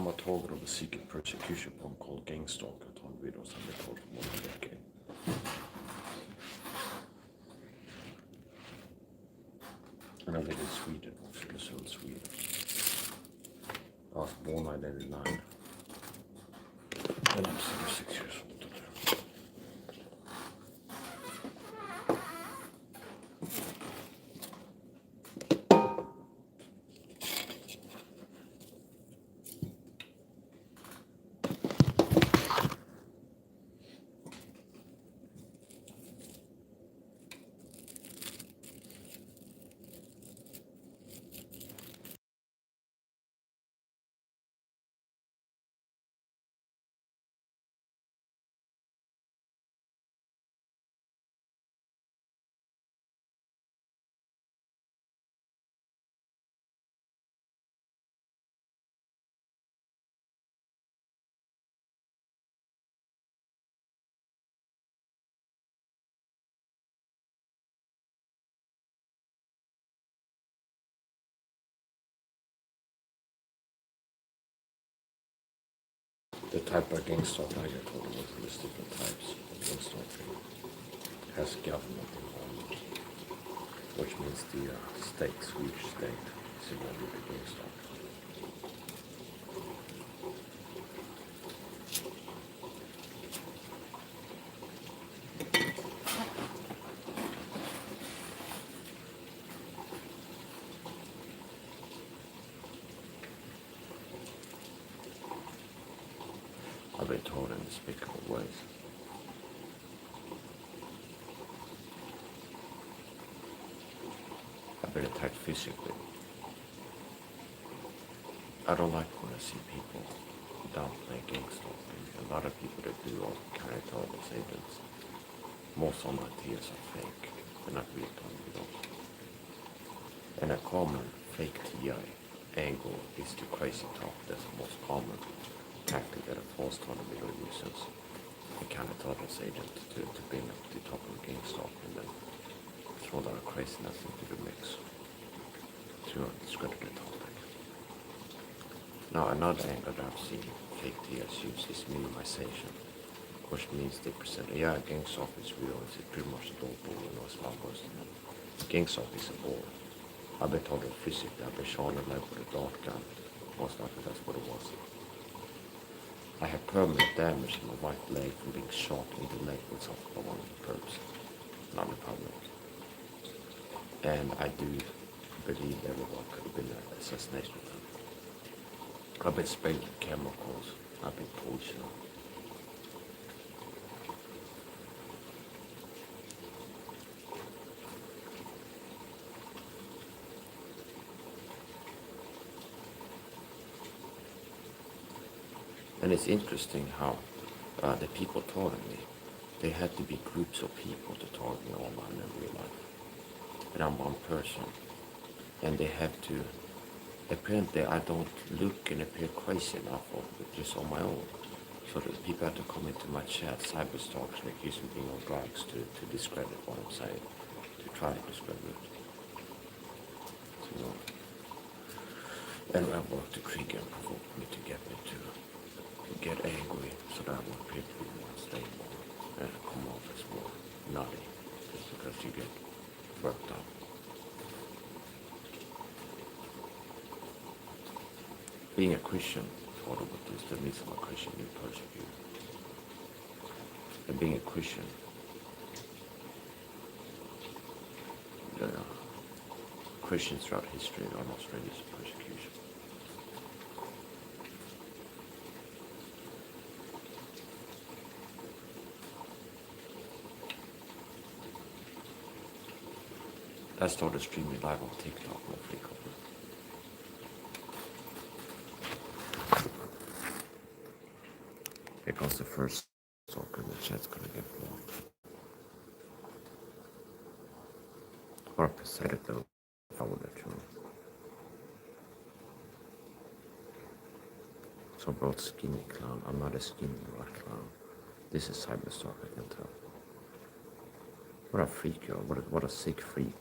a target of a secret persecution bomb called Gangstalking on videos have been told for more than a decade. And I live in Sweden, Oxelösund, Sweden. I was born in 1999. And I'm 76 years old today. The type of gangstalking I get told about is different types of gangstalking. Has government involvement, which means the state, Swedish state, is involved with the gangstalking. I've been told in despicable ways. I've been attacked physically. I don't like when I see people downplay gangstalking. A lot of people that do are kind of intelligence agents. Most of my tears are fake. They're not real tornadoes. And a common fake TI angle is the crazy talk. That's the most common tactic that a false tornado uses. A kind of intelligence agent to bring up the top of the gangstalk and then throw that craziness into the mix to discredit the topic. Now another angle that I've seen fake TIs use is minimization, which means they present, yeah, gangstalk is real, it's pretty much a dog ball, you know, it's not worse than that. Gangstalk is a ball. I've been told it physically, I've been shot in the leg with a dart gun. Most likely that's what it was. I have permanent damage in my right leg from being shot in the leg with something by one of the perps. Not a problem. And I do believe everyone could have been an assassination attempt. I've been sprayed with chemicals. I've been poisoned. And it's interesting how the people target me, they had to be groups of people to target me online in real life. And I'm one person. And they have to, apparently I don't look and appear crazy enough or just on my own. So that people have to come into my chat, cyberstalks, and accuse me of being on drugs to discredit what I'm saying, to try to discredit it. So, you know. And I work to trigger and provoke me to get me to get angry so that I want people to be more stable and come off as more nutty just because you get worked up. Being a Christian, thought about this, that means I'm a Christian, you persecute. And being a Christian, Christians throughout history are not strangers to persecution. I started streaming live on TikTok with a couple. Because the first talk in the chat's gonna get blocked. Or pathetic though, if I would let you know. So brought skinny clown. I'm not a skinny white clown. This is cyberstalk, I can tell. What a freak you are. What a sick freak.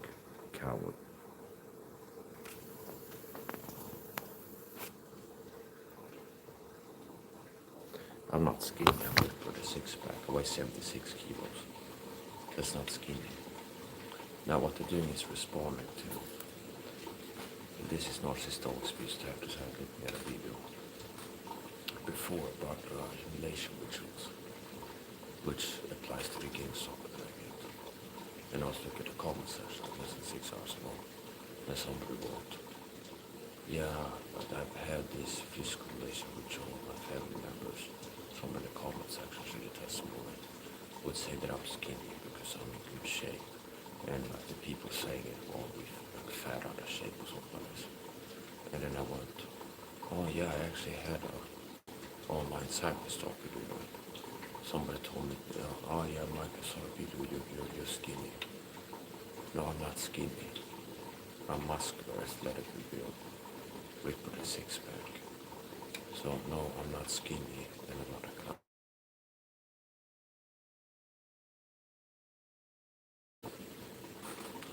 Coward. I'm not skinny, I'm good for the six pack. I weigh 76 kilos. That's not skinny. Now what they're doing is responding to, this is narcissistic abuse tactics I had looking at a video before about humiliation rituals, which applies to the Gangstalking that I get. And I was looking at the comment section, less than 6 hours ago, and somebody wrote, yeah, but I've had this physical relation with all my family members. Some in the comment section, so the testimony would say that I'm skinny because I'm in good shape. And like the people saying it, well, we're like fat out of shape or something like this. And then I went, oh yeah, I actually had a online cyber stalker do that. Somebody told me, oh yeah, Mike, I saw a video, you're skinny. No, I'm not skinny. I'm muscular, athletically built, ripped with a six pack. So no, I'm not skinny, and I'm not a clown.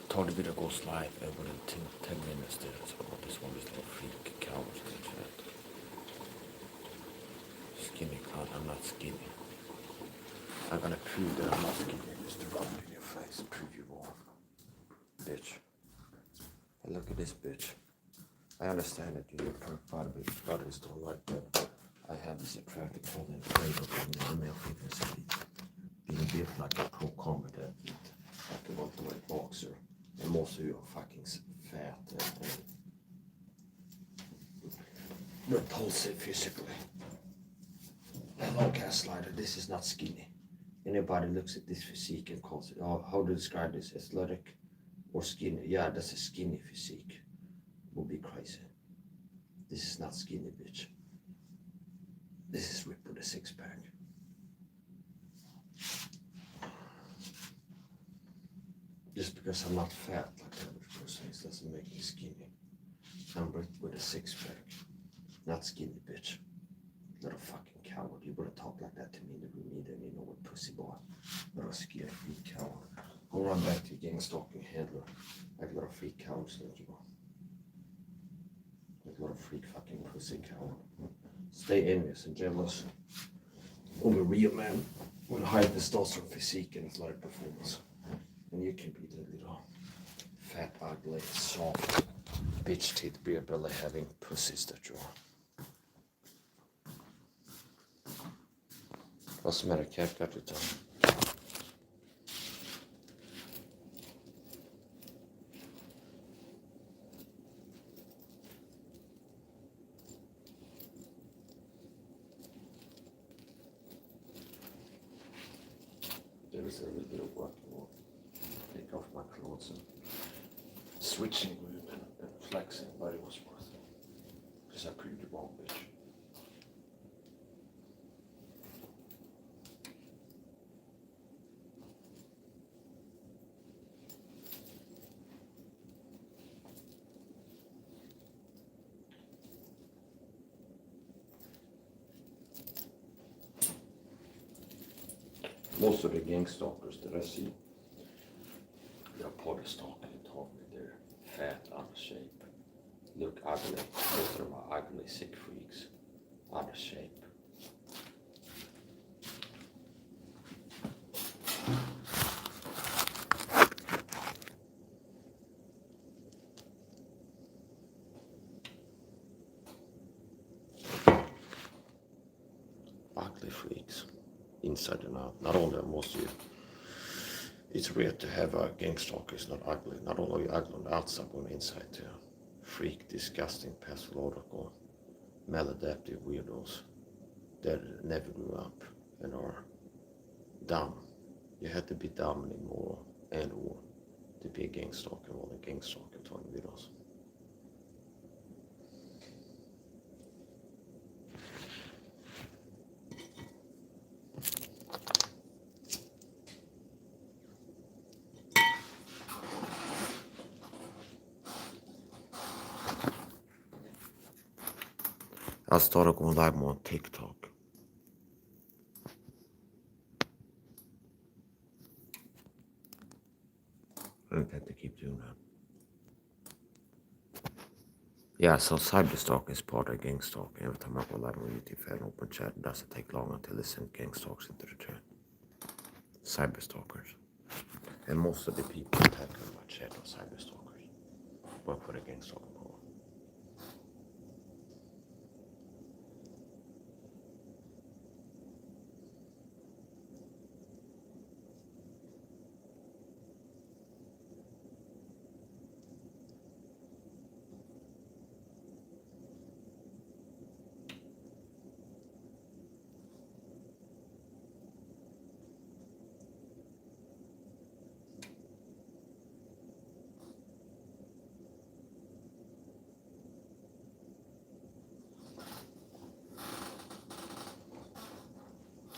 Thought the video goes live, and within 10 minutes there, so this one is little freak cowards in the chat. Skinny clown, I'm not skinny. I'm gonna prove that I'm not skinny, just to rub it in your face, prove you wrong. Bitch. Hey, look at this bitch. I understand that your brothers don't like that. I have this attractive quality and flavor from the male fitness elite. Being built like a pro combat athlete, like a welterweight boxer, and most of you are fucking fat and repulsive physically. Hello, Gaslighter, this is not skinny. Anybody looks at this physique and calls it, oh, how to describe this, athletic or skinny? Yeah, that's a skinny physique. Will be crazy. This is not skinny, bitch. This is ripped with a six pack. Just because I'm not fat like the average person is doesn't make me skinny. I'm ripped with a six pack. Not skinny, bitch. Little fucking coward. You better talk like that to me in the room either, and you know what, pussy boy. Little scared freak coward. Go run back to your Gangstalking handler. Like little freak cowards, don't you go? Like little freak fucking pussy coward. Stay envious and jealous of a real man with a high testosterone physique and athletic performance. And you can be the little fat, ugly, soft, bitch teeth, beer belly having pussies that you are. What's the matter, cat? Got your tongue. There is a little bit of work more. Take off my clothes and switching with and flexing, but it was worth it. Because I proved you wrong, bitch. Most of the gangstalkers that I see, they're body stalking and told me they're fat, out of shape, look ugly. Most of them are ugly, sick freaks, out of shape. Ugly freaks. Inside and out. Not only most of you. It's rare to have a gangstalker is not ugly. Not only ugly on the outside, but on the inside too. Freak, disgusting, pathological, maladaptive weirdos that never grew up and are dumb. You had to be dumb and immoral and or to be a gangstalker or a gangstalker talking videos. I started going live more on TikTok. I intend to keep doing that. Yeah, so cyberstalking is part of gangstalking. Every time I go live on YouTube, if I open chat, it doesn't take long until they send gangstalks into the chat. Cyberstalkers. And most of the people attacking my chat are cyberstalkers. Work for the gangstalking pool.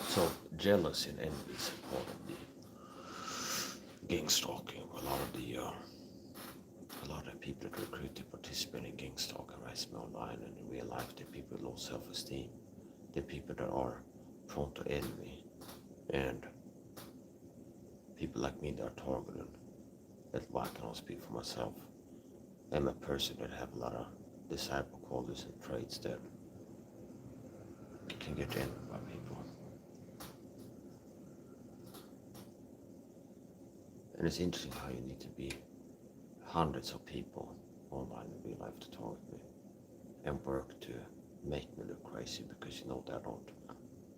So jealousy and envy is a part of the gangstalking. A lot of people that recruit to participate in gangstalking, harassment online and in real life, they're people with low self-esteem. They're people that are prone to envy, and people like me that are targeted. That's why I can only speak for myself. I'm a person that have a lot of desirable qualities and traits that can get envied by people. And it's interesting how you need to be hundreds of people online in real life to target me and work to make me look crazy, because you know that I don't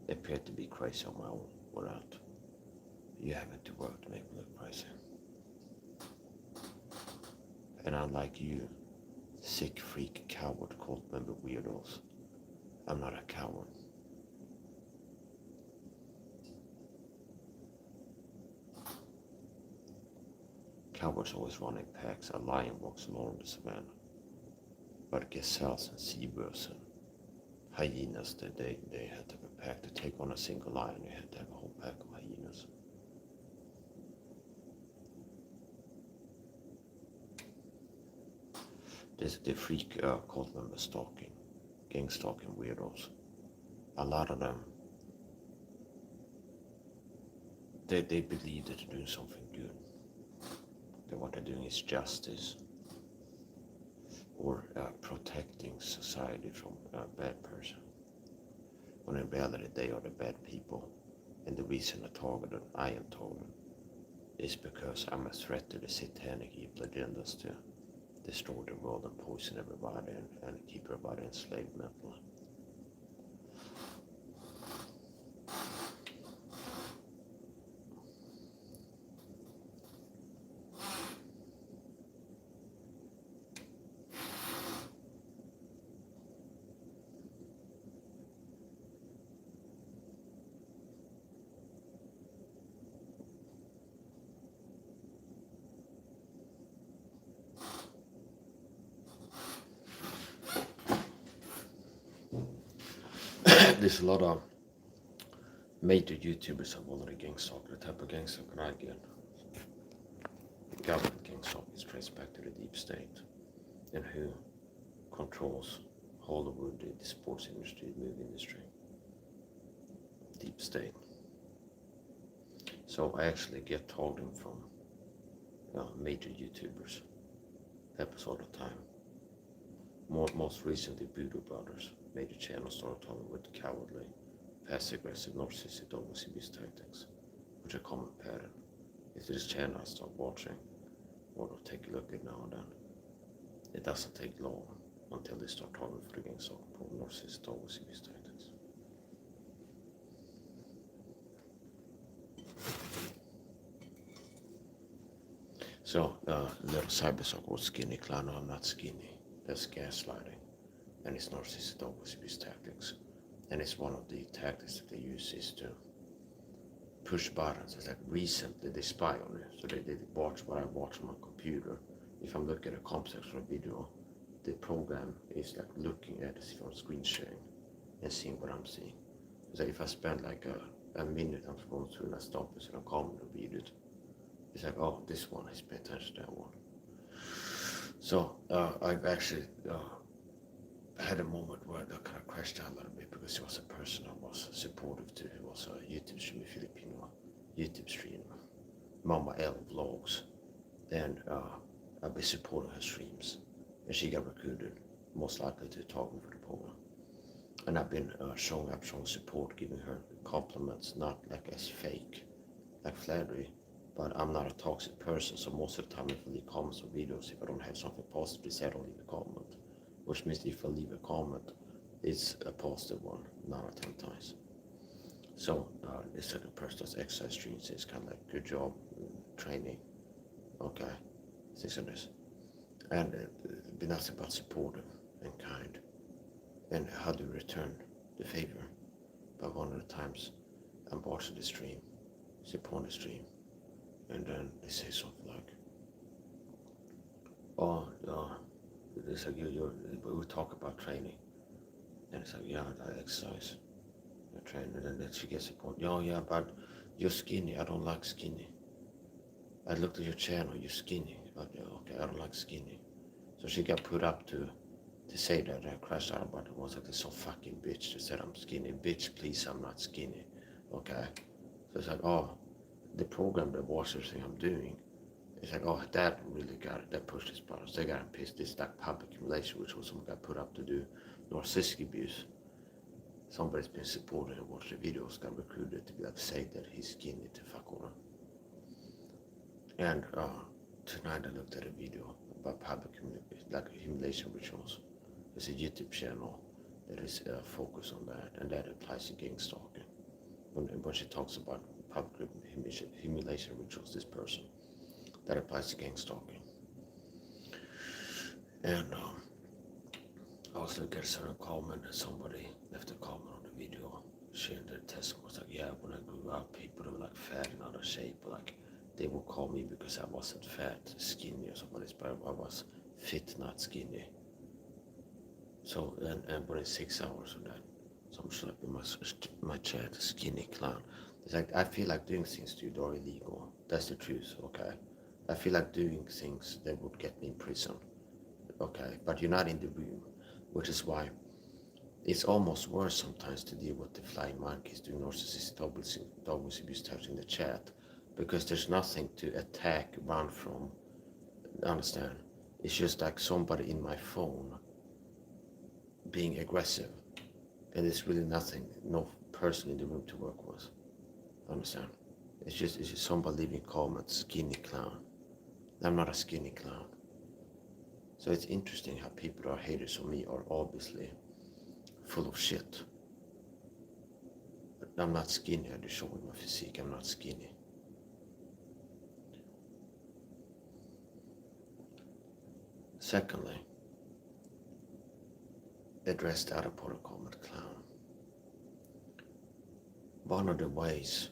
appear to be crazy on my own without you having to work to make me look crazy. And unlike you, sick freak coward cult member weirdos, I'm not a coward. Cowards always run in packs. A lion walks alone in the savannah. But gazelles and zebras and hyenas, they had to have a pack. To take on a single lion, you had to have a whole pack of hyenas. The freak cult members stalking, gangstalking weirdos. A lot of them, they believe that they're doing something good. That what they're doing is justice, or protecting society from a bad person. When in reality they are the bad people, and the reason I am targeted, is because I'm a threat to the satanic evil agendas to destroy the world and poison everybody and keep everybody enslaved mentally. There's a lot of major YouTubers have already gangstalked. The type of gangstalking I get, government gangstalking, is traced back to the deep state, and who controls Hollywood, the sports industry, the movie industry. Deep state. So I actually get targeting from major YouTubers. Happens all the time. Most recently, Voodoo Brothers, major channel, started talking with cowardly, passive-aggressive, narcissistic, always abuse tactics, which are a common pattern. If this channel I start watching, or take a look at now and then, it doesn't take long until they start talking for the gangstalking problem, narcissistic, always abuse tactics. So, little cyberstalker was skinny clown. No, I'm not skinny. That's gaslighting. And it's narcissistic always abuse tactics. And it's one of the tactics that they use is to push buttons. It's like recently they spy on you. So they watch what I watch on my computer. If I'm looking at a complex or a video, the program is like looking at it from screen sharing and seeing what I'm seeing. So if I spend like a minute, I'm going through and I stop it and I comment and read it. It's like, oh, this one, I pay attention to that one. So I've actually had a moment where I kind of crashed out a little bit, because he was a person I was supportive to. He was a YouTube streamer, Filipino YouTube streamer, Mama L Vlogs, and I've been supporting her streams, and she got recruited most likely to talking for the program. And I've been showing support, giving her compliments, not like as fake, like flattery, but I'm not a toxic person, so most of the time if I leave comments or videos, if I don't have something positive to say, I don't leave a comment. Which means if I leave a comment, it's a positive one, 9 or 10 times. So the second person does exercise streams, it's kind of like, good job, training, okay, things like this. And be nothing but supportive and kind. And how do you return the favor? But one of the times I'm watching the stream, supporting the stream, and then they say something like, oh, it's like we talk about training, and it's like, yeah, I exercise, I train, and then she gets the point, oh yeah, but you're skinny, I don't like skinny. I looked at your channel, you're skinny. Yeah, okay, I don't like skinny. So she got put up to say that. I crashed out about it. Was like, this so fucking bitch that said I'm skinny. Bitch, please, I'm not skinny. Okay. So it's like, oh, the program, the watchers thing I'm doing, it's like, oh, that really got it. That pushed his buttons. They got pissed. This like public humiliation, which was someone got put up to do narcissistic abuse. Somebody's been supported and watched the videos, got recruited to be like, say that he's skinny to fuck on. And tonight I looked at a video about public humiliation rituals. There's a YouTube channel that is focused on that, and that applies to Gangstalking. When she talks about public humiliation rituals, this person, that applies to Gangstalking. And I was looking at a certain comment, and somebody left a comment on the video, sharing their testimony. It's like, yeah, when I grew up, people that were like fat and out of shape, like they would call me because I wasn't fat, skinny or something, but I was fit, not skinny. So, and within 6 hours of that, someone slapped in my chat, skinny clown. It's like, I feel like doing things to you that are illegal. That's the truth, okay? I feel like doing things that would get me in prison, okay? But you're not in the room, which is why it's almost worse sometimes to deal with the flying monkeys doing narcissistic dog abuse types in the chat, because there's nothing to attack, run from, understand? It's just like somebody in my phone being aggressive, and there's really nothing, no person in the room to work with, understand? It's just somebody leaving comments, skinny clown. I'm not a skinny clown. So it's interesting how people who are haters of me are obviously full of shit. But I'm not skinny, I just show with my physique, I'm not skinny. Secondly, address the other part of comment, clown. One of the ways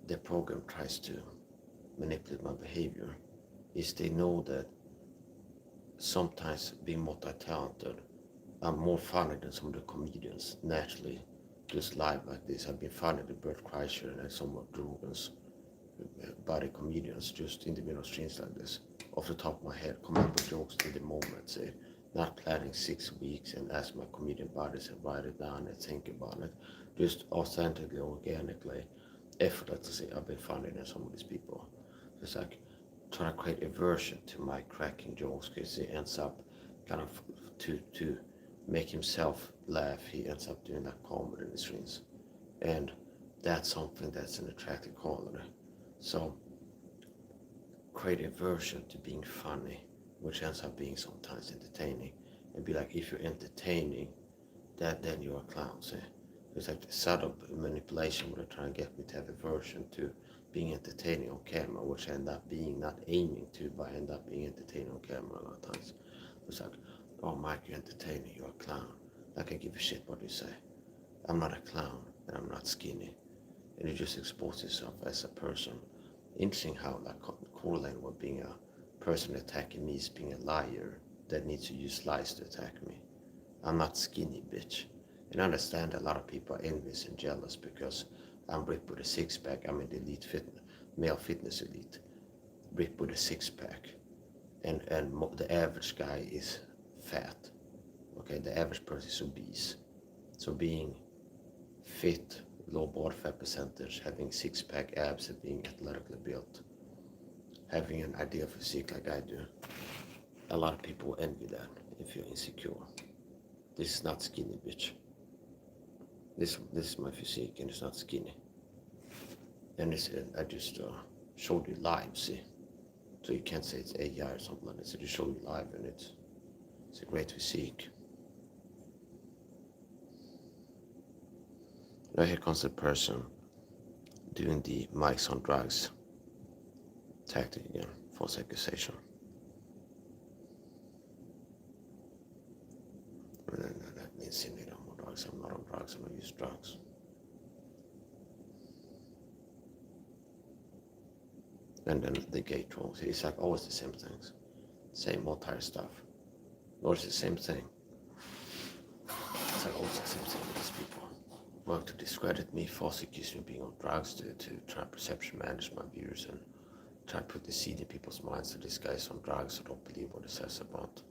the program tries to manipulate my behavior is they know that sometimes being multi-talented, I'm more funny than some of the comedians naturally just live like this. I've been funny to Bert Kreischer and some of Rogan's body comedians just in the middle of streams like this. Off the top of my head, come up with jokes in the moment, say, not planning 6 weeks and ask my comedian buddies and write it down and think about it. Just authentically, organically, effortlessly, I've been funnier than some of these people. It's like trying to create aversion to my cracking jokes, because he ends up kind of to make himself laugh, he ends up doing that comedy in the streams. And that's something that's an attractive quality. So create aversion to being funny, which ends up being sometimes entertaining, and be like, if you're entertaining, then you're a clown. See? It's like the subtle manipulation where they're trying to get me to have aversion to being entertaining on camera, which I end up being not aiming to, but I end up being entertaining on camera a lot of times. It's like, oh Mike, you're entertaining, you're a clown. I can give a shit what you say. I'm not a clown, and I'm not skinny. And you just expose yourself as a person. Interesting how like correlating with being a person attacking me is being a liar that needs to use lies to attack me. I'm not skinny, bitch. And I understand that a lot of people are envious and jealous because I'm ripped with a six-pack. I'm in the elite male fitness elite, ripped with a six-pack. And the average guy is fat. Okay, the average person is obese. So being fit, low body fat percentage, having six-pack abs and being athletically built, having an ideal physique like I do, a lot of people envy that if you're insecure. This is not skinny, bitch. This is my physique and it's not skinny. And I just showed you live, see? So you can't say it's AI or something like that. So just show you live and it's a great physique. Now here comes the person doing the mics on drugs tactic again, false accusation. That means I'm on drugs. I'm not on drugs. I don't use drugs. And then the gate trolls. It's like always the same things, same old tired stuff. Always the same thing. It's like always the same thing with these people. Work to discredit me, false accuse me of being on drugs, to try and perception manage my views and try and put the seed in people's minds that this guy's on drugs or don't believe what it says about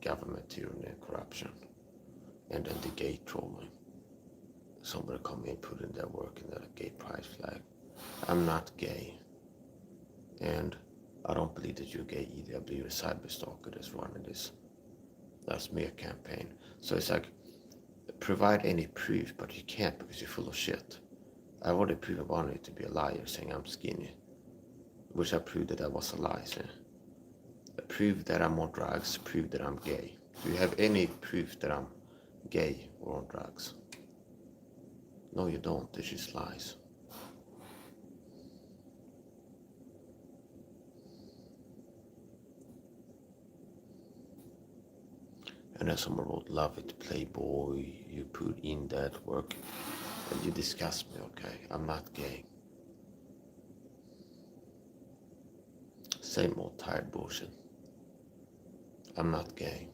government tyranny and corruption. And then the gay trolling. Somebody come in, put in their work in the gay pride flag. I'm not gay. And I don't believe that you're gay either. I believe you're a cyber stalker that's running this. That's me a campaign. So it's like, provide any proof, but you can't because you're full of shit. I already proved about it to be a liar saying I'm skinny. Which I proved that was a lie. So I proved that I'm on drugs, proved that I'm gay. Do you have any proof that I'm gay or on drugs? No, you don't. It's just lies. And then someone wrote, love it, playboy, you put in that work. And you disgust me, okay? I'm not gay. Same old tired bullshit. I'm not gay.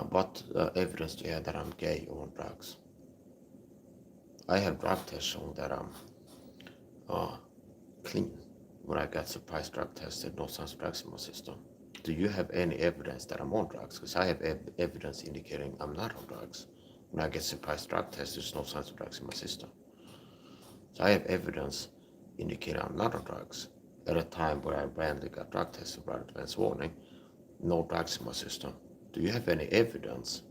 What evidence do you have that I'm gay or on drugs? I have drug tests showing that I'm clean. When I got surprise drug tested, no signs of drugs in my system. Do you have any evidence that I'm on drugs? Because I have evidence indicating I'm not on drugs. When I get surprise drug tested, there's no signs of drugs in my system. So I have evidence indicating I'm not on drugs. At a time where I randomly got drug tested without advance warning, no drugs in my system. Do you have any evidence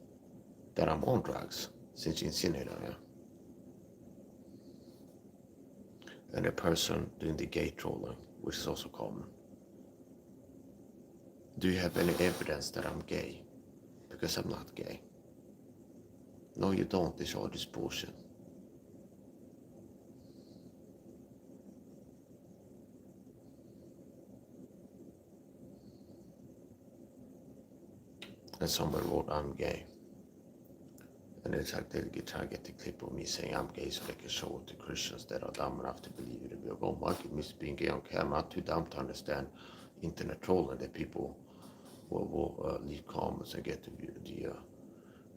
that I'm on drugs since you insinuated I am? And a person doing the gay trolling, which is also common. Do you have any evidence that I'm gay? Because I'm not gay. No, you don't. It's all this bullshit. And somebody wrote, I'm gay. And it's like they try to get the clip of me saying I'm gay so they can show it to Christians that are dumb enough to believe it. They'll be like, oh, Michael means being gay on camera. I'm not too dumb to understand internet trolling that people will leave comments and get the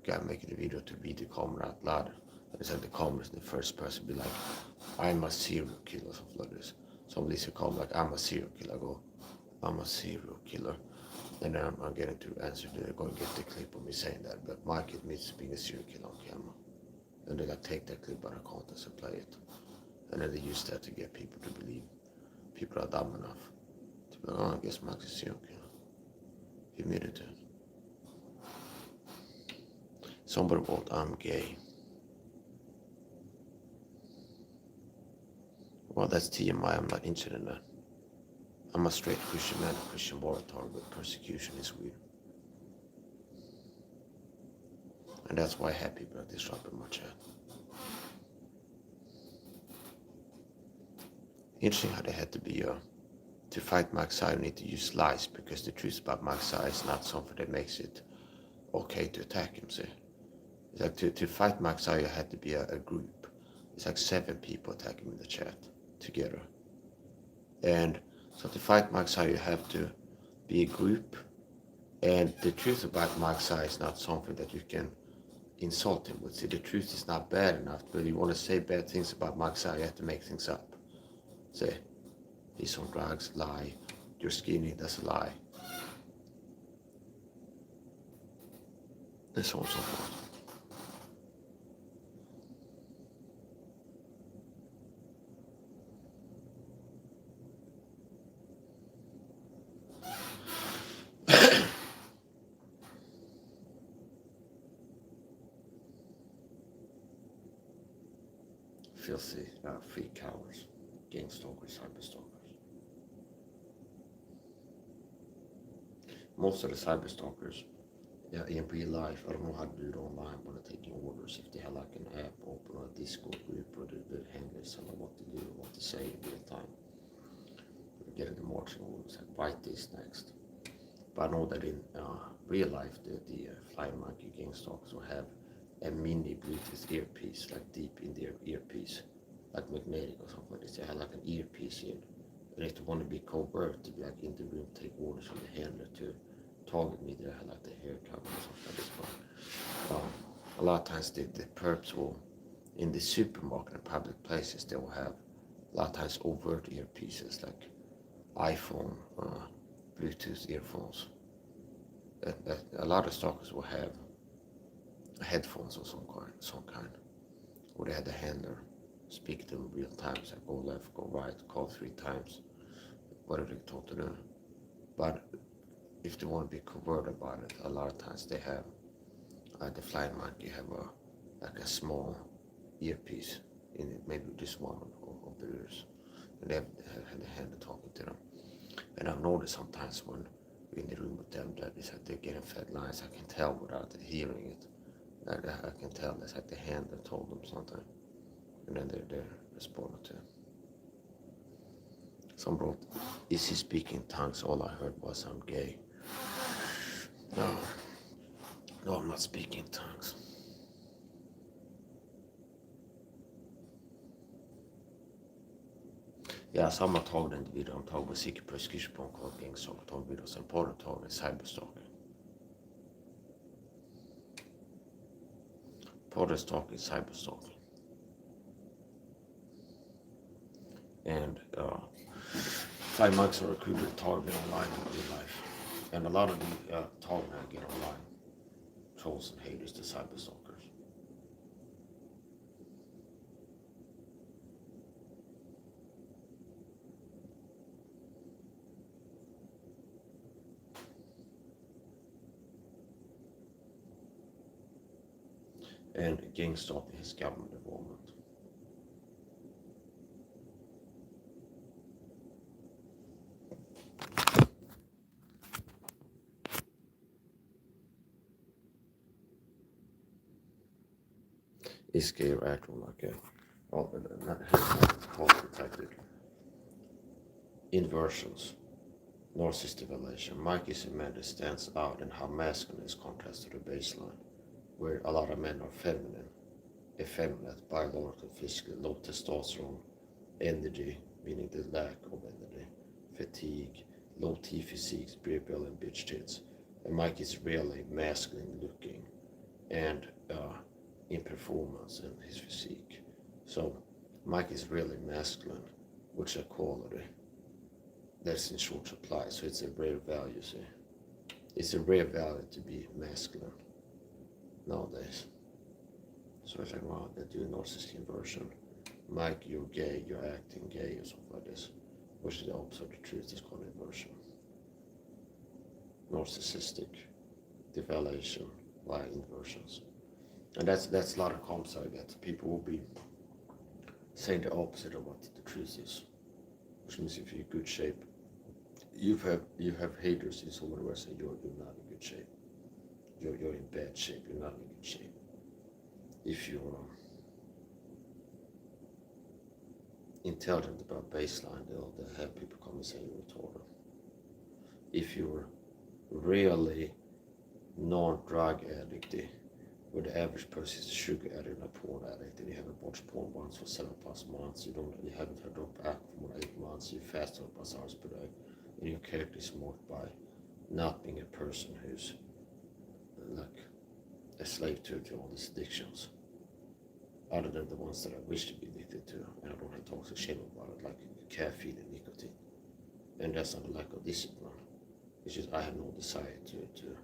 guy making the video to read the comment out loud. And it's like the comments in the first person be like, I'm a serial killer, something like this. Somebody leaves a comment like, I'm a serial killer. I go, I'm a serial killer. And then I'm getting to answer, they're going to get the clip of me saying that, but Mike admits being a serial killer on camera. And they take that clip out of context and play it. And then they use that to get people to believe people are dumb enough to be like, oh, I guess Mike's a serial killer. He admitted it. Somebody wrote, I'm gay. Well, that's TMI, I'm not interested in that. I'm a straight Christian man, a Christian orator, but persecution is weird. And that's why I have people like this up in my chat. Interesting how they had to be, to fight Mike Sai, you need to use lies, because the truth about Mike Sai is not something that makes it okay to attack him, see? It's like to fight Mike Sai, you had to be a group. It's like 7 people attacking him in the chat together. And so to fight Mike Sai, you have to be a group. And the truth about Mike Sai is not something that you can insult him with. See, the truth is not bad enough, but if you want to say bad things about Mike Sai, you have to make things up. Say, he's on drugs, lie. You're skinny, that's a lie. And so on and so forth. filthy, free cowards, gangstalkers, cyberstalkers. Most of the cyberstalkers, in real life, I don't know how to do it online, but they're taking orders. If they have like an app open or a Discord group, or the handlers tell them what to do, what to say in real time. They're getting the marching orders, like write this next. But I know that in real life, the flying monkey gangstalkers will have a mini Bluetooth earpiece, like deep in their earpiece, like magnetic or something like this. They have like an earpiece in. And if they want to be covert, to be like in the room, take orders from the handler to target me, they have like the hair cover or something like this. But a lot of times the perps will, in the supermarket and public places, they will have a lot of times overt earpieces, like iPhone, Bluetooth earphones. A lot of stalkers will have headphones of some kind, or they had the handler speak to them real time, like go left, go right, call 3 times, whatever they talk to them. But if they want to be covert about it, a lot of times they have the flying monkey have like a small earpiece in it, maybe just one of the ears, and they have the handler talking to them. And I've noticed sometimes when we're in the room with them that it's like they're getting fed lines. I can tell without hearing it. I can tell it's like the handler told them something, and then they're responding to it. Some wrote, "Is he speaking tongues? All I heard was I'm gay." No, I'm not speaking tongues. Ja, samma tag den individuella tag med sikker prescription på gangstalking tag vid oss en porrtag med cyberstalking. Porrstalking, cyberstalking. And 5 months are recruited targeted online in real life. And a lot of the targeting I get online, trolls and haters, the cyberstalkers. And gangstalking is government involvement. Is gay or acting like a protected. Inversions. Narcissist evaluation. Mike is a man that stands out in how masculine is contrast to the baseline, where a lot of men are feminine, effeminate, biological, physically, low testosterone, energy, meaning the lack of energy, fatigue, low T physique, beer belly, and bitch tits. And Mike is really masculine looking and in performance and his physique. So Mike is really masculine, which is a quality that's in short supply. So it's a rare value, see. It's a rare value to be masculine nowadays. So it's like, wow, they do a narcissistic inversion. Mike, you're gay, you're acting gay or something like this. Which is the opposite of the truth, it's called inversion. Narcissistic devaluation by inversions. And that's a lot of comments I get. People will be saying the opposite of what the truth is. Which means if you're in good shape, you have haters in somewhere where say you're not in good shape. You're in bad shape, you're not in good shape. If you're intelligent about baseline, they'll have people come and say you're retarded. If you're really non-drug addict, where the average person is a sugar addict and a porn addict, and you haven't watched porn once for 7+ months, you haven't had up back for more than 8 months, you fast 12+ hours per day, and your character is marked by not being a person who's like a slave to all these addictions, other than the ones that I wish to be addicted to, and I don't have to talk to shame about it, like caffeine and nicotine. And that's not a lack of discipline. It's just I have no desire to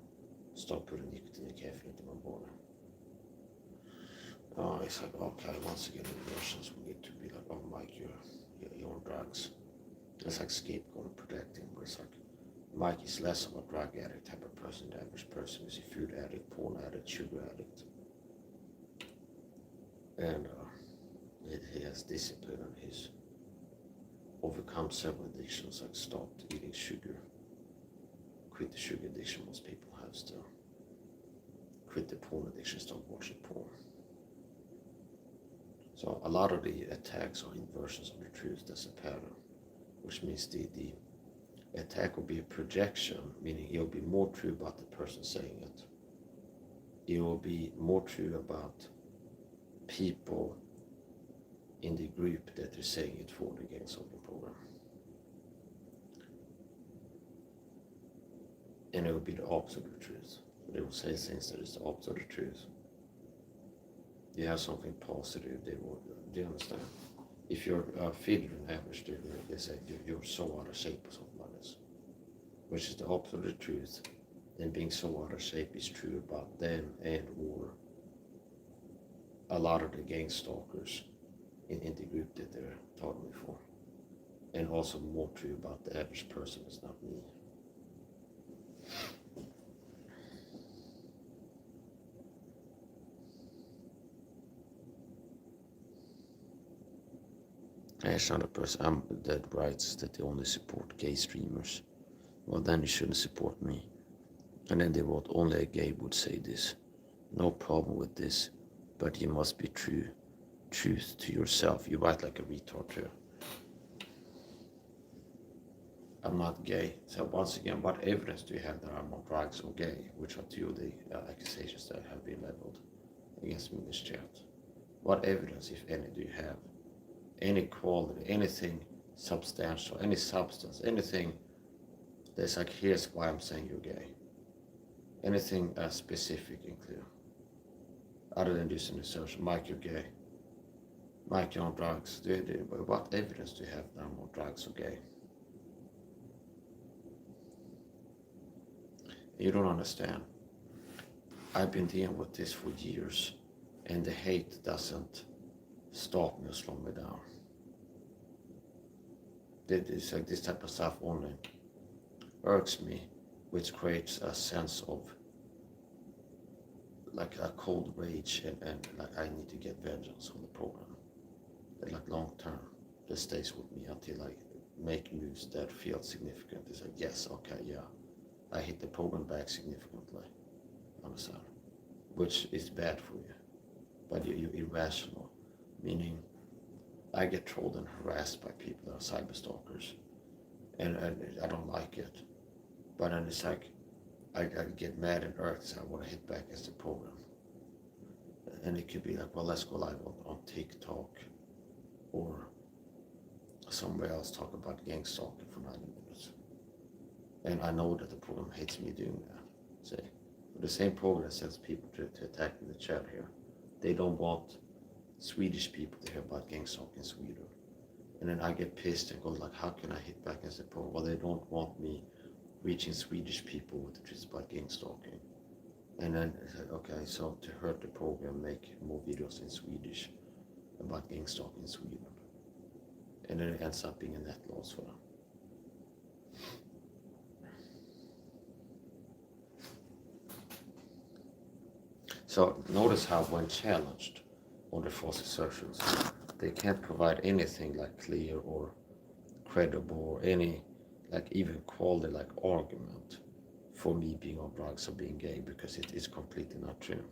stop putting nicotine and caffeine into my body. It's like, okay, once again, inversions, we need to be like, oh, Mike, you're on drugs. It's like scapegoat and protecting, where it's like, Mike is less of a drug addict type of person. The average person is a food addict, porn addict, sugar addict. And he has discipline and he's overcome several addictions, like stopped eating sugar, quit the sugar addiction most people have still, quit the porn addiction, stop watching porn. So a lot of the attacks are inversions of the truth. That's a pattern, which means the attack will be a projection, meaning it will be more true about the person saying it. It will be more true about people in the group that they're saying it for, the Gangstalking program. And it will be the opposite of the truth. They will say things that is the opposite of the truth. You have something positive, they will, do you understand? If you're fitter than average, they say you're so out of shape or something like this, which is the opposite of the truth. Then being so out of shape is true about them and or a lot of the gang stalkers in the group that they're talking for. And also more true about the average person, it's not me. There's another person that writes that they only support gay streamers. Well, then you shouldn't support me. And then they wrote, only a gay would say this. No problem with this, but you must be truth to yourself. You write like a retard too. I'm not gay. So once again, what evidence do you have that I'm on drugs or gay? Which are two of the accusations that have been leveled against me in this chat. What evidence, if any, do you have? Any quality, anything substantial, any substance, anything that's like, here's why I'm saying you're gay. Anything specific and clear. Other than this in the search, Mike, you're gay. Mike, you're on drugs. What evidence do you have that I'm on drugs or gay? You don't understand. I've been dealing with this for years, and the hate doesn't stop me or slow me down. It's like this type of stuff only irks me, which creates a sense of like a cold rage and like I need to get vengeance on the program. Like long term, that stays with me until I make moves that feel significant. It's like, yes, okay, yeah, I hit the program back significantly, understand? Which is bad for you, but you're irrational, meaning I get trolled and harassed by people that are cyber stalkers, and I don't like it. But then it's like, I get mad and irked, so I want to hit back as the program. And it could be like, well, let's go live on TikTok or somewhere else, talk about Gangstalking for 90 minutes. And I know that the program hates me doing that. See, the same program that sends people to attack in the chat here, they don't want Swedish people to hear about Gangstalking in Sweden. And then I get pissed and go like, how can I hit back as the program? Well, they don't want me reaching Swedish people with the truth about Gangstalking. And then I said, okay, so to hurt the program, make more videos in Swedish about Gangstalking in Sweden. And then it ends up being a net loss for them. So notice how when challenged on the false assertions, they can't provide anything like clear or credible or any like even quality like argument for me being on drugs or being gay, because it is completely not true.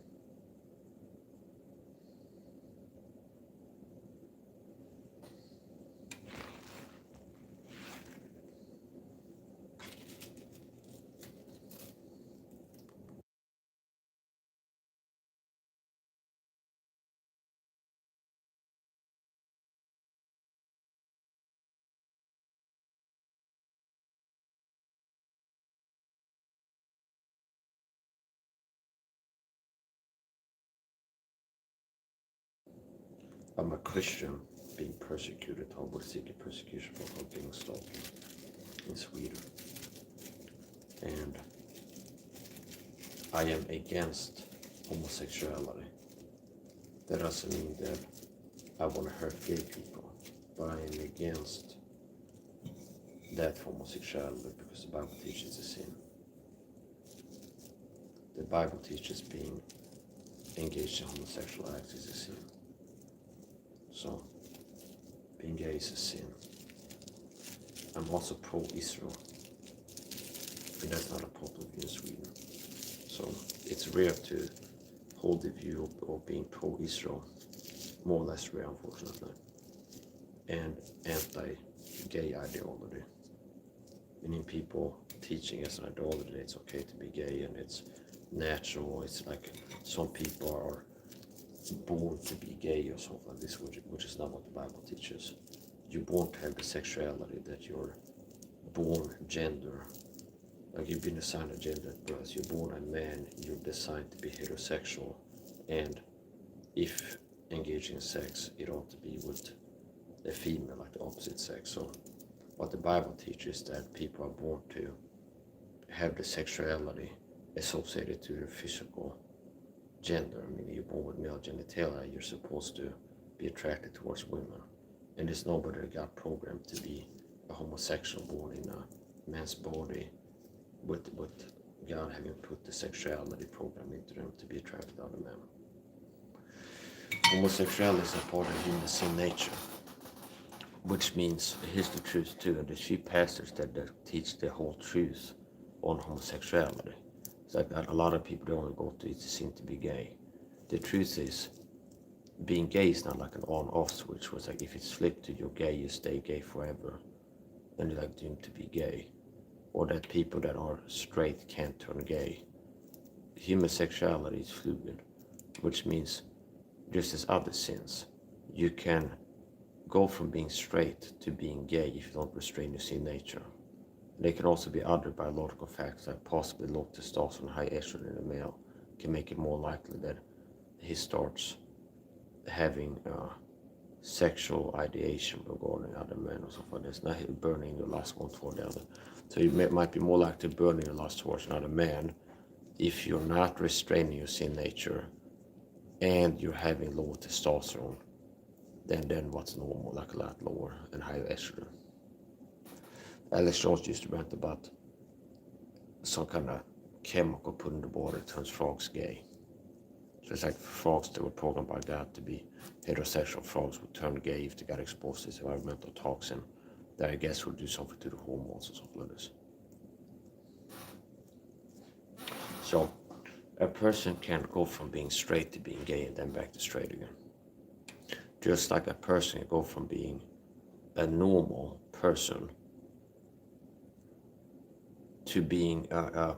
I'm a Christian being persecuted, I would seek a persecution for Gangstalking in Sweden. And I am against homosexuality. That doesn't mean that I want to hurt gay people, but I am against that homosexuality because the Bible teaches a sin. The Bible teaches being engaged in homosexual acts is a sin. So being gay is a sin. I'm also pro-Israel, and that's not a popular view in Sweden. So it's rare to hold the view of being pro-Israel, more or less rare, unfortunately, and anti-gay ideology. Meaning people teaching as an ideology it's okay to be gay and it's natural. It's like some people are born to be gay or something like this, which is not what the Bible teaches. You're born to have the sexuality that you're born gender. Like you've been assigned a gender at birth. You're born a man, you're designed to be heterosexual, and if engaging in sex, it ought to be with a female, like the opposite sex. So what the Bible teaches is that people are born to have the sexuality associated to their physical gender. I mean, you're born with male genitalia, you're supposed to be attracted towards women. And there's nobody that got programmed to be a homosexual born in a man's body with God having put the sexuality program into them to be attracted to other men. Homosexuality is a part of human sin nature, which means, here's the truth too, and the few pastors that teach the whole truth on homosexuality. It's like a lot of people don't go to it's a sin to be gay. The truth is, being gay is not like an on-off switch, where it's like if it's flipped to you're gay, you stay gay forever, and you're like doomed to be gay. Or that people that are straight can't turn gay. Human sexuality is fluid, which means just as other sins, you can go from being straight to being gay if you don't restrain your sin nature. There can also be other biological factors, like possibly low testosterone and high estrogen in a male can make it more likely that he starts having sexual ideation regarding other men or something like this. Not burning your lust one toward the other. So you might be more likely to burn your lust towards another man if you're not restraining your sin nature and you're having low testosterone than what's normal, like a lot lower and higher estrogen. Alex Jones used to rant about some kind of chemical put in the water that turns frogs gay. So it's like frogs that were programmed by God to be heterosexual frogs would turn gay if they got exposed to this environmental toxin that I guess would do something to the hormones or something like this. So a person can go from being straight to being gay and then back to straight again. Just like a person can go from being a normal person to being a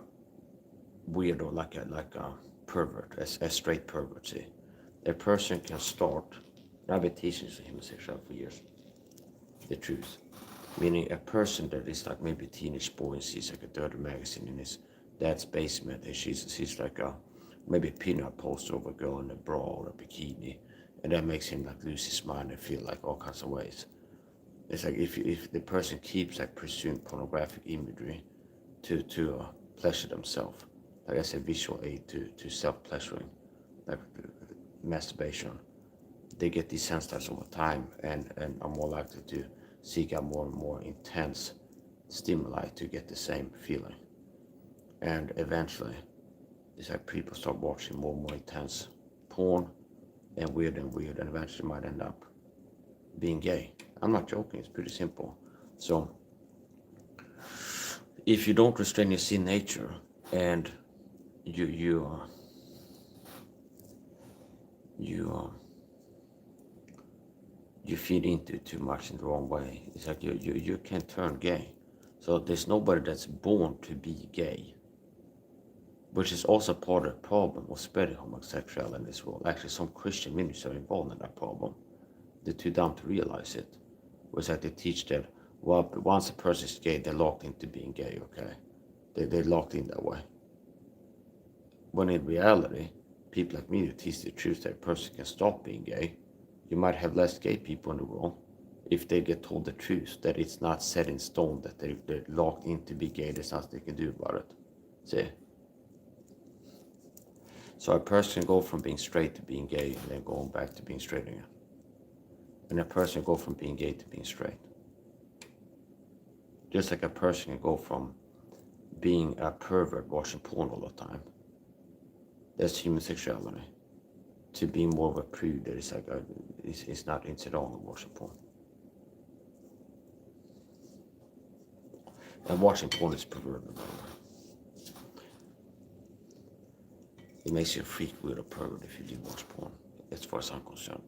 weirdo, like a pervert, a straight pervert. See, a person can start. I've been teaching homosexuality for years. The truth, meaning a person that is like maybe a teenage boy and sees like a dirty magazine in his dad's basement, and she's like maybe a pinup poster of a girl in a bra or a bikini, and that makes him like lose his mind and feel like all kinds of ways. It's like if the person keeps like pursuing pornographic imagery to pleasure themselves, like as a visual aid to self-pleasuring, like masturbation, they get desensitized over time and are more likely to seek out more and more intense stimuli to get the same feeling. And eventually, it's like people start watching more and more intense porn and weird, and eventually might end up being gay. I'm not joking, it's pretty simple. So, if you don't restrain your sin nature and you feed into too much in the wrong way, it's like you can turn gay. So there's nobody that's born to be gay, which is also part of the problem of spreading homosexuality in this world. Actually, some Christian ministers are involved in that problem. They're too dumb to realize it. Was that they teach that, well, once a person is gay, they're locked into being gay, okay? They're locked in that way. When in reality, people like me who teach the truth that a person can stop being gay, you might have less gay people in the world if they get told the truth, that it's not set in stone, that they're locked into being gay, there's nothing they can do about it. See? So a person can go from being straight to being gay and then going back to being straight again. And a person can go from being gay to being straight. Just like a person can go from being a pervert watching porn all the time, that's human sexuality, to being more of a prude that is like it's not incidental watching porn. And watching porn is perverted, by the way. It makes you a freak with a pervert if you do watch porn, as far as I'm concerned.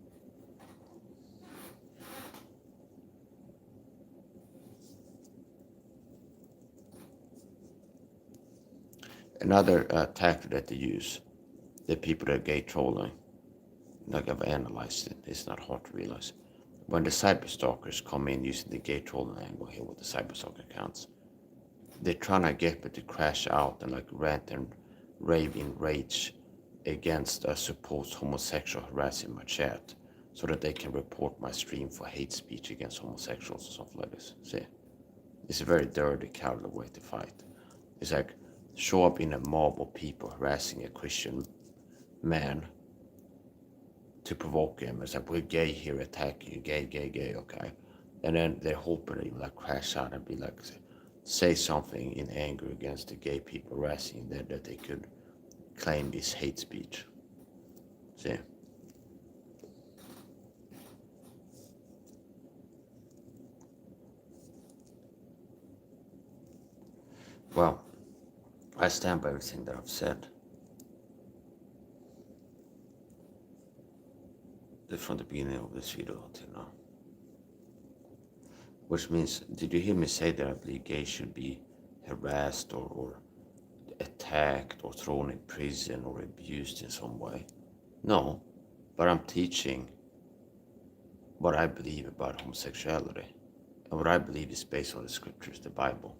Another tactic that they use, the people that are gay trolling, like I've analyzed it, it's not hard to realize. When the cyberstalkers come in using the gay trolling angle here with the cyberstalker accounts, they're trying to get me to crash out and like rant and rave in rage against a supposed homosexual harassing my chat so that they can report my stream for hate speech against homosexuals or something like this. See? It's a very dirty, cowardly way to fight. It's like show up in a mob of people harassing a Christian man to provoke him. It's like, we're gay here, attacking you, gay, okay? And then they're hoping that you like crash out and be like, say something in anger against the gay people harassing that they could claim is hate speech. See? Well, I stand by everything that I've said. From the beginning of this video until now. Which means, did you hear me say that I believe gays should be harassed or attacked or thrown in prison or abused in some way? No, but I'm teaching what I believe about homosexuality. And what I believe is based on the scriptures, the Bible.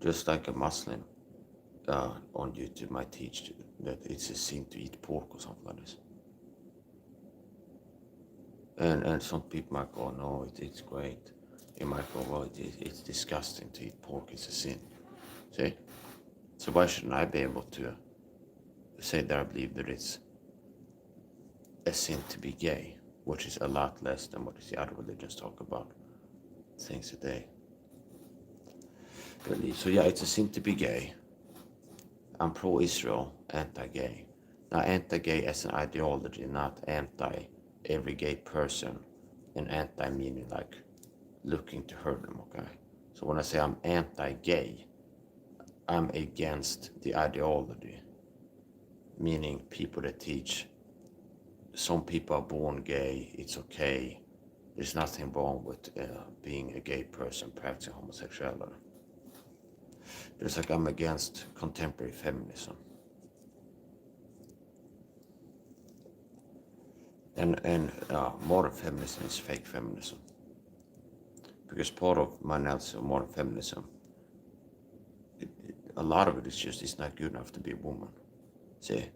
Just like a Muslim on YouTube might teach that it's a sin to eat pork or something like this. And some people might go, no, it's great. You might go, well, it's disgusting to eat pork, it's a sin. See? So why shouldn't I be able to say that I believe that it's a sin to be gay, which is a lot less than what the other religions talk about things that they believe. So yeah, it's a sin to be gay. I'm pro-Israel, anti-gay. Now, anti-gay as an ideology, not anti-every gay person, and anti meaning like looking to hurt them, okay? So when I say I'm anti-gay, I'm against the ideology, meaning people that teach some people are born gay, it's okay, there's nothing wrong with being a gay person practicing homosexuality. Just like I'm against contemporary feminism. And modern feminism is fake feminism. Because part of my analysis of modern feminism, a lot of it is just, it's not good enough to be a woman. See?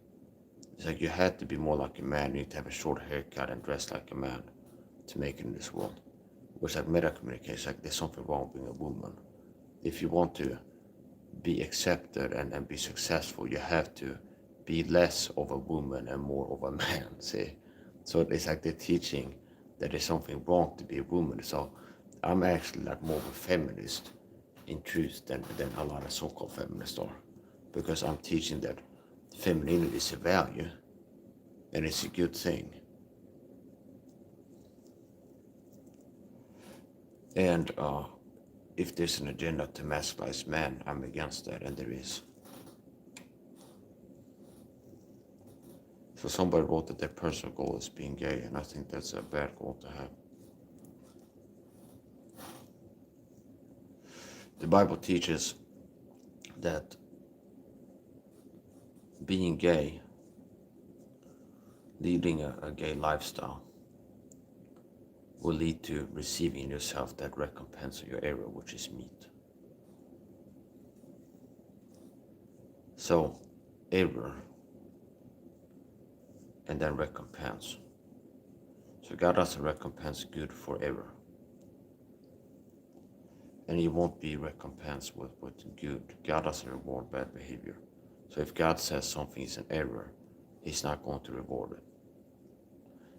It's like you had to be more like a man, you need to have a short haircut and dress like a man to make it in this world. Whereas like meta communication, like there's something wrong with being a woman. If you want to be accepted and be successful, you have to be less of a woman and more of a man, see? So it's like they're teaching that there's something wrong to be a woman. So I'm actually like more of a feminist in truth than a lot of so-called feminists are. Because I'm teaching that femininity is a value and it's a good thing. And if there's an agenda to masculinize men, I'm against that, and there is. So somebody wrote that their personal goal is being gay, and I think that's a bad goal to have. The Bible teaches that being gay, leading a gay lifestyle, will lead to receiving yourself that recompense of your error, which is meat. So, error, and then recompense. So God doesn't recompense good for error. And you won't be recompensed with good. God doesn't reward bad behavior. So if God says something is an error, He's not going to reward it.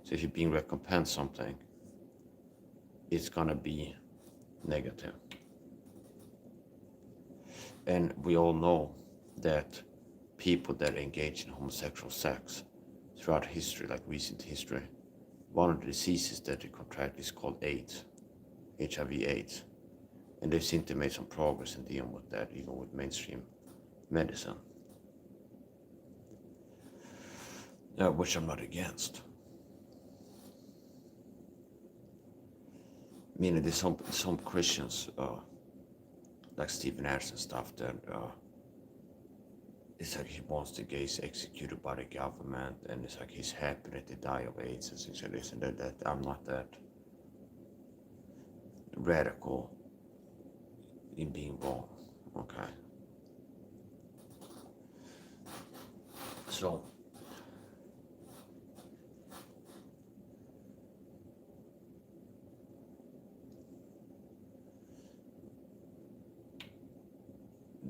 So if you're being recompensed something, it's gonna be negative. And we all know that people that engage in homosexual sex throughout history, like recent history. One of the diseases that you contract is called AIDS, HIV/AIDS. And they seem to make some progress in dealing with that, even with mainstream medicine. Which I'm not against. Meaning there's some Christians, like Stephen Anderson stuff, that it's like he wants the gays executed by the government, and it's like he's happy that they die of AIDS and things like this, and that I'm not that radical in being wrong, okay? So,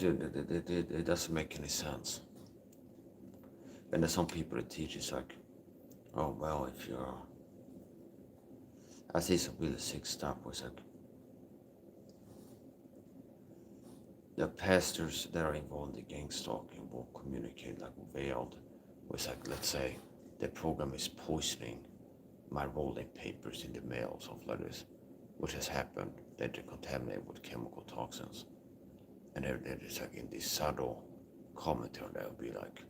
it doesn't make any sense. And there's some people that teach it's like, oh well, if you're, I see some really sick stuff where it's like, the pastors that are involved in gangstalking will communicate like veiled, where it's like, let's say the program is poisoning my rolling papers in the mail, something like this, which has happened, that they're contaminated with chemical toxins. And they're just like in this subtle commentary that would be like,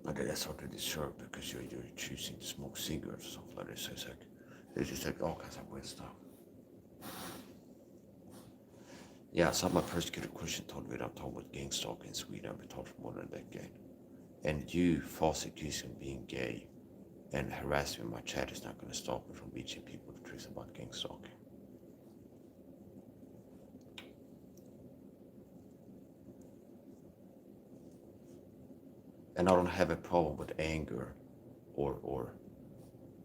okay, that's hard to discern because you're choosing to smoke cigarettes or something like this. So it's like, there's just like all kinds of weird stuff. Yeah, some of my persecuted Christian told me that I'm talking about gangstalking in Sweden. I've been talking for more than a decade. And you false accusing of being gay and harassing me in my chat is not going to stop me from reaching people the truth about gangstalking. And I don't have a problem with anger or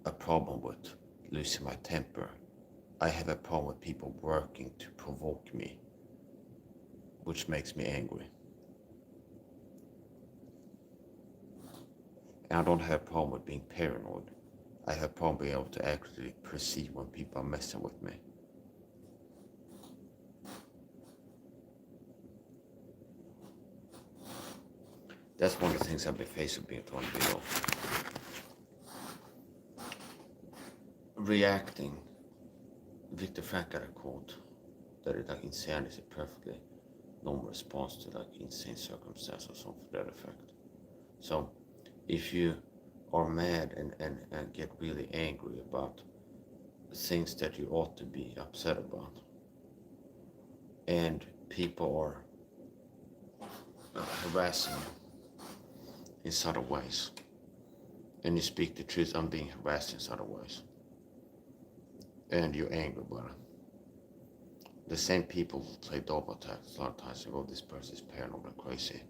a problem with losing my temper. I have a problem with people working to provoke me, which makes me angry. And I don't have a problem with being paranoid. I have a problem being able to accurately perceive when people are messing with me. That's one of the things I've been facing being on video. Reacting. Viktor Frankl had a quote that is like insanity is a perfectly normal response to like insane circumstances or something to that effect. So if you are mad and get really angry about things that you ought to be upset about, and people are harassing you in subtle ways, and you speak the truth, I'm being harassed in subtle ways, and you're angry about it. The same people play double attacks a lot of times and go, this person is paranoid and crazy,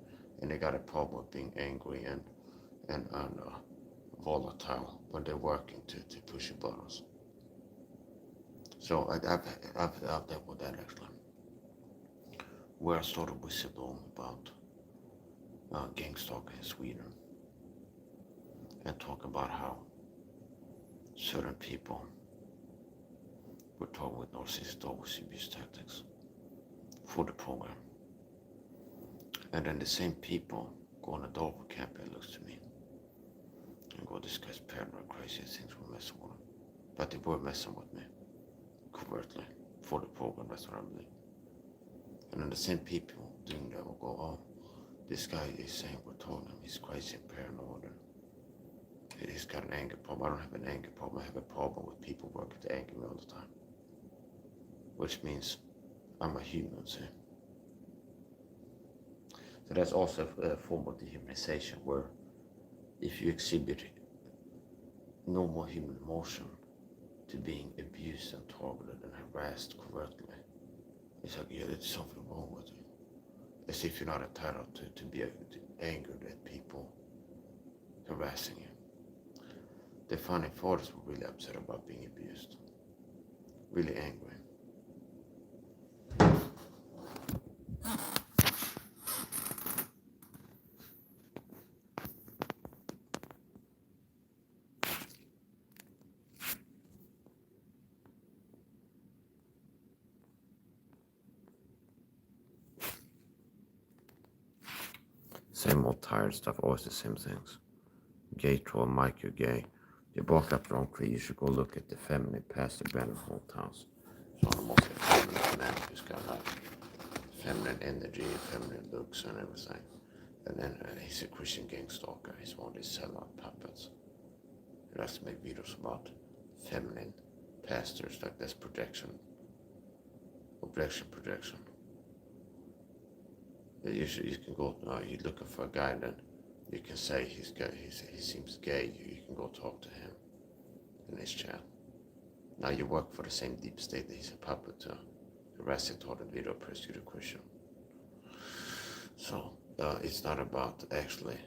and they got a problem with being angry and volatile when they're working to push your buttons. So I've dealt with that actually, where I started whistleblowing about gangstalking in Sweden and talk about how certain people were told with narcissistic abuse tactics for the program. And then the same people go on a double campaign looks to me and go, this guy's paranoid, crazy, things were messing with him. But they were messing with me covertly for the program, that's what I believe. And then the same people doing that will go, oh, this guy is saying we're telling him he's crazy and paranoid and he's got an anger problem. I don't have an anger problem. I have a problem with people working to anger me all the time. Which means I'm a human, see? So that's also a form of dehumanization where if you exhibit normal human emotion to being abused and targeted and harassed correctly, it's like, yeah, there's something wrong with you. As if you're not entitled to be angered at people harassing you. The founding fathers were really upset about being abused, really angry. Same old tired stuff, always the same things. Gay troll, Mike, you're gay. You bark up the wrong tree, you should go look at the feminine pastor Brandon Holthouse. He's one of the most feminine men who's got like feminine energy, feminine looks and everything. And then he's a Christian gang stalker. He's one of these sellout puppets. He likes to make videos about feminine pastors, like that's projection. Projection. You can go, you're looking for a guy, then you can say he's gay, he seems gay, you can go talk to him in his chat. Now you work for the same deep state that he's a puppet to, harassing toward a video, persecuted Christian. So it's not about actually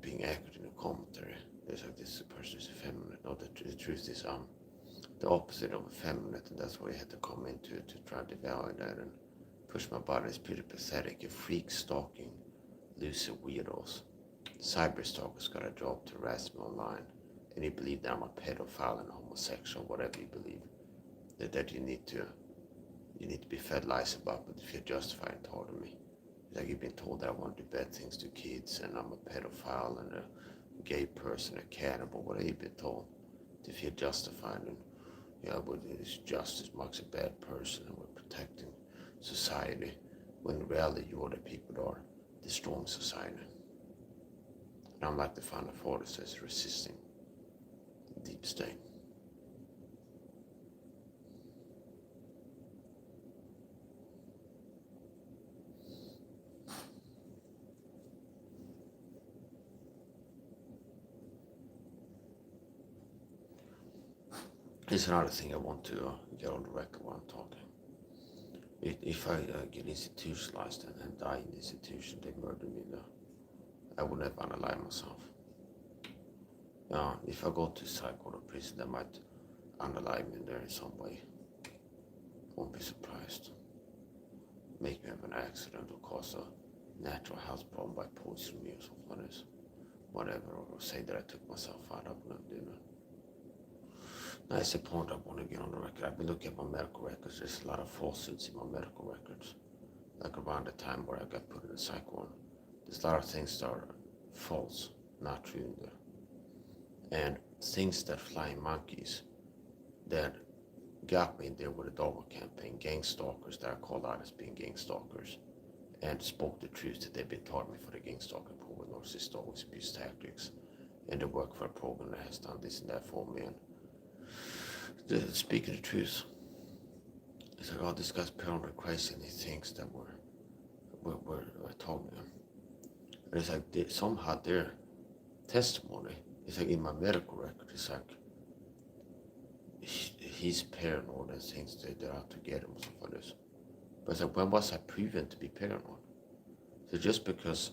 being accurate in the commentary. There's like, this person is effeminate. No, the truth is the opposite of effeminate, and that's why you had to come into to try to devalue that and push my body. Is pretty pathetic. You freak stalking loser weirdos. Cyber stalkers got a job to harass me online, and you believe that I'm a pedophile and homosexual, whatever you believe. That you need to be fed lies about, but if you're justified in telling me. Like you've been told that I want to do bad things to kids and I'm a pedophile and a gay person, a cannibal, whatever you've been told. If you're justified and but it's justice marks a bad person and we're protecting society, when in reality you're the people that are destroying society. And I'm like the founder for this as resisting the deep state. Here's another thing I want to get on the record while I'm talking. If I get institutionalized and die in the institution, they murder me, I would never unalive myself. If I go to psych or prison, they might unalive me there in some way. Won't be surprised. Make me have an accident or cause a natural health problem by poisoning me or something like this. Whatever, or say that I took myself out, I would never do that. That's the point I want to get on the record. I've been looking at my medical records. There's a lot of falsehoods in my medical records. Like around the time where I got put in the psych ward. There's a lot of things that are false, not true in there. And things that flying monkeys that got me in there with the Dogma campaign, gang stalkers that are called out as being gang stalkers, and spoke the truth that they've been taught me for the gang stalking program, narcissist always abuse tactics, and they work for a program that has done this and that for me. And speaking the truth, it's like, oh, this guy's paranoid crazy and he thinks that we're talking to him. And it's like somehow their testimony, it's like in my medical record, it's like he's paranoid and thinks that they're out to get him or something like this. But it's like, when was I proven to be paranoid? So just because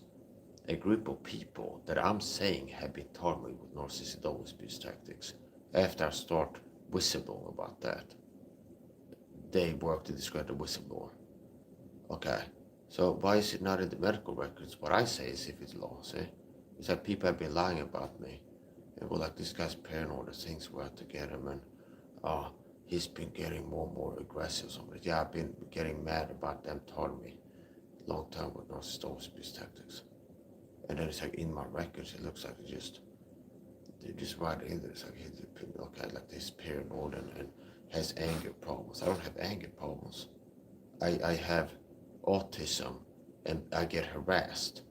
a group of people that I'm saying have been targeted with narcissistic abuse tactics, after I start whistleblowing about that, they work to discredit the whistleblower. Okay, so why is it not in the medical records? What I say is if it's law, see? It's like people have been lying about me and go like, this guy's paranoid, the things we're out to get him, and he's been getting more and more aggressive. Something. Yeah, I've been getting mad about them telling me long time with narcissistic abuse tactics. And then it's like in my records, it looks like they just write in there. It's like, okay, like this paranoid and has anger problems. I don't have anger problems. I have autism and I get harassed.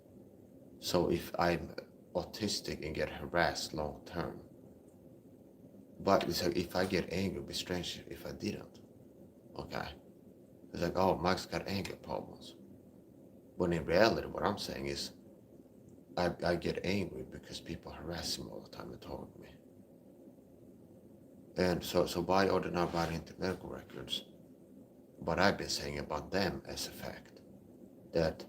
So if I'm autistic and get harassed long term, but it's like if I get angry, it'd be strange if I didn't. Okay. It's like, oh, Mike's got anger problems. When in reality, what I'm saying is, I get angry because people harass me all the time and talk to me. And so why are they not writing into medical records what I've been saying about them as a fact? That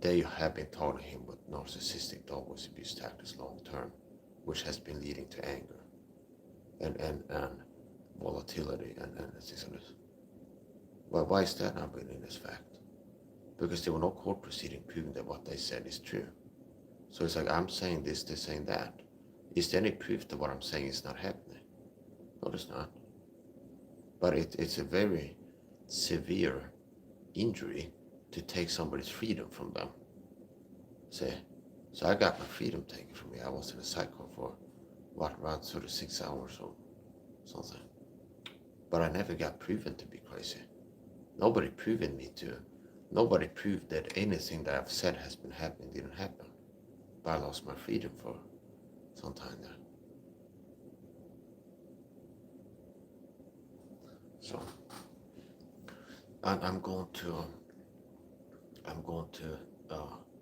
they have been targeting him with narcissistic dogwoods abuse tactics long term, which has been leading to anger and volatility and things like this. Well, why is that not written in as fact? Because there were no court proceeding proving that what they said is true. So it's like, I'm saying this, they're saying that. Is there any proof that what I'm saying is not happening? No, it's not. But it's a very severe injury to take somebody's freedom from them. See? So I got my freedom taken from me. I was in a cycle for, around 36 hours or something. But I never got proven to be crazy. Nobody proved that anything that I've said has been happening didn't happen. But I lost my freedom for some time there. So I'm going to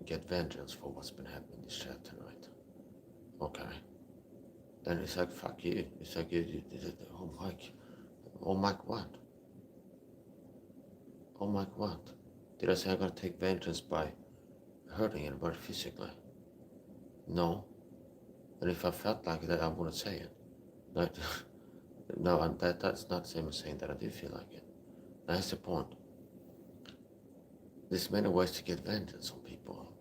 get vengeance for what's been happening in this chat tonight. Okay. And it's like, fuck you. It's like, oh Mike. Oh Mike what? Oh Mike what? Did I say I'm gonna take vengeance by hurting anybody physically? No. And if I felt like that, I wouldn't say it. No, that's not the same as saying that I do feel like it. That's the point. There's many ways to get vengeance on people.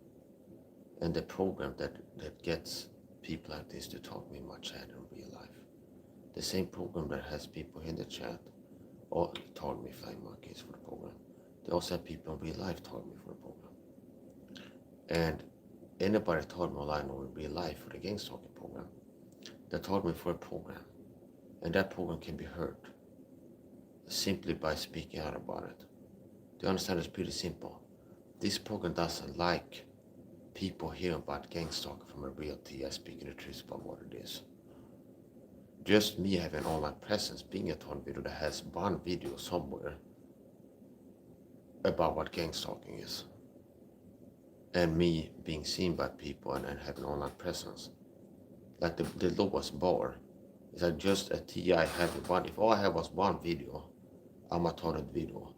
And the program that gets people like this to talk to me in my chat in real life. The same program that has people in the chat or talk me flying monkeys for the program. They also have people in real life talk me for the program. And anybody taught me online or in real life for the Gangstalking program, they taught me for a program. And that program can be heard simply by speaking out about it. Do you understand? It's pretty simple. This program doesn't like people hearing about Gangstalking from a real TI speaking the truth about what it is. Just me having an online presence, being a torn video that has one video somewhere about what Gangstalking is. And me being seen by people and having an online presence. Like the lowest bar is like just a TI having one. If all I have was one video, I'm a targeted video.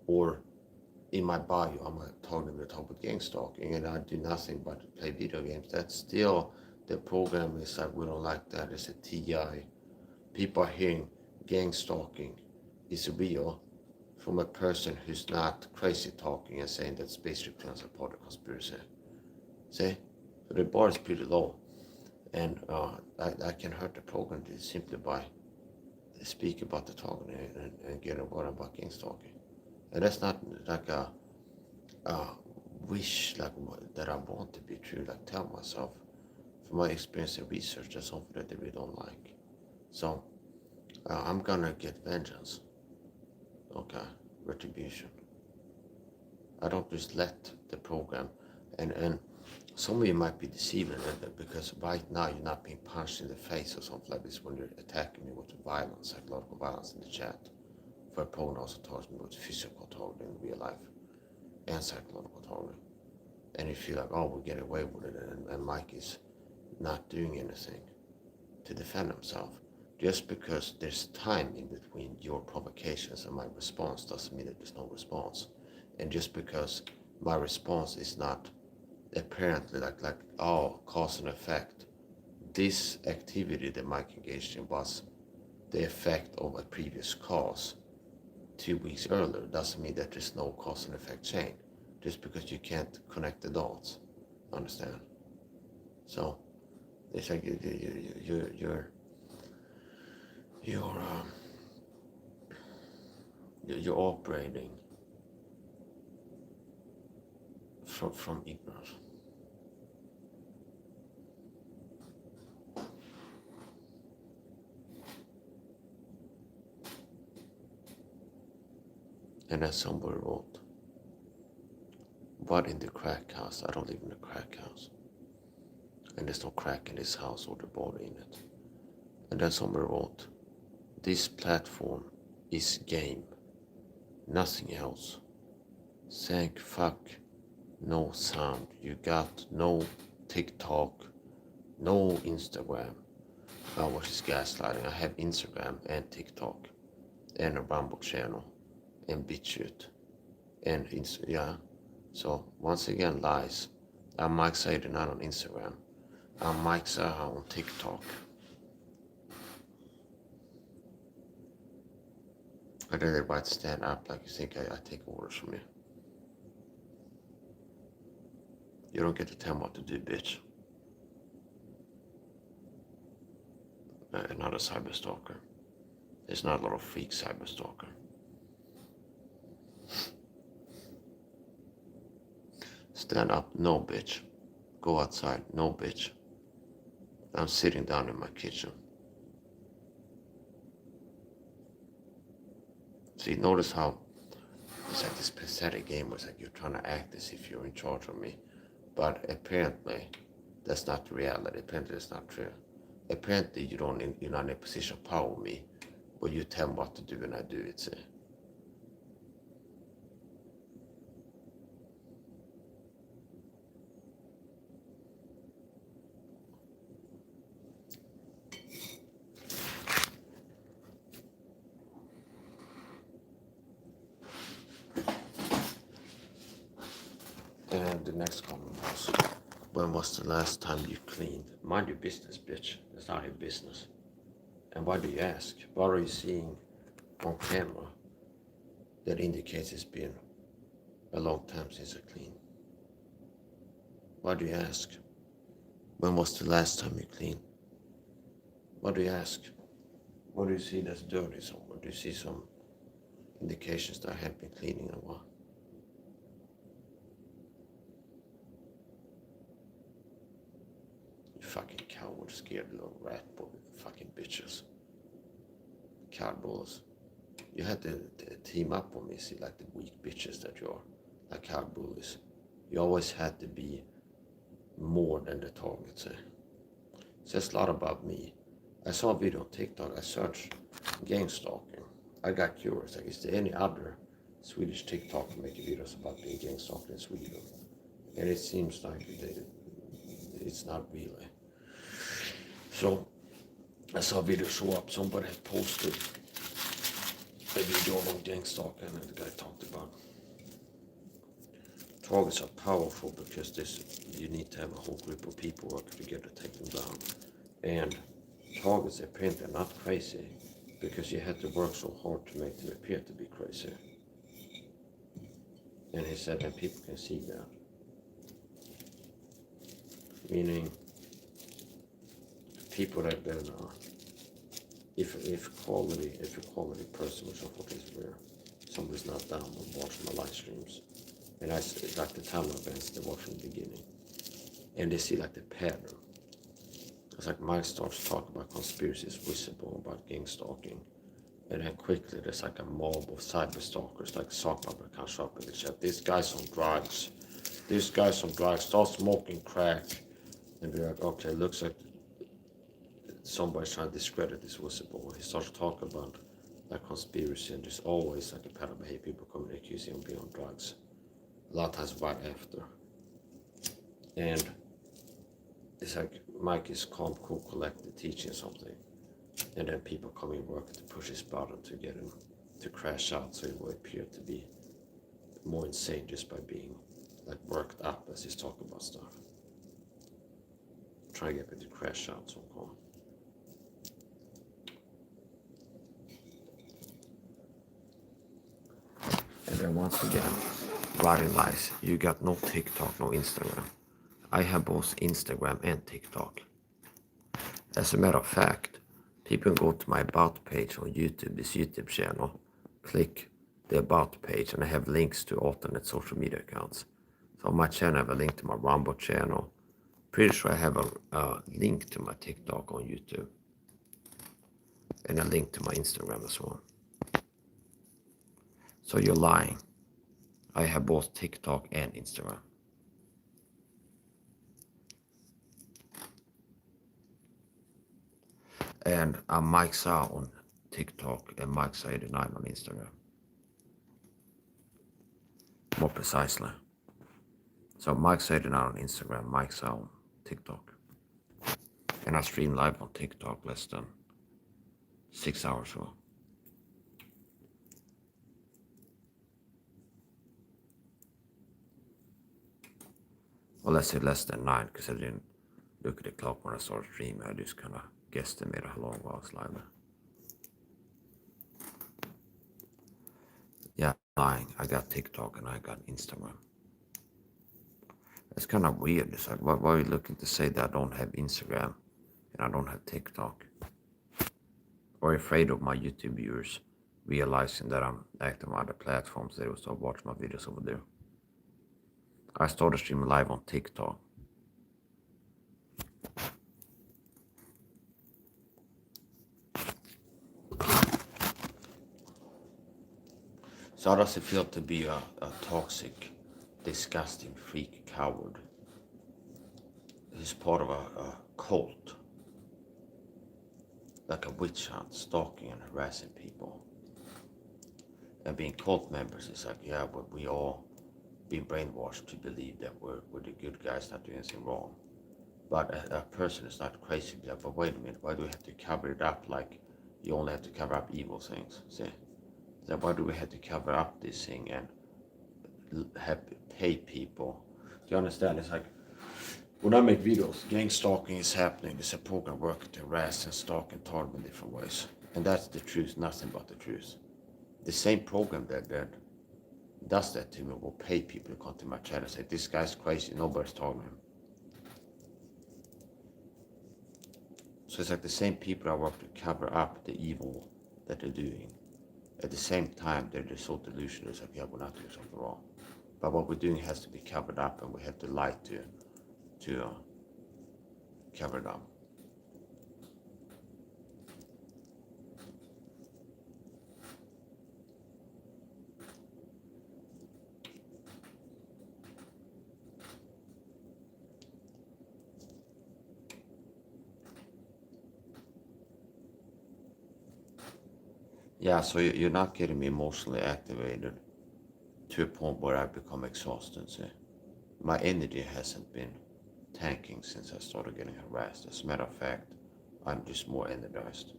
Or in my bio, I'm a targeted video talk about Gangstalking and I do nothing but play video games. That's still, the program is like, we don't like that. It's a TI. People are hearing Gangstalking is real from a person who's not crazy talking and saying that space returns are part of the conspiracy. See? So the bar is pretty low. And I can hurt the program simply by speaking about the talking and getting a word about Gangstalking. And that's not like a wish like that I want to be true, like tell myself. From my experience and research, that's something that they really don't like. So I'm gonna get vengeance. Okay, retribution. I don't just let the program, and some of you might be deceiving because right now you're not being punched in the face or something like this when you're attacking me with violence, psychological violence in the chat. For a program also targets me with physical targeting in real life and psychological targeting. And you feel like, oh, we'll get away with it, and Mike is not doing anything to defend himself. Just because there's time in between your provocations and my response doesn't mean that there's no response. And just because my response is not apparently like oh, cause and effect, this activity that Mike engaged in was the effect of a previous cause 2 weeks earlier doesn't mean that there's no cause and effect chain. Just because you can't connect the dots, understand? So it's like you're operating from ignorance. And as somebody wrote, what in the crack house? I don't live in a crack house. And there's no crack in this house or the body in it. And then somebody wrote, this platform is game, nothing else. Thank fuck, no sound. You got no TikTok, no Instagram. I was just gaslighting. I have Instagram and TikTok and a Rumble channel and BitChute and yeah. So once again, lies. I'm Mike Sader, not on Instagram. I'm Mike SAHA on TikTok. I did everybody stand up like you think I take orders from you. You don't get to tell me what to do, bitch. Not a cyber stalker. There's not a lot of freak cyber stalker. Stand up, no bitch. Go outside, no bitch. I'm sitting down in my kitchen. See, notice how it's like this pathetic game where it's like you're trying to act as if you're in charge of me. But apparently, that's not the reality. Apparently, it's not true. Apparently, you're not in a position of power with me, but you tell me what to do and I do it. See? And the next comment was, when was the last time you cleaned? Mind your business, bitch. It's not your business. And why do you ask? What are you seeing on camera that indicates it's been a long time since I cleaned? Why do you ask? When was the last time you cleaned? Why do you ask? What do you see that's dirty somewhere? Do you see some indications that I have been cleaning or what? You fucking coward, scared little rat boy, fucking bitches. Cowboys. You had to team up on me, see, like the weak bitches that you are, like cow bullies. You always had to be more than the target, say. Says a lot about me. I saw a video on TikTok, I searched Gangstalking. I got curious, like, is there any other Swedish TikTok making videos about being gangstalked in Sweden? And it seems like it's not really. So I saw a video show up, somebody had posted a video on gangstalking and the guy talked about targets are powerful because you need to have a whole group of people working together to take them down. And targets apparently are not crazy because you had to work so hard to make them appear to be crazy. And he said that people can see that. Meaning, people that been, if a quality person, which I thought is rare, somebody's not down with watching my live streams, and I like the time events they watch from the beginning, and they see like the pattern. It's like Mike starts talking about conspiracies, visible about gangstalking, and then quickly there's like a mob of cyber stalkers, like Zuckerberg comes up in the chat. This guy's on drugs. Start smoking crack, and they're like, okay, looks like somebody's trying to discredit this whistleblower. He starts talking about like conspiracy, and there's always like a pattern of behavior. People come and accuse him of being on drugs. A lot of times right after. And it's like Mike is calm, cool, collected, teaching something. And then people come in working to push his button to get him to crash out, so he will appear to be more insane just by being like worked up as he's talking about stuff. Trying to get him to crash out, so called. And then once again, writing lies. You got no TikTok, no Instagram. I have both Instagram and TikTok. As a matter of fact, people go to my about page on YouTube, this YouTube channel, click the about page, and I have links to alternate social media accounts. So on my channel, I have a link to my Rumble channel. Pretty sure I have a link to my TikTok on YouTube. And a link to my Instagram as well. So you're lying. I have both TikTok and Instagram. And I'm Mike Sa on TikTok and Mike Sa89 on Instagram. More precisely. So Mike Sa89 on Instagram, Mike Sa on TikTok. And I stream live on TikTok less than 6 hours ago. Well, let's say less than 9, because I didn't look at the clock when I started streaming. I just kind of guesstimated how long I was live. Yeah, lying. I got TikTok and I got Instagram. It's kind of weird. It's like, why are you looking to say that I don't have Instagram and I don't have TikTok? Or afraid of my YouTube viewers realizing that I'm active on other platforms, they will start watching my videos over there. I started streaming live on TikTok. So how does it feel to be a toxic, disgusting freak coward? He's part of a cult, like a witch hunt, stalking and harassing people. And being cult members is like, yeah, but we all been brainwashed to believe that we're the good guys not doing anything wrong. But a person is not crazy. Like, but wait a minute, why do we have to cover it up like you only have to cover up evil things? See? Then why do we have to cover up this thing and have pay people? Do you understand? It's like, when I make videos, gang stalking is happening. It's a program working to harass and stalk and target in different ways. And that's the truth, nothing but the truth. The same program that does that to me will pay people to come to my channel and say, this guy's crazy, nobody's talking to him. So it's like the same people that work to cover up the evil that they're doing. At the same time, they're just so delusional. It's like, yeah, we're not doing something wrong. But what we're doing has to be covered up, and we have to lie to cover it up. Yeah, so you're not getting me emotionally activated to a point where I become exhausted. See? My energy hasn't been tanking since I started getting harassed. As a matter of fact, I'm just more energized.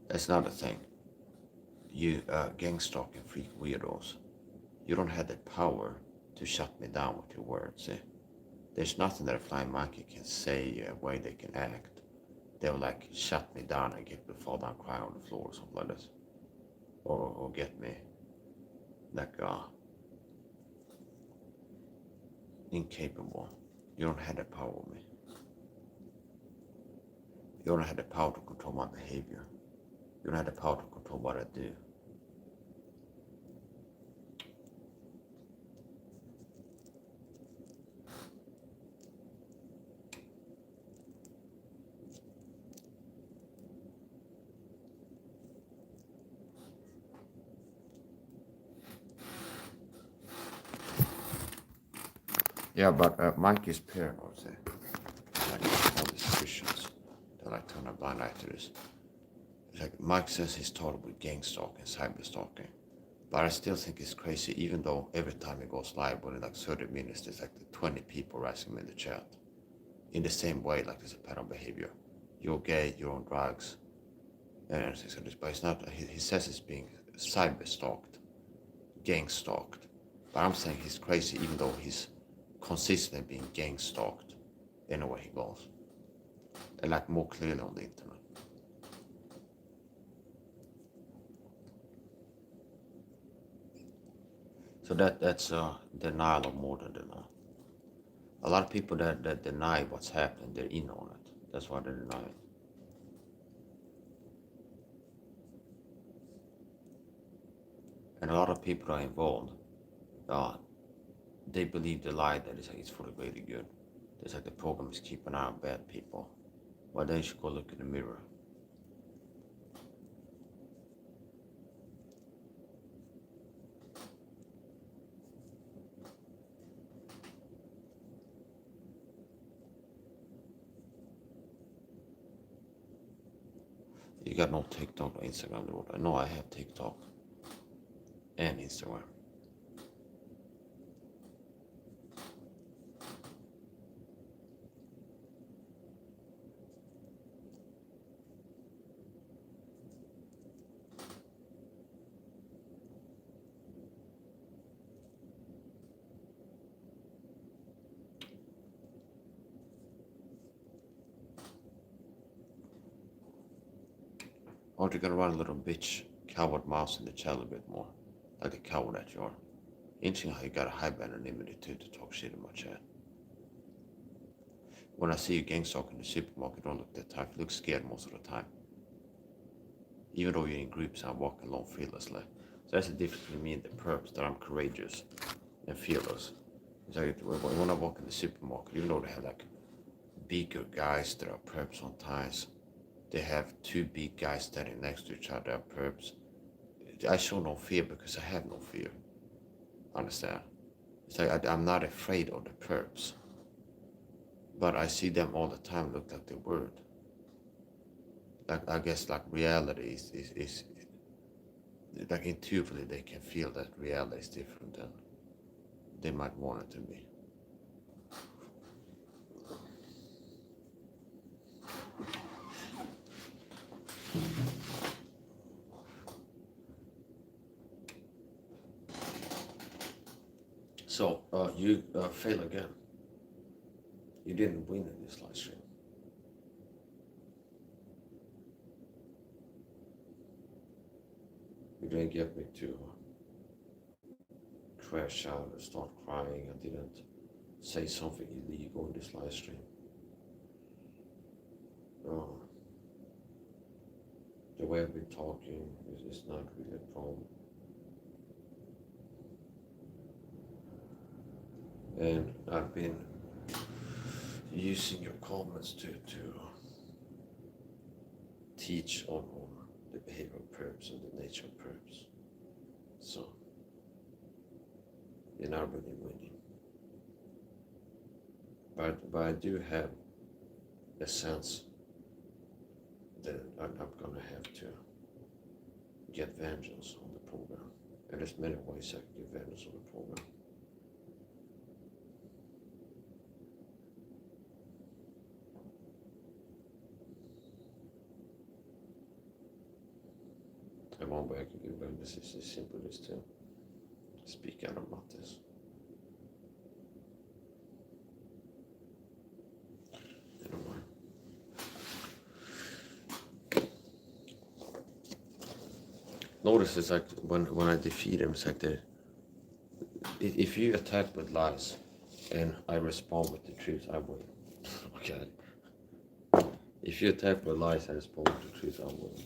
That's another thing. You gang stalking freak weirdos, you don't have the power to shut me down with your words. See? There's nothing that a flying monkey can say, a way they can act. They'll like shut me down and get me to fall down crying on the floor or something like this. Or get me like incapable. You don't have the power with me. You don't have the power to control my behavior. You don't have the power to control what I do. Yeah, but Mikey's paranoid, see? Like all these Christians, they're like turning a blind eye to this. It's like Mike says he's taught with gang stalking, cyber stalking. But I still think it's crazy, even though every time he goes live, within like 30 minutes, there's like 20 people writing him in the chat. In the same way, like there's a pattern behavior. You're gay, you're on drugs, and things like this. But it's not, he says it's being cyber stalked, gang stalked. But I'm saying he's crazy, even though he's consistently being gang stalked anywhere he goes. And like more clearly on the internet. So that's denial of more than denial. A lot of people that deny what's happening, they're in on it. That's why they deny it. And a lot of people are involved. They believe the lie that it's for the greater good. It's like the program is keeping an eye on bad people. Well, then you should go look in the mirror. You got no TikTok or Instagram, Lord. I know I have TikTok and Instagram. Aren't you gonna run a little bitch coward mouse in the chat a bit more? Like the coward that you are. Interesting how you got a high anonymity too to talk shit in my chat. When I see you gang stalking in the supermarket, don't look that tough. You look scared most of the time. Even though you're in groups, I'm walking alone fearlessly. So that's the difference between me and the perps, that I'm courageous and fearless. It's like when I walk in the supermarket, even though they have like bigger guys that are perps on ties, they have two big guys standing next to each other, perps. I show no fear because I have no fear. Understand? It's like I'm not afraid of the perps, but I see them all the time look like the word. Like I guess like reality is like intuitively they can feel that reality is different than they might want it to be. So you fail again. You didn't win in this live stream. You didn't get me to crash out or start crying. I didn't say something illegal in this live stream. The way I've been talking is not really a problem. And I've been using your comments to teach on the behavior of perps and the nature of perps. So you're not really winning. But I do have a sense that I'm gonna have to get vengeance on the program. And there's many ways I can get vengeance on the program. And one way I can get vengeance is as simple as to speak out about this. Notice it's like when I defeat him, it's like if you attack with lies and I respond with the truth, I win. Okay. If you attack with lies and respond with the truth, I win.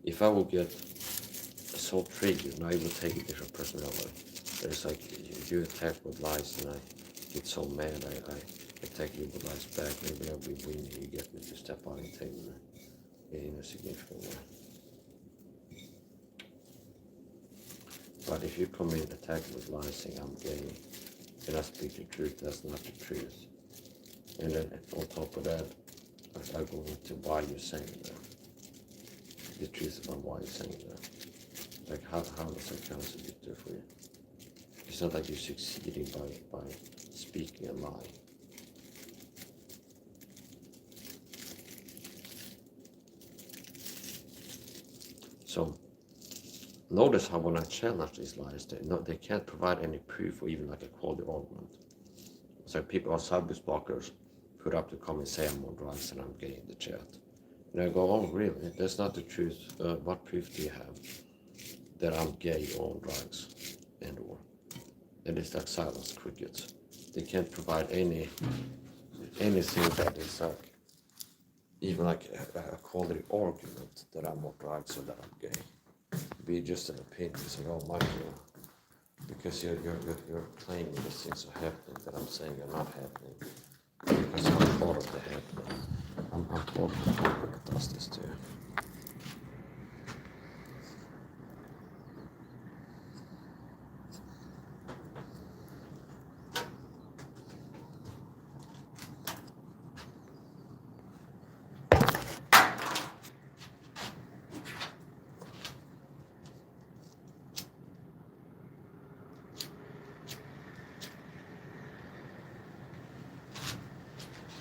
If I will get so triggered, now I will take a different personality. It's like if you attack with lies and I get so mad, I attack you with lies back. Maybe I'll be winning. You get me to step out and take me in a significant way. But if you come in attacking with lies saying I'm gay and I speak the truth, that's not the truth. And then on top of that, I go into why you're saying that. The truth about why you're saying that. Like how does that contradict for you? It's not like you're succeeding by speaking a lie. So notice how when I challenge these lies, they can't provide any proof or even like a quality argument. So people outside these blockers put up the comment, say I'm on drugs and I'm gay in the chat. And I go, oh really? That's not the truth. What proof do you have that I'm gay or on drugs and or? And it's like silence crickets. They can't provide anything that is like even like a quality argument that I'm on drugs or that I'm gay. Be just an opinion, saying, oh my God, because you're claiming these things are happening that I'm saying are not happening. Because I'm part of the happening. I'm part of the program that does this too.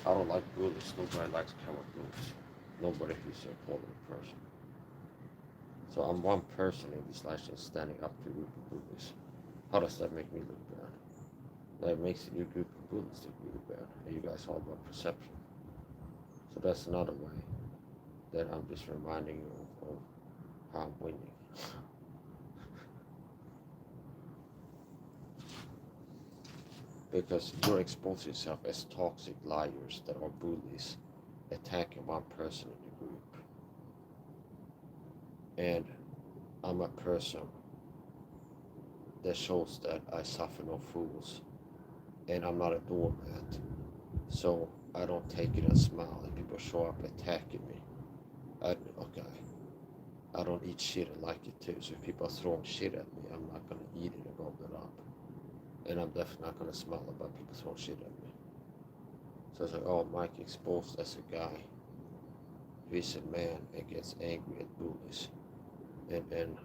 I don't like bullies. Nobody likes coward bullies. Nobody who's a quality person. So I'm one person in this life standing up to a group of bullies. How does that make me look bad? That makes your group of bullies look really bad. And you guys all about perception. So that's another way that I'm just reminding you of how I'm winning. Because you're exposing yourself as toxic liars that are bullies attacking one person in the group. And I'm a person that shows that I suffer no fools, and I'm not a doormat. So I don't take it and smile if people show up attacking me. Okay, I don't eat shit and like it too. So if people are throwing shit at me, I'm not gonna eat it and roll it up. And I'm definitely not gonna smile about people throwing shit at me. So it's like, oh, Mike exposed as a guy who is a man and gets angry at bullies and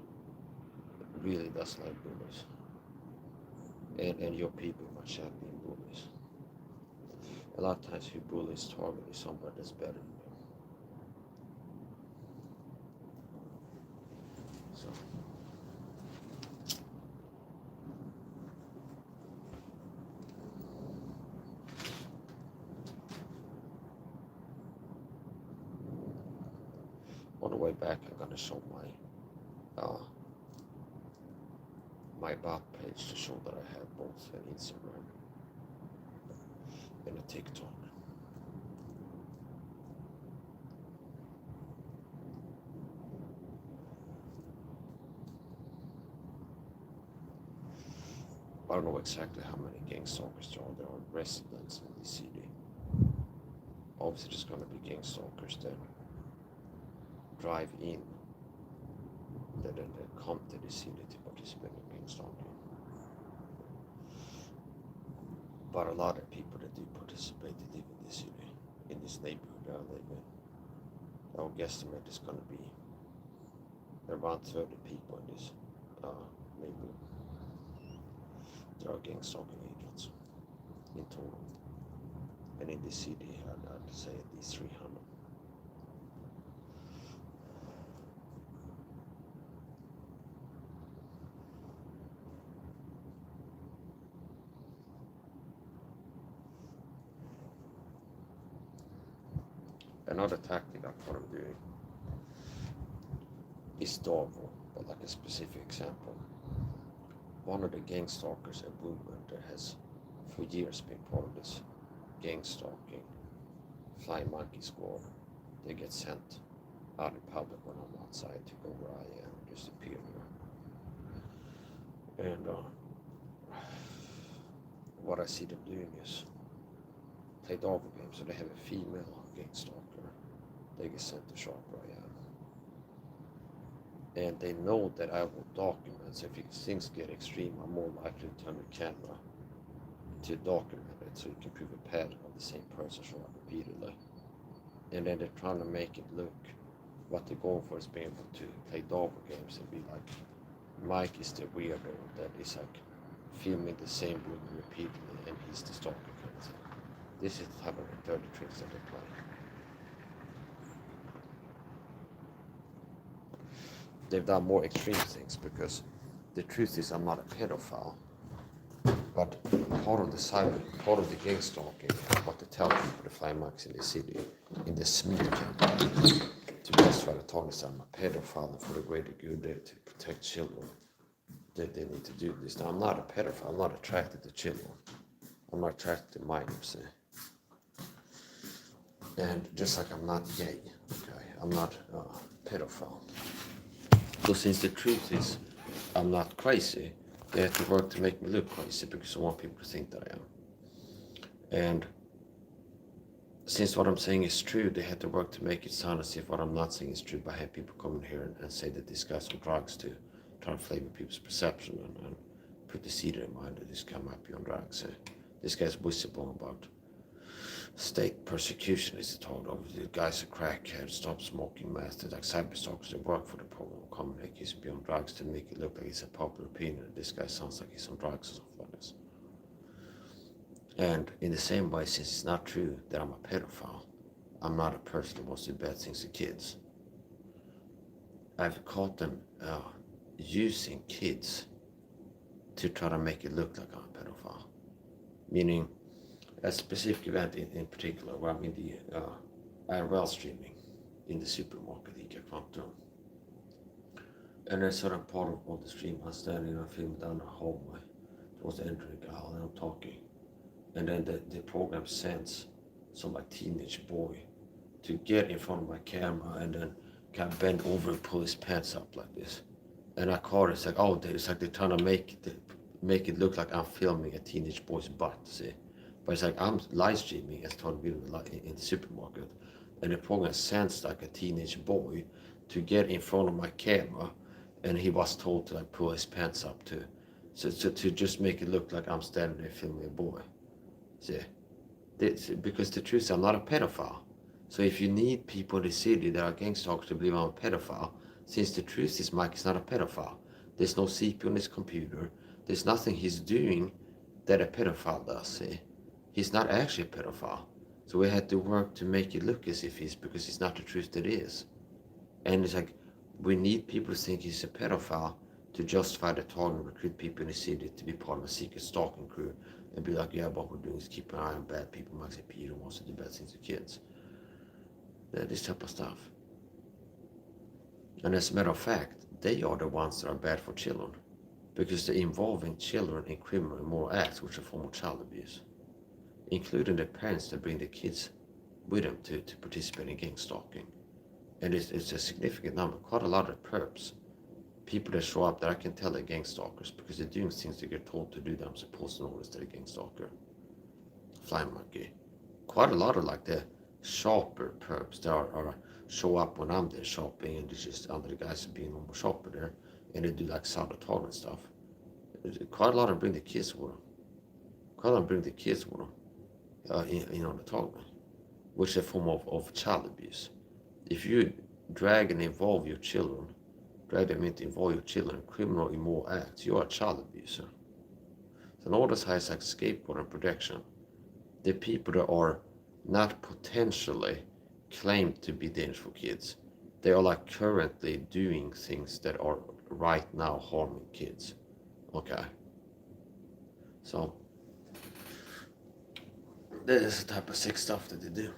really doesn't like bullies. And your people are championing bullies. A lot of times who bullies target is somebody that's better than them. So on the way back, I'm gonna show my bot page to show that I have both an Instagram and a TikTok. I don't know exactly how many gangstalkers there are residents in the city. Obviously, there's gonna be gangstalkers that drive in, that come to the city to participate in gangstalking. But a lot of people that do participate, they live in the city, in this neighborhood that I live in. I would guesstimate there's gonna be around 30 people in this neighborhood. There are gangstalking agents in total. And in the city, I'd say at least 300. Another tactic I thought of doing is Darvo, but like a specific example. One of the gangstalkers, a woman that has for years been part of this gangstalking flying monkey squad, they get sent out in public when I'm outside to go where I am, just appear here. And what I see them doing is play Darvo games, so they have a female gangstalker. They get sent to sharp where I am. And they know that I will document, so if things get extreme, I'm more likely to turn the camera to document it, so you can prove a pattern of the same person show up repeatedly. And then they're trying to make it look, what they're going for is being able to play Darvo games and be like, Mike is the weirdo that is like filming the same woman repeatedly, and he's the stalker kind of thing. This is the type of dirty tricks that they play. They've done more extreme things, because the truth is I'm not a pedophile, but part of the gangstalking, what they tell people to fly marks in the city, in the smear campaign, to just try to tarnish I'm a pedophile, and for the greater good there to protect children, that they need to do this. Now, I'm not a pedophile, I'm not attracted to children, I'm not attracted to minors. And just like I'm not gay, okay, I'm not a pedophile. So since the truth is I'm not crazy, they have to work to make me look crazy, because I want people to think that I am. And since what I'm saying is true, they have to work to make it sound as if what I'm not saying is true, by having people come in here and say that this guy's on drugs, to try to flavor people's perception and put the seed in their mind that this guy might be on drugs. This guy's whistleblowing about state persecution, is told of the guy's a crackhead, stop smoking meth. Like cyberstalkers that work for the program come like he's on drugs to make it look like it's a popular opinion. This guy sounds like he's on drugs or something like this. And in the same way, since it's not true that I'm a pedophile, I'm not a person that wants to do bad things to kids. I've caught them using kids to try to make it look like I'm a pedophile. Meaning, a specific event in particular, where I'm in the IRL streaming in the supermarket, ICA Quantum. And there's a certain part of the stream, I'm standing and I'm filming down the hallway towards the entry aisle, and I'm talking. And then the program sends some like teenage boy to get in front of my camera and then kind of bend over and pull his pants up like this. And I caught it, it's like, oh, it's like they're trying to make make it look like I'm filming a teenage boy's butt, see? But it's like I'm live streaming and started video in the supermarket, and the program sends like a teenage boy to get in front of my camera, and he was told to like pull his pants up too. So to just make it look like I'm standing there filming a boy. See? Because the truth is I'm not a pedophile. So if you need people in the city that are gangstalkers to believe I'm a pedophile, since the truth is Mike is not a pedophile. There's no CPU on his computer. There's nothing he's doing that a pedophile does, see? He's not actually a pedophile. So we had to work to make it look as if he's, because it's not the truth that is. And it's like, we need people to think he's a pedophile to justify the target and recruit people in the city to be part of a secret stalking crew and be like, yeah, what we're doing is keep an eye on bad people. Max and Peter wants to do bad things to kids. This type of stuff. And as a matter of fact, they are the ones that are bad for children because they're involving children in criminal and moral acts, which are a form of child abuse, including the parents that bring the kids with them to participate in gang stalking. And it's a significant number, quite a lot of perps, people that show up that I can tell they're gang stalkers because they're doing things they get told to do that I'm supposed to notice they're a gang stalker. Flying monkey. Quite a lot of like the sharper perps that are show up when I'm there shopping and it's just under the guise of being a normal shopper there and they do like sabotage and stuff. Quite a lot of bring the kids with them. Quite a lot of bring the kids with them on the target, which is a form of child abuse. If you drag and involve your children, drag them into involve your children in criminal immoral acts, you are a child abuser. So in all this has like scapegoat and protection. The people that are not potentially claimed to be dangerous for kids, they are like currently doing things that are right now harming kids. Okay. So this is the type of sick stuff that they do.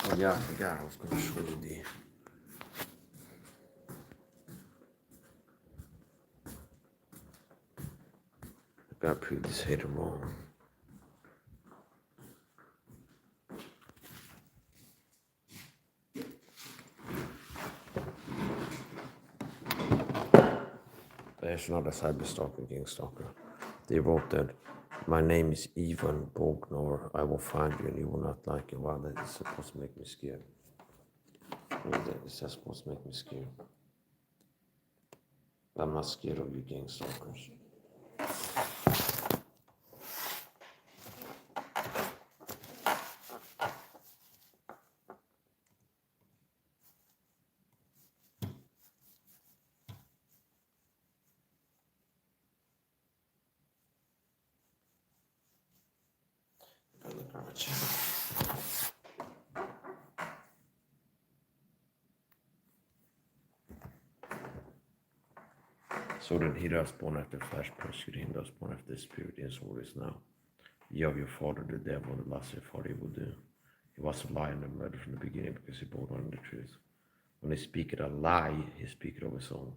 Oh yeah, I forgot I was going to show you the I gotta prove this hater wrong. There's not a cyber stalker, gang stalker. They wrote that my name is Ivan Bognar. I will find you and you will not like it. Wow, that is supposed to make me scared. Is that supposed to make me scared? I'm not scared of you gang stalkers. Så den hiddagsbarn efter Flash pursued him thusborn after the spirit in is now. Ye of your father the devil and the last your father he will do. He was a liar and a murderer from the beginning because he brought on the truth. When he speaketh a lie, he speaketh of his own.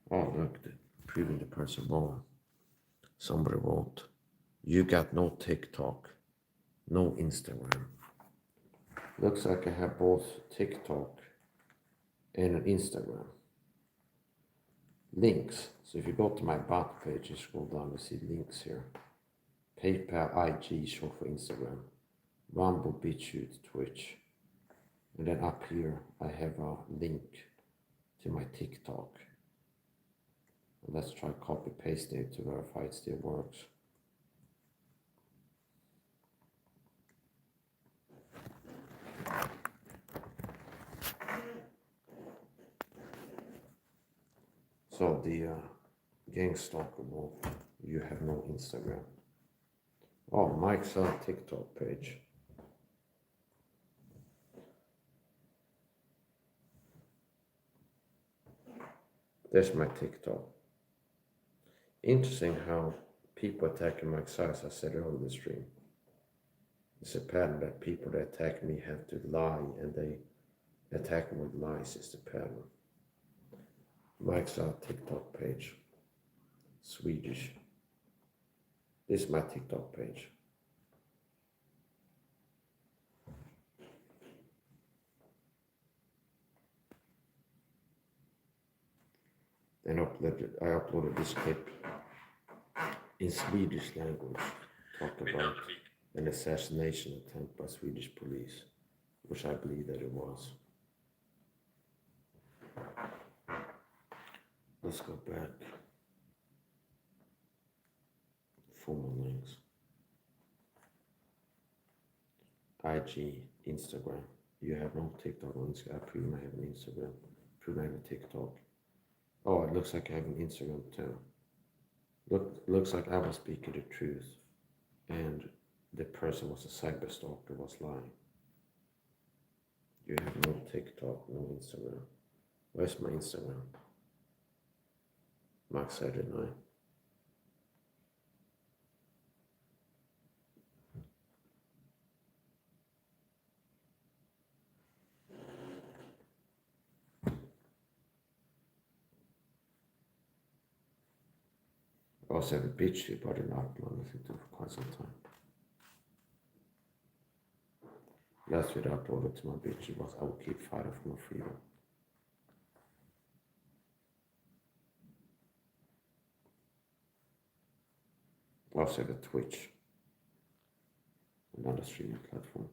Oh look, proving the person wrong. Somebody wrote, you got no TikTok, no Instagram. Looks like I have both TikTok and an Instagram. Links. So if you go to my about page and scroll down, you see links here. PayPal, IG, short for Instagram. Rumble, BitChute, Twitch. And then up here, I have a link to my TikTok. And let's try copy pasting it to verify it still works. So the Gangstalker will, you have no Instagram. Oh, Mike's TikTok page. There's my TikTok. Interesting how people attacking Mike Size, I said earlier in the stream. It's a pattern that people that attack me have to lie, and they attack me with lies is the pattern. Mike's TikTok page, Swedish. This is my TikTok page. And I uploaded this clip in Swedish language, talking about an assassination attempt by Swedish police, which I believe that it was. Let's go back. 4 more links. IG, Instagram. You have no TikTok on Instagram. I prove I have an Instagram. Prove I have a TikTok. Oh, it looks like I have an Instagram too. Looks like I was speaking the truth, and the person was a cyber stalker, was lying. You have no TikTok, no Instagram. Where's my Instagram? Max Saturday night. I also have a bitch here, but I didn't upload anything to for quite some time. Last video I uploaded to my bitch was I will keep fighting for my freedom. I also have a Twitch, another streaming platform.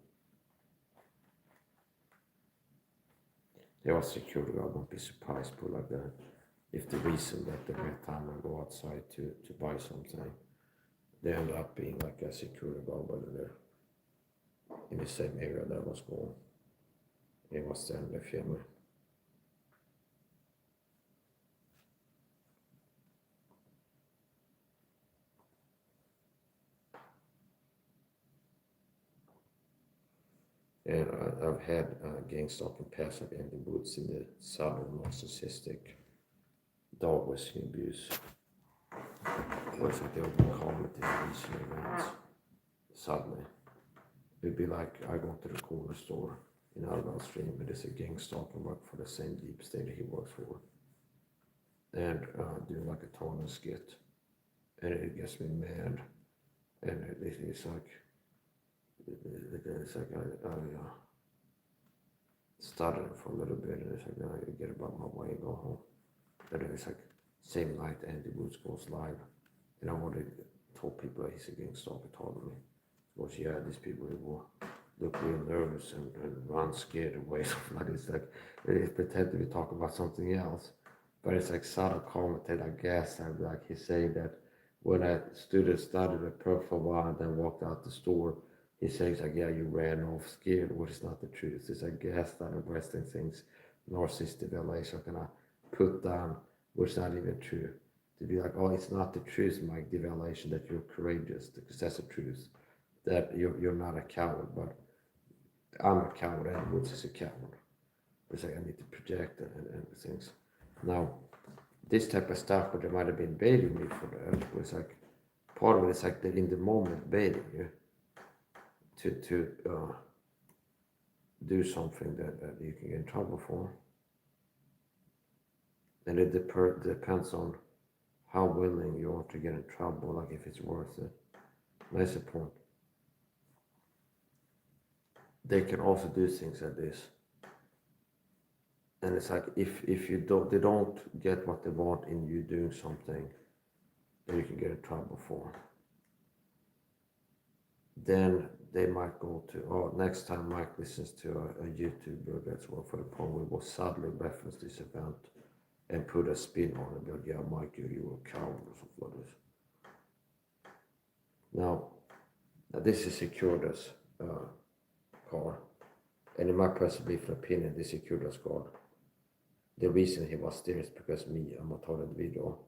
There was security, I won't be surprised, but like that. If the reason that every time I go outside to buy something, they end up being like a security guard over there in the same area that I was going. It was then the family. And I've had gangstalking past like in the woods in the southern narcissistic dog whistling abuse. Whereas like they would be calling it recent events. Suddenly. It'd be like I go to the corner store in Alvin Stream and there's a gangstalker work for the same deep state he works for. And doing like a tone skit. And it gets me mad. And it's like I started for a little bit and it's like now I get about my way and go home. And then it's like same night Andy Woods goes live. And I already told people that he's a gangstalker, told me. Because yeah, these people will look real nervous and run scared away. Something like it's like they pretend to be talking about something else. But it's like subtle commentary, I guess. And like he's saying that when a student started a perf for a while and then walked out the store, he says like, yeah, you ran off scared, which is not the truth. It's a gaslight and Western things, narcissistic evaluation can I put down, which is not even true. To be like, oh, it's not the truth, Mike, the evaluation that you're courageous, because that's the truth. That you're not a coward, but I'm a coward and Woods is a coward. It's like I need to project and things. Now, this type of stuff, but they might have been baiting me for that, was like, part of it is like they're in the moment baiting you to do something that you can get in trouble for. And it depends on how willing you are to get in trouble, like if it's worth it. That's the point. They can also do things like this. And it's like if they don't get what they want in you doing something that you can get in trouble for, then they might go to, oh, next time Mike listens to a YouTuber that's worked for the porn, we will suddenly reference this event and put a spin on it, but yeah, Mike, you were a coward or something like this. Now this is Securitas car, and in my personal belief and opinion, this Securitas car, the reason he was there is because me, Amator Video,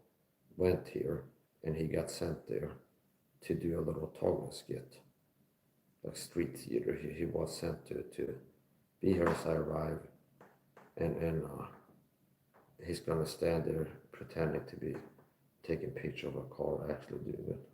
went here and he got sent there to do a little talking skit, like street theater. He was sent to be here as I arrive, and he's gonna stand there pretending to be taking picture of a car, actually doing it.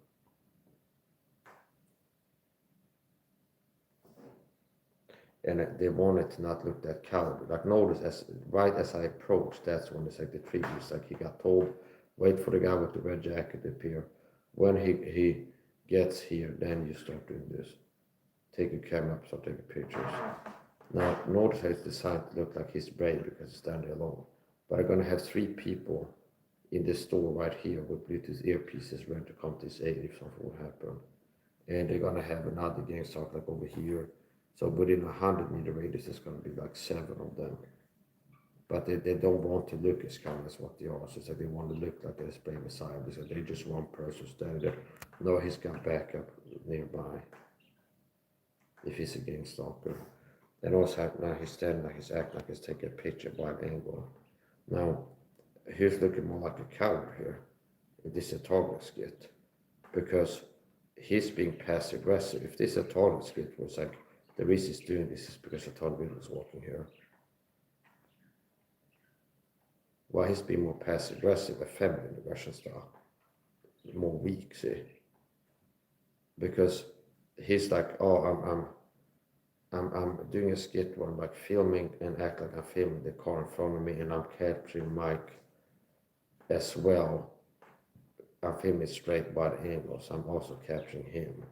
and they wanted to not look that cowardly. Like notice right as I approached, that's when it's like the trigger. It's like he got told, wait for the guy with the red jacket to appear. When he gets here, then you start doing this. Take your camera up, start taking pictures. Now notice how it's designed to look like he's brave because he's standing alone. But I'm gonna have 3 people in this store right here with Bluetooth earpieces ready to come to his aid if something would happen. And they're gonna have another Gangstalk like over here. So within 100-meter radius, there's gonna be like 7 of them. But they don't want to look as calm as what they are. So it's like they want to look like they're spraying beside them. So they're just one person standing there. No, he's got backup nearby. If he's a Gangstalker. And also now he's standing like he's acting like he's taking a picture by an angle. Now, he's looking more like a coward here. This is a target skit. Because he's being passive aggressive. If this is a target skit, was like the reason he's doing this is because a target is walking here. Why he's being more passive aggressive, a feminine aggression style, more weak, see? Because he's like, oh, I'm doing a skit where I'm like filming and act like I'm filming the car in front of me, and I'm capturing Mike as well. I'm filming straight by the angle, so I'm also capturing him.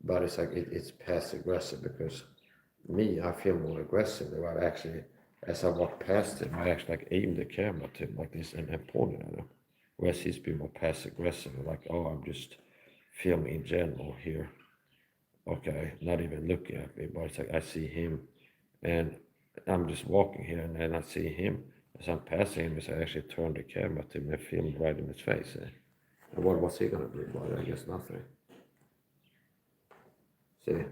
But it's like it's passive aggressive because me, I feel more aggressive. I actually, as I walk past him, I actually like aim the camera to him like this and pointing at him. Whereas he's been more passive aggressive, like, oh, I'm just filming in general here. Okay, not even looking at me, but it's like I see him and I'm just walking here and then I see him. As I'm passing him, I actually turn the camera to him and film right in his face. And what's he gonna do about it? I guess nothing. See?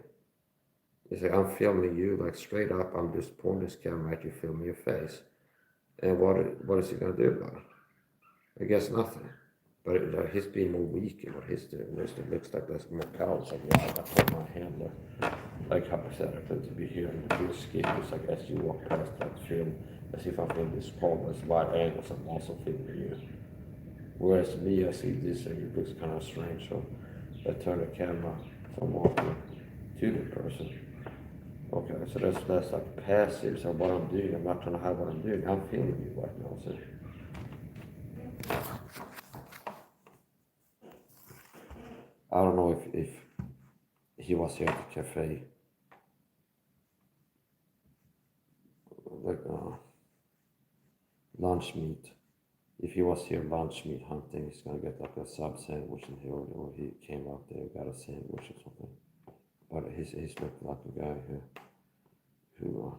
It's like I'm filming you like straight up, I'm just pointing this camera at you, filming your face. And what is he gonna do about it? I guess nothing. But he's being more weak in what he's doing. It looks like there's more cows. Like, yeah, I put my hand there. Like hypothetically to be here and to be skip. It's like as you walk past that film, as if I'm filming this pole, it's wide angles, I'm also filming you. Whereas me, I see this and it looks kind of strange. So I turn the camera from walking to the person. Okay, so that's like passive. So what I'm doing, I'm not trying to hide what I'm doing. I'm filming you right now. So. I don't know if he was here at the cafe, like lunch meat. If he was here lunch meat hunting, he's gonna get like a sub sandwich in here, or he came out there got a sandwich or something. But he's looking like a guy who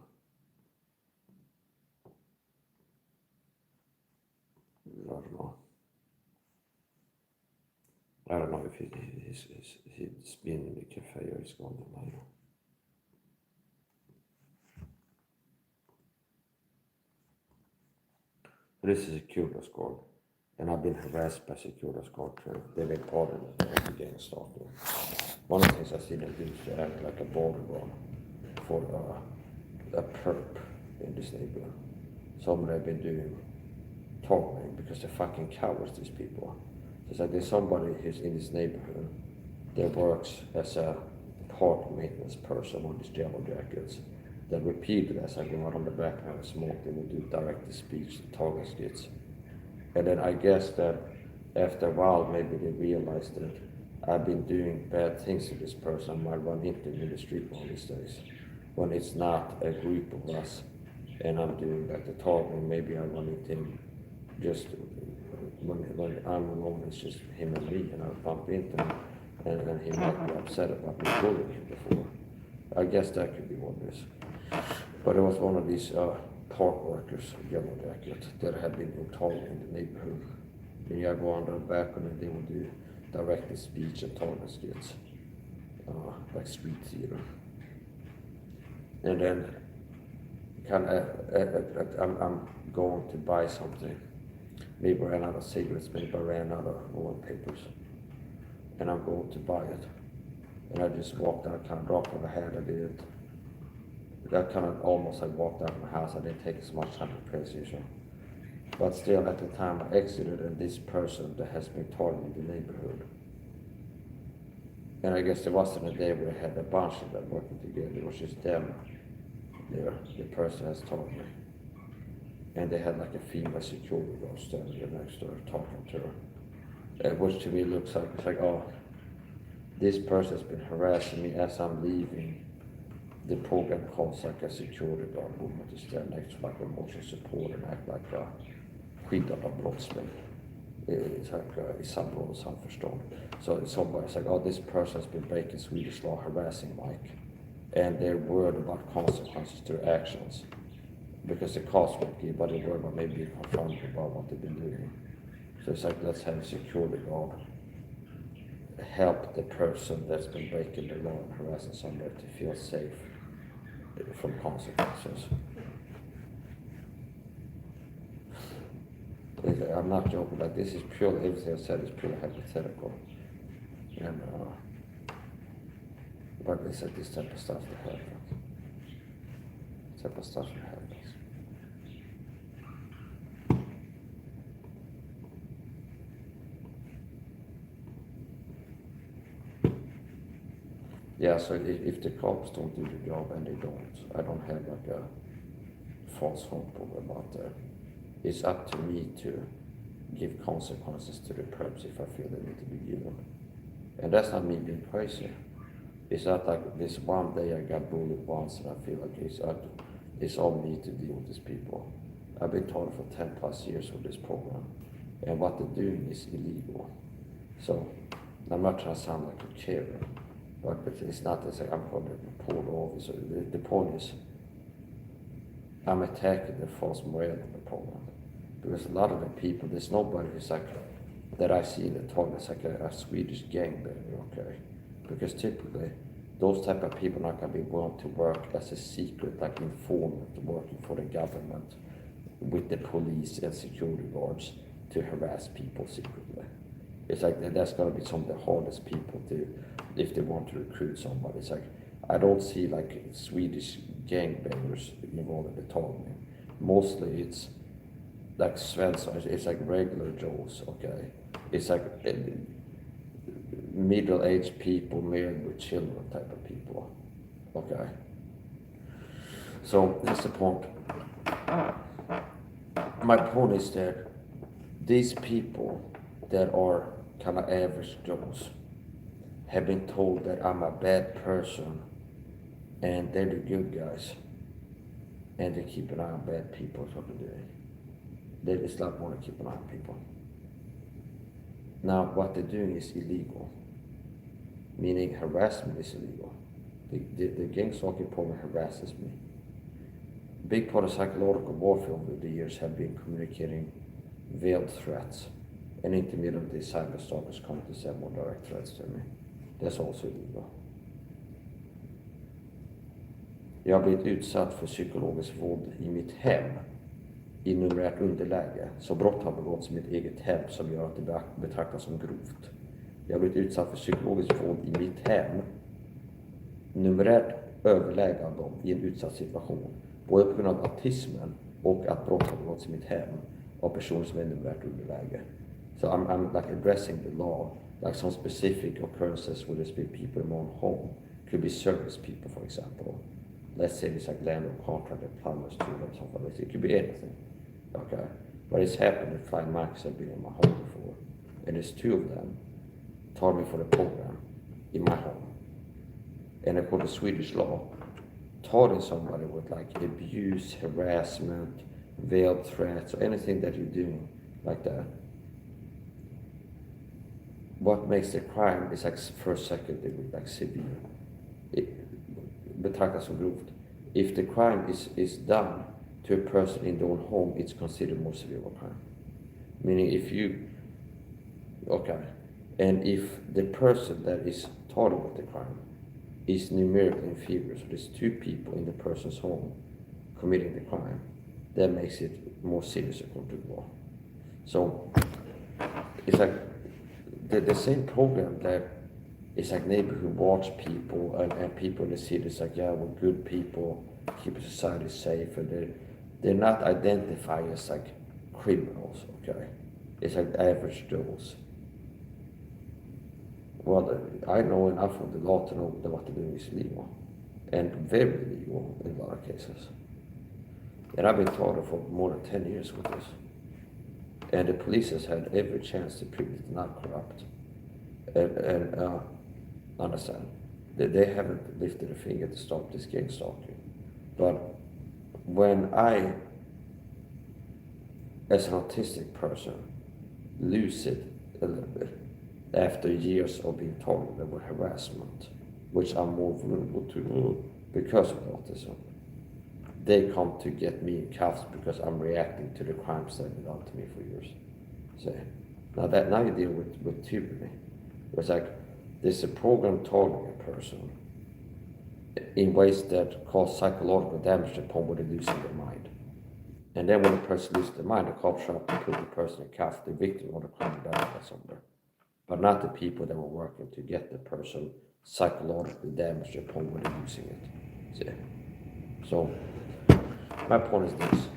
I don't know if he's been in the cafe or he's gone later. This is a security squad, and I've been harassed by security squad too. They've been part of the Gangstalking. One of the things I see them do is to act like a border guard for a perp in this neighborhood. Some of them have been doing targeting because they're fucking cowards, these people. It's like there's somebody who's in this neighborhood that works as a park maintenance person on these yellow jackets that repeated as I go out on the back and smoke, they will do direct speech to target skits. And then I guess that after a while maybe they realized that I've been doing bad things to this person. I might run into him in the street one of these days. When it's not a group of us and I'm doing like the targeting, maybe I run into him just when I'm alone, it's just him and me, and I bump into him, and he might be upset about me bullying him before. I guess that could be what it is. But it was one of these park workers, yellow jacket, that had been targeted in the neighborhood. And you go on the back and they would do direct speech and target skits, like street theater. And then I'm going to buy something. Maybe I ran out of cigarettes, maybe I ran out of oil papers. And I'm going to buy it. And I just walked out, kind of dropped on the head. I didn't. That kind of almost I walked out of my house. I didn't take as much time to press issue. But still, at the time I exited, and this person that has been targeting the neighborhood. And I guess there wasn't a day where I had a bunch of them working together. It was just them there, the person has told me. And they had like a female security guard standing there next to her talking to her. Which to me looks like, it's like, oh, this person's been harassing me as I'm leaving. The program calls like a security guard woman to stand next to like emotional support and act like a skyddad av brottsling. It's like i samråd och samförstånd. So somebody's like, oh, this person's been breaking Swedish law, harassing Mike. And they're worried about consequences to their actions. Because the cost won't give, but they're worried about maybe confronted about what they've been doing. So it's like, let's have a security guard help the person that's been breaking the law and harassing somebody to feel safe from consequences. I'm not joking, like this is purely, everything I said is purely hypothetical. And, but it's like this type of stuff that happens. This type of stuff that happens. Yeah, so if the cops don't do the job, and they don't, I don't have like a false hope about that. It's up to me to give consequences to the perps if I feel they need to be given. And that's not me being crazy. It's not like this one day I got bullied once and I feel like it's all me to deal with these people. I've been taught for 10 plus years with this program. And what they're doing is illegal. So I'm not trying to sound like a cherry. But it's not as I'm going to report all this. The point is, I'm attacking the false morale of the program. Because a lot of the people, there's nobody who's like, that I see in the talk, it's like a Swedish gangbanger, okay? Because typically, those type of people are not going to be willing to work as a secret, like informant, working for the government, with the police and security guards to harass people secretly. It's like that's going to be some of the hardest people to, if they want to recruit somebody. It's like, I don't see like Swedish gangbangers involved in the talking. Mostly it's like Svensson, it's like regular Joes, okay? It's like middle-aged people married with children type of people, okay? So that's the point. My point is that these people that are kind of average Joes have been told that I'm a bad person and they're the good guys and they keep an eye on bad people is what they're doing. They just not want to keep an eye on people. Now what they're doing is illegal, meaning harassment is illegal. The Gangstalking program harasses me. Big part of psychological warfare over the years have been communicating veiled threats. And intermittently cyberstalkers come to send more direct threats to me. That's also illegal. Jag har blivit utsatt för psykologiskt våld i mitt hem i numerärt underläge. Så brott har begåtts i mitt eget hem som gör att det betraktas som grovt. Jag har blivit utsatt för psykologiskt våld i mitt hem, numerärt överläge av dem i en utsatt situation. Både på grund av autismen och att brott har begåtts i mitt hem av personer som är numerärt underläge. So I'm like addressing the law, like some specific occurrences where there's been people in my own home. Could be service people, for example. Let's say it's like landlord, contractor, plumbers, students, something like that. It could be anything, okay? But it's happened that 5 Macs have been in my home before. And there's 2 of them taught me for the program in my home. And according to Swedish law, targeting somebody with like abuse, harassment, veiled threats, or anything that you're doing like that. What makes the crime is like first, second degree, like severe. Betraktas som grovt. If the crime is done to a person in their own home, it's considered more severe of a crime. Meaning if you, okay, and if the person that is targeted with the crime is numerically inferior, so there's 2 people in the person's home committing the crime, that makes it more serious according to the law. So it's like the same program that is like neighborhood watch people and people in the city. It's like, yeah, we're good people, keep society safe, and they're not identified as like criminals, okay? It's like average Joes. well, I know enough of the law to know that what they're doing is illegal, and very illegal in a lot of cases. And I've been taught for more than 10 years with this. And the police has had every chance to prove it's not corrupt. And understand, they haven't lifted a finger to stop this gangstalking. But when I, as an autistic person, lose it a little bit after years of being told there were harassment, which I'm more vulnerable to because of autism, they come to get me in cuffs because I'm reacting to the crimes they've done to me for years. So now you deal with tyranny. It's like there's a program targeting a person in ways that cause psychological damage upon when they lose their mind. And then when the person loses their mind, the cops show up to put the person in cuffs, the victim or the crime done somewhere. But not the people that were working to get the person psychologically damaged upon when they're using it. See? So my point is this.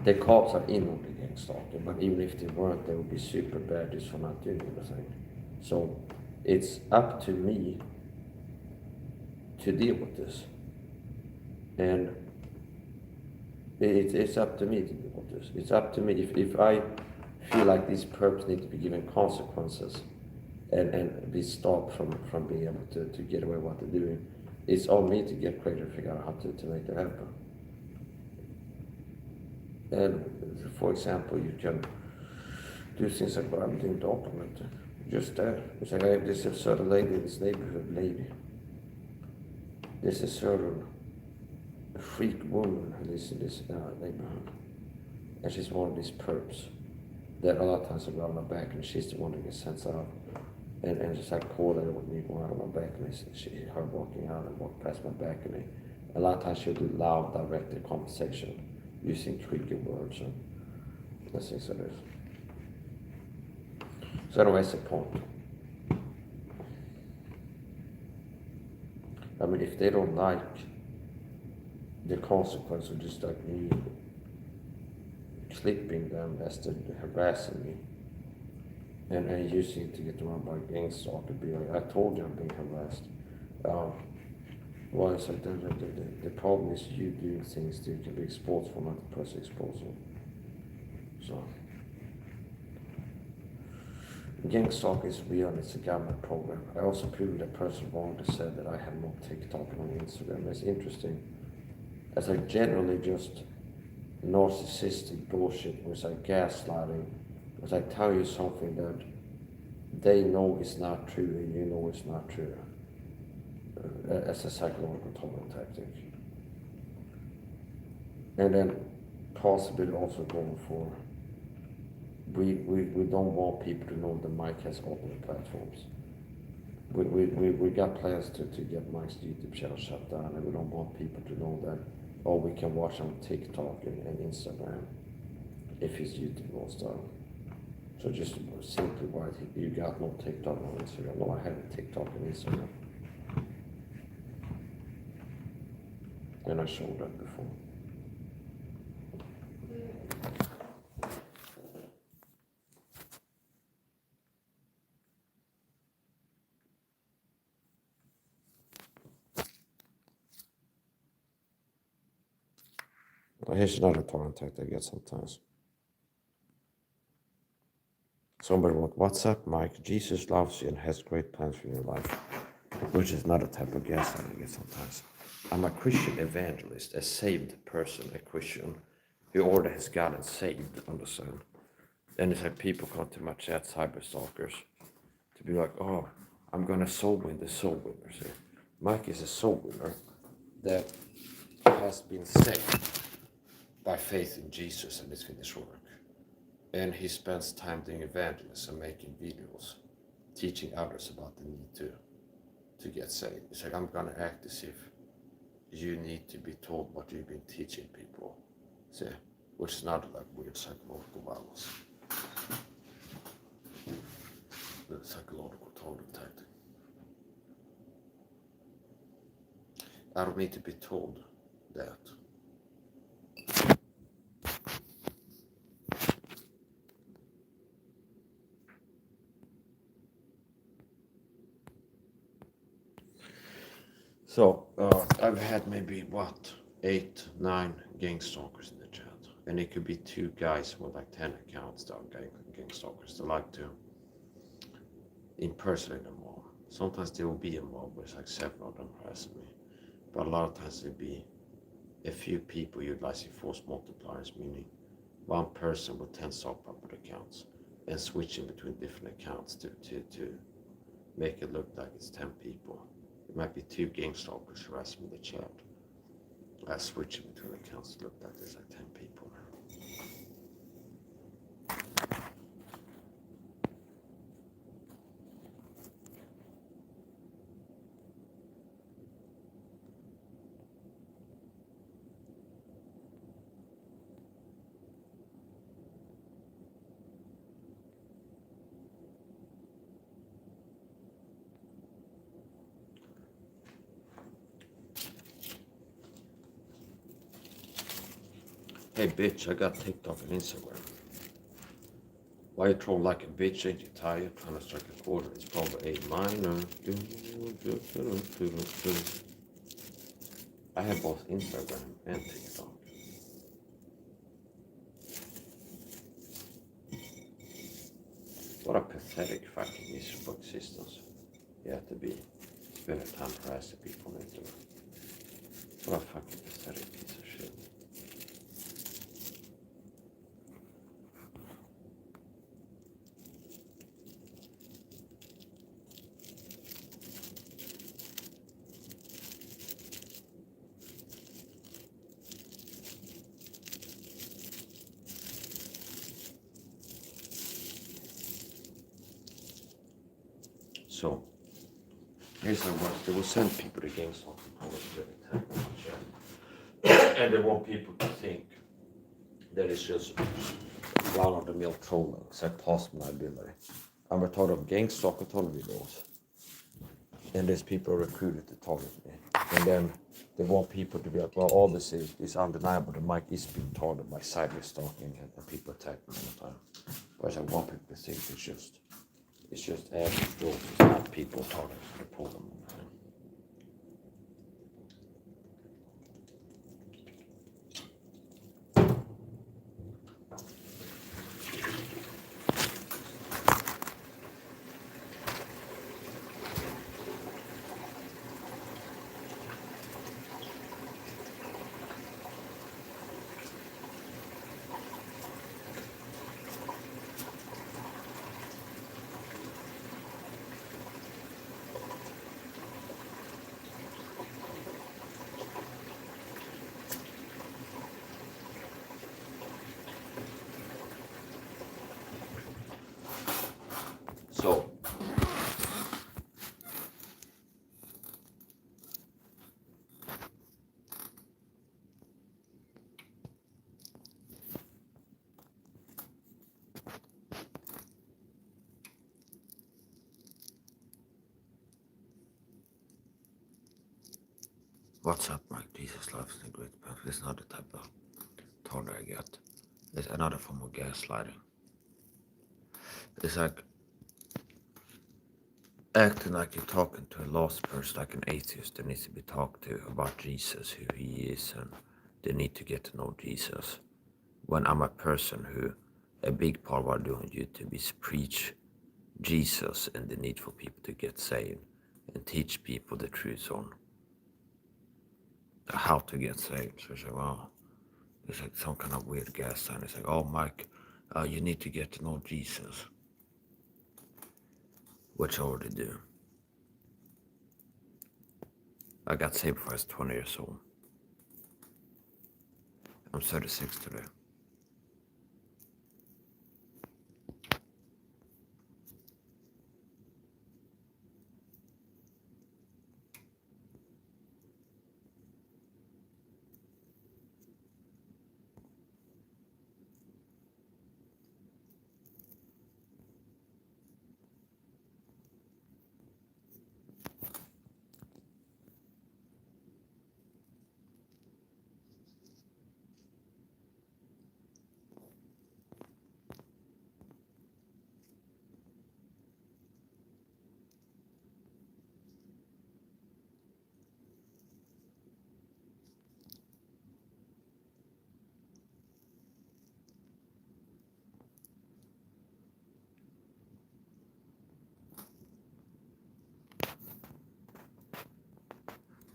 The cops are in on the gangstalking, but even if they weren't, they would be super bad just for not doing anything. So it's up to me to deal with this. And it's up to me to deal with this. It's up to me. If I feel like these perps need to be given consequences and be stopped from being able to get away with what they're doing, it's on me to get creative and figure out how to make that happen. And for example, you can do things like what I'm doing, documented. Just that. It's like there's a certain lady in this neighborhood, There's a certain freak woman who lives in this neighborhood. And she's one of these perps that a lot of times will go on my back, and she's the one that gets sent out. And just like call her with me going out on my back, and her walking out and walk past my back, and a lot of times she'll do loud, directed conversation using trigger words and things like this. So anyway, that's the point. I mean, if they don't like the consequence of just like me clipping them as they're harassing me and using it to get around by gangstalking, be like, I told you I'm being harassed. Well, it's like the problem is you doing things that you can be exposed for, not the person exposing. So, Gangstalking is real and it's a government program. I also proved that person wrong that said that I had no TikTok on Instagram. It's interesting. It's like generally just narcissistic bullshit. It's like gaslighting. It's like tell you something that they know is not true and you know it's not true. As a psychological total tactic. And then possibly also going for we don't want people to know that Mike has alternate platforms. We got plans to get Mike's YouTube channel shut down, and we don't want people to know that we can watch on TikTok and Instagram if his YouTube goes down. So just simply why you got no TikTok or Instagram. No, I have a TikTok and Instagram. And I showed that before. Well, here's another contact I get sometimes. Somebody wrote, "What's up, Mike? Jesus loves you and has great plans for your life," which is not a type of gaslighting I get sometimes. I'm a Christian evangelist, a saved person, a Christian who already has gotten saved, understand? And it's like people come to my chat, cyber stalkers, to be like, "Oh, I'm gonna soul win the soul winner." See, Mike is a soul winner that has been saved by faith in Jesus and his finished work. And he spends time doing evangelism, making videos, teaching others about the need to get saved. It's like, I'm gonna act as if you need to be told what you've been teaching people. See, which is not like weird psychological violence. The psychological total tactic. I don't need to be told that. So I've had maybe what 8, 9 gang stalkers in the chat, and it could be 2 guys with like 10 accounts that are gang stalkers. They like to impersonate them all. Sometimes there will be a mob with like 7 of them harassing me, but a lot of times it'll be a few people utilizing force multipliers, meaning one person with 10 sock puppet accounts and switching between different accounts to make it look like it's 10 people. It might be 2 gang stalkers harassing me in the chat. Switching between accounts to look like there's like 10 people. Hey bitch, I got TikTok and Instagram. Why you troll like a bitch? Ain't you tired? Trying to strike a quarter. It's probably a minor. I have both Instagram and TikTok. What a pathetic fucking miserable existence. You have to be spending time harassing people on the internet. What a fucking pathetic piece of shit. So, here's how it works. They will send people to Gangstalking and they want people to think that it's just run-of-the-mill trolling, så past liability. I'm retarded of Gangstalk videos. And there's people recruited to target me. And then they want people to be like, well, obviously it's undeniable that Mike is being targeted by cyber stalking and people attack me all the time. Whereas I want people to think it's just average trolls, it's not people targeting the problem. So, what's up, Mike? Jesus loves the great path. It's not the type of target I get. It's another form of gaslighting. It's like acting like you're talking to a lost person, like an atheist that needs to be talked to about Jesus, who he is, and they need to get to know Jesus. When I'm a person who, a big part of what I do on YouTube is preach Jesus and the need for people to get saved and teach people the truth on how to get saved. So it's like, wow, it's like some kind of weird gas sign. It's like, oh, Mike, you need to get to know Jesus, which I already do. I got saved before I was 20 years old. I'm 36 today.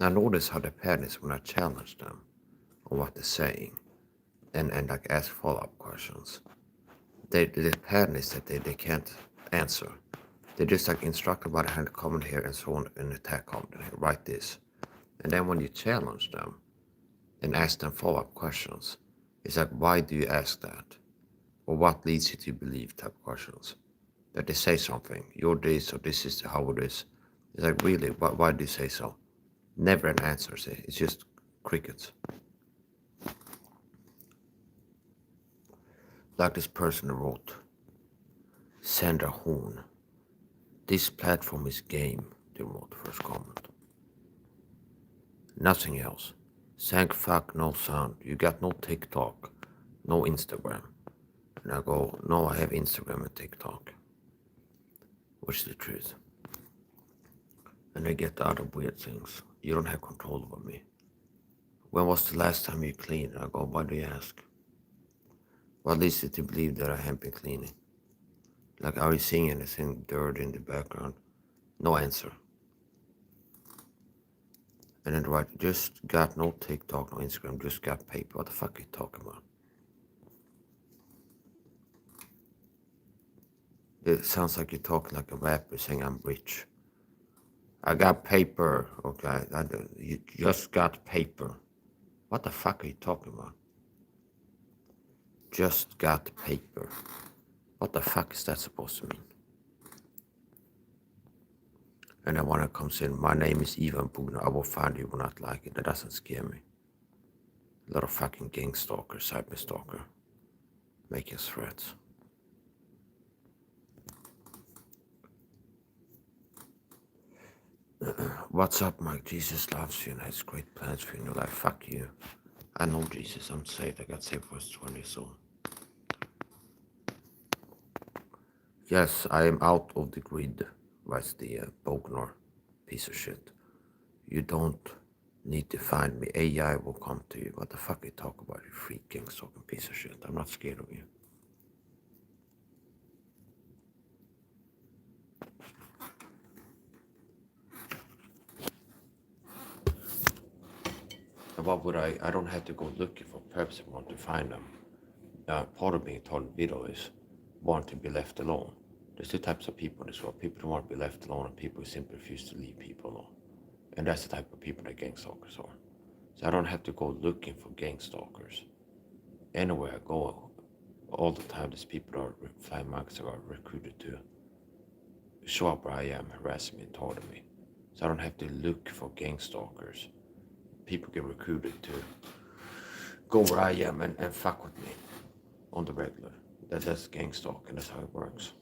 I notice how the pattern is when I challenge them on what they're saying and like ask follow-up questions. The pattern is that they can't answer. They just like instruct about hand comment here and so on and attack comment here. Write this. And then when you challenge them and ask them follow-up questions, it's like, why do you ask that? Or what leads you to believe type of questions? That they say something, you're this or this is how it is. It's like, really, why do you say so? Never an answer, see? It's just crickets. Like this person wrote, Sandra Horn. This platform is game, they wrote the first comment. Nothing else. Thank fuck no sound. You got no TikTok, no Instagram. And I go, no, I have Instagram and TikTok. Which is the truth. And I get the other weird things. You don't have control over me. When was the last time you cleaned? And I go, why do you ask? What leads you to believe that I have been cleaning? Like, are you seeing anything dirty in the background? No answer. And then right, just got no TikTok, no Instagram, just got paper. What the fuck are you talking about? It sounds like you're talking like a rapper saying I'm rich. I got paper, okay? You just got paper. What the fuck are you talking about? Just got paper. What the fuck is that supposed to mean? And then when it comes in, my name is Ivan Pugno, I will find you will not like it. That doesn't scare me. A lot of fucking gangstalker, cyberstalker, making threats. What's up, Mike? Jesus loves you and has great plans for you in your life. Fuck you. I know Jesus, I'm saved. I got saved when I was 20 years old. Yes, I am out of the grid, writes the Bogner piece of shit. You don't need to find me. AI will come to you. What the fuck you talk about, you freak gangstalking piece of shit? I'm not scared of you. And what would I don't have to go looking for perps if I want to find them. Part of being told video is want to be left alone. There's two types of people in this world. People who want to be left alone and people who simply refuse to leave people alone. And that's the type of people that gangstalkers are. So I don't have to go looking for gangstalkers. Anywhere I go, all the time there's people that are flying monkeys that are recruited to show up where I am, harassing me and taunting me. So I don't have to look for gangstalkers. People get recruited to go where I am and fuck with me on the regular. That's gangstalking, that's how it works.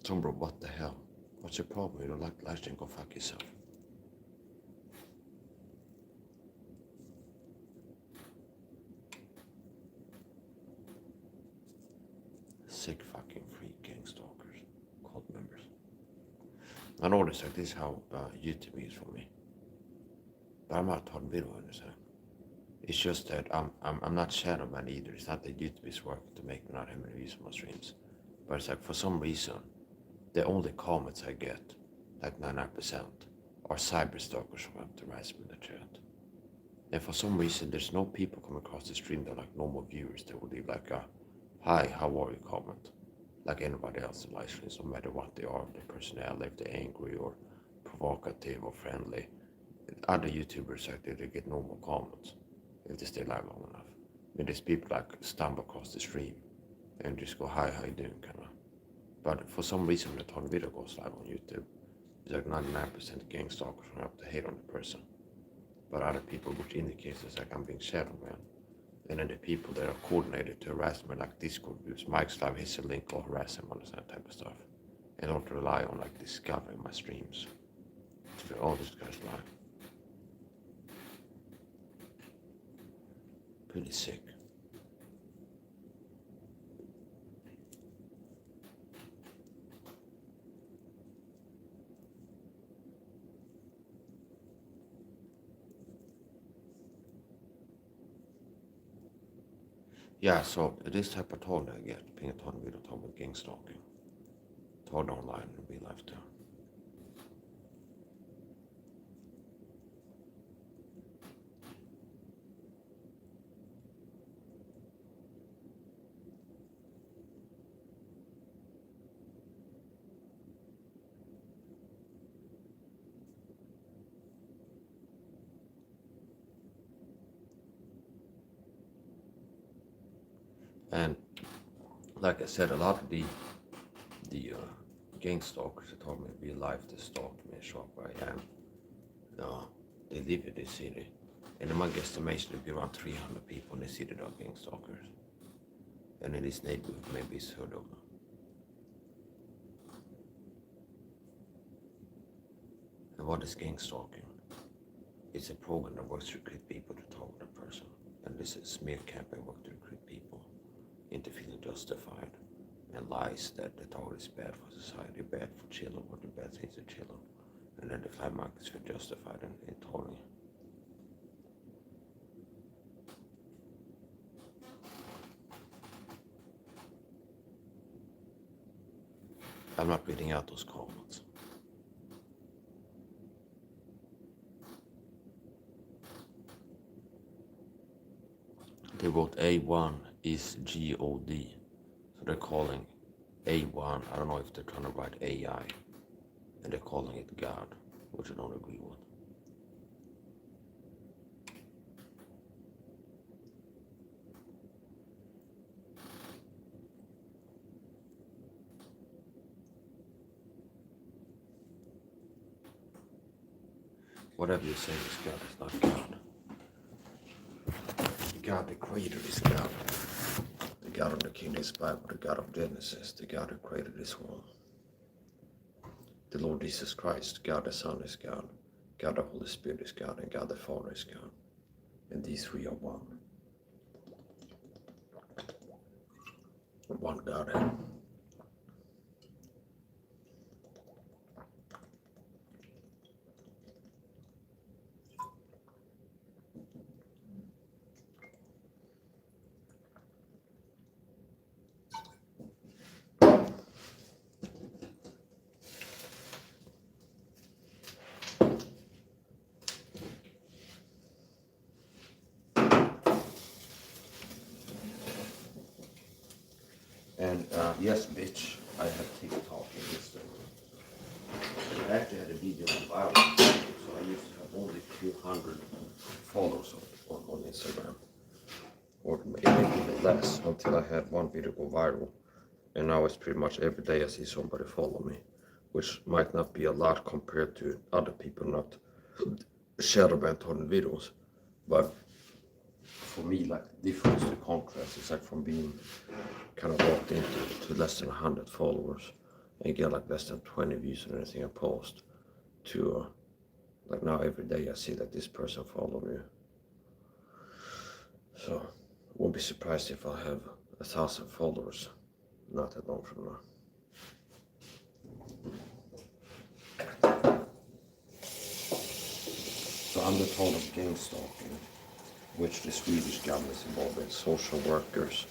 So bro, what the hell? What's your problem? You don't like live stream, go fuck yourself. Sick fucking freak gangstalkers, cult members. I noticed like this is how YouTube is for me. But I'm not on video, understand? It's just that I'm not shadow man either. It's not that YouTube is working to make me not have any views on my streams. But it's like for some reason, the only comments I get, like 99%, are cyberstalkers from up to harass me in the chat. And for some reason, there's no people come across the stream that are like normal viewers that would leave like a hi, how are you comment. Like anybody else in live streams, no matter what they are, their personality, if they're angry or provocative or friendly. Other YouTubers out there, they get normal comments if they stay live long enough. And there's people like stumble across the stream and just go, hi, how you doing, kind of. But for some reason, when the ton video goes live on YouTube, it's like 99% gangstalkers from up to hate on the person. But other people, which indicates it's like I'm being shadow man. And then the people that are coordinated to harass me, like Discord groups, Mike's live, his a link, or harass him on that type of stuff. And don't rely on like discovering my streams. So all this guy's live. Pretty sick. Yeah, so this type of tone I get, being a tone video talking about gangstalking. Tone online and real life too. And like I said, a lot of the gang stalkers that told me in real life they stalked me and shot where I am. They live in this city. And in my guesstimation, there'd be around 300 people in the city that are gang stalkers. And in this neighborhood, maybe it's 100 of them. And what is gang stalking? It's a program that works to recruit people to talk with a person. And this is smear campaign work to recruit people into feeling justified and lies that the target is bad for society, bad for children, what the bad things are children. And then the climax is feel justified in telling. I'm not reading out those comments. They wrote A1 is G-O-D. So they're calling A1, I don't know if they're trying to write AI, and they're calling it God, which I don't agree with. Whatever you say is God is not God. God the creator is God. The God of the King is Bible, the God of Genesis, the God who created this world. The Lord Jesus Christ, God the Son is God, God the Holy Spirit is God, and God the Father is God. And these three are one. One Godhead. And yes, bitch, I have TikTok and Instagram. I actually had a video viral, so I used to have only 200 followers on Instagram. Or maybe even less, until I had one video go viral. And now it's pretty much every day I see somebody follow me, which might not be a lot compared to other people not shadow banned on videos. But for me, like the difference, the contrast, it's like from being kind of walked into to less than 100 followers and get like less than 20 views on anything I post to like now every day I see that this person follow me. So won't be surprised if I have 1,000 followers not that long from now. So I'm the total of gangstalking, which the Swedish government is involved in. Social workers,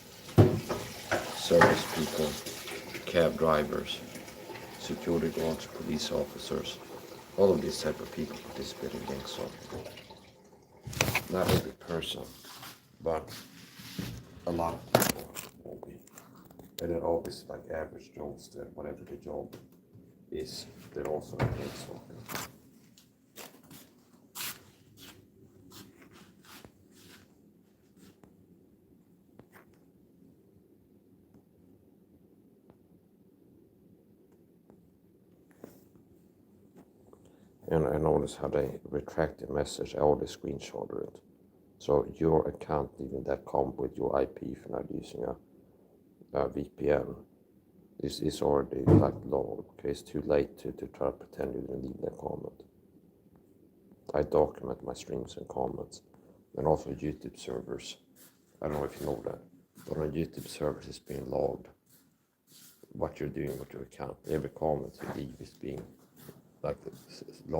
service people, cab drivers, security guards, police officers, all of these type of people participate in gangstalking. Not every person, but a lot of people will be. And they're always like average Joes that whatever the job is, they're also in gangstalking. And I notice how they retract the message, I always screenshotted it. So your account leaving that comment with your IP if you're not using a VPN is already like low. Okay, it's too late to try to pretend you didn't leave that comment. I document my streams and comments, and also YouTube servers. I don't know if you know that, but on YouTube servers it's being logged. What you're doing with your account, every comment you leave is being like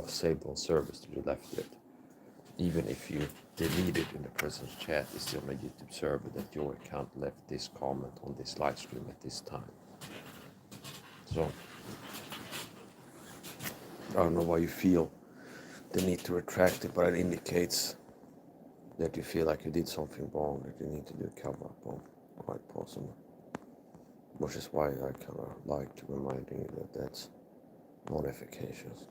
saved on servers to the left it. Even if you delete it in the person's chat, it's still a YouTube server that your account left this comment on this live stream at this time. So I don't know why you feel the need to retract it, but it indicates that you feel like you did something wrong that you need to do a cover up on, quite possible. Which is why I kind of like to remind you that that's not efficacious.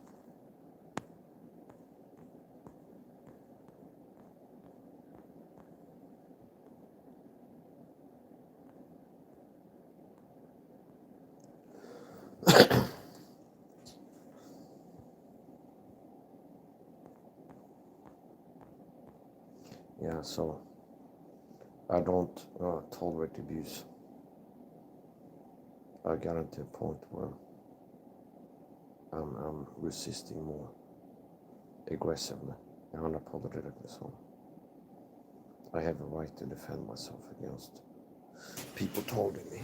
Yeah, so I don't tolerate abuse. I got into a point where I'm resisting more aggressively and unapologetically so. I have a right to defend myself against people targeting me.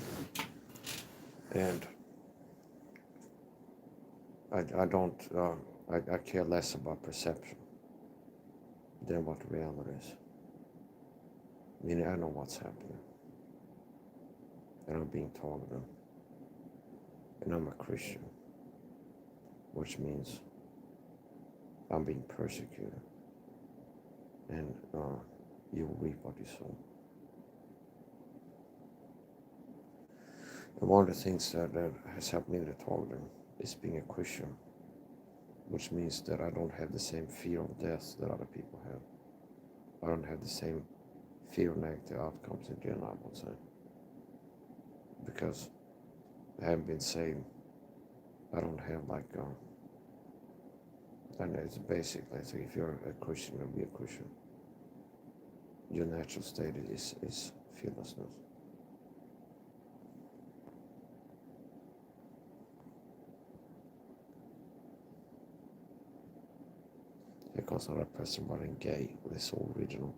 And I don't, I care less about perception than what reality is. Meaning I know what's happening. And I'm being targeted. And I'm a Christian. Which means I'm being persecuted. And you will reap what you sow. And one of the things that has helped me in the targeting is being a Christian. Which means that I don't have the same fear of death that other people have. I don't have the same fear of negative outcomes in general, I would say. Because I haven't been saved. I don't have like, and it's basically, so if you're a Christian, you'll be a Christian. Your natural state is fearlessness. Because another person wasn't gay, it's so original.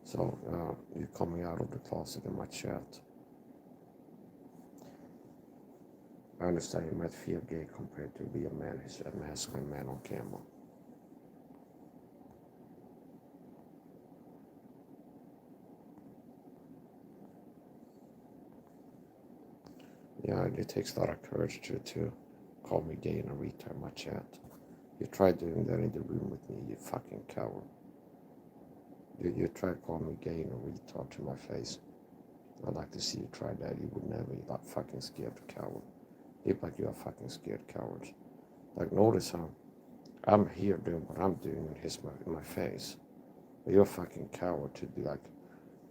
So you're coming out of the closet in my chat. I understand you might feel gay compared to be a man, he's a masculine man on camera. Yeah, it takes a lot of courage to call me gay and a retard in my chat. You tried doing that in the room with me, you fucking coward. You tried calling me gay and a retard to my face. I'd like to see you try that. You would never, you like fucking scared coward. You like you are fucking scared cowards. Like notice how I'm here doing what I'm doing in my face. But you're a fucking coward to be like,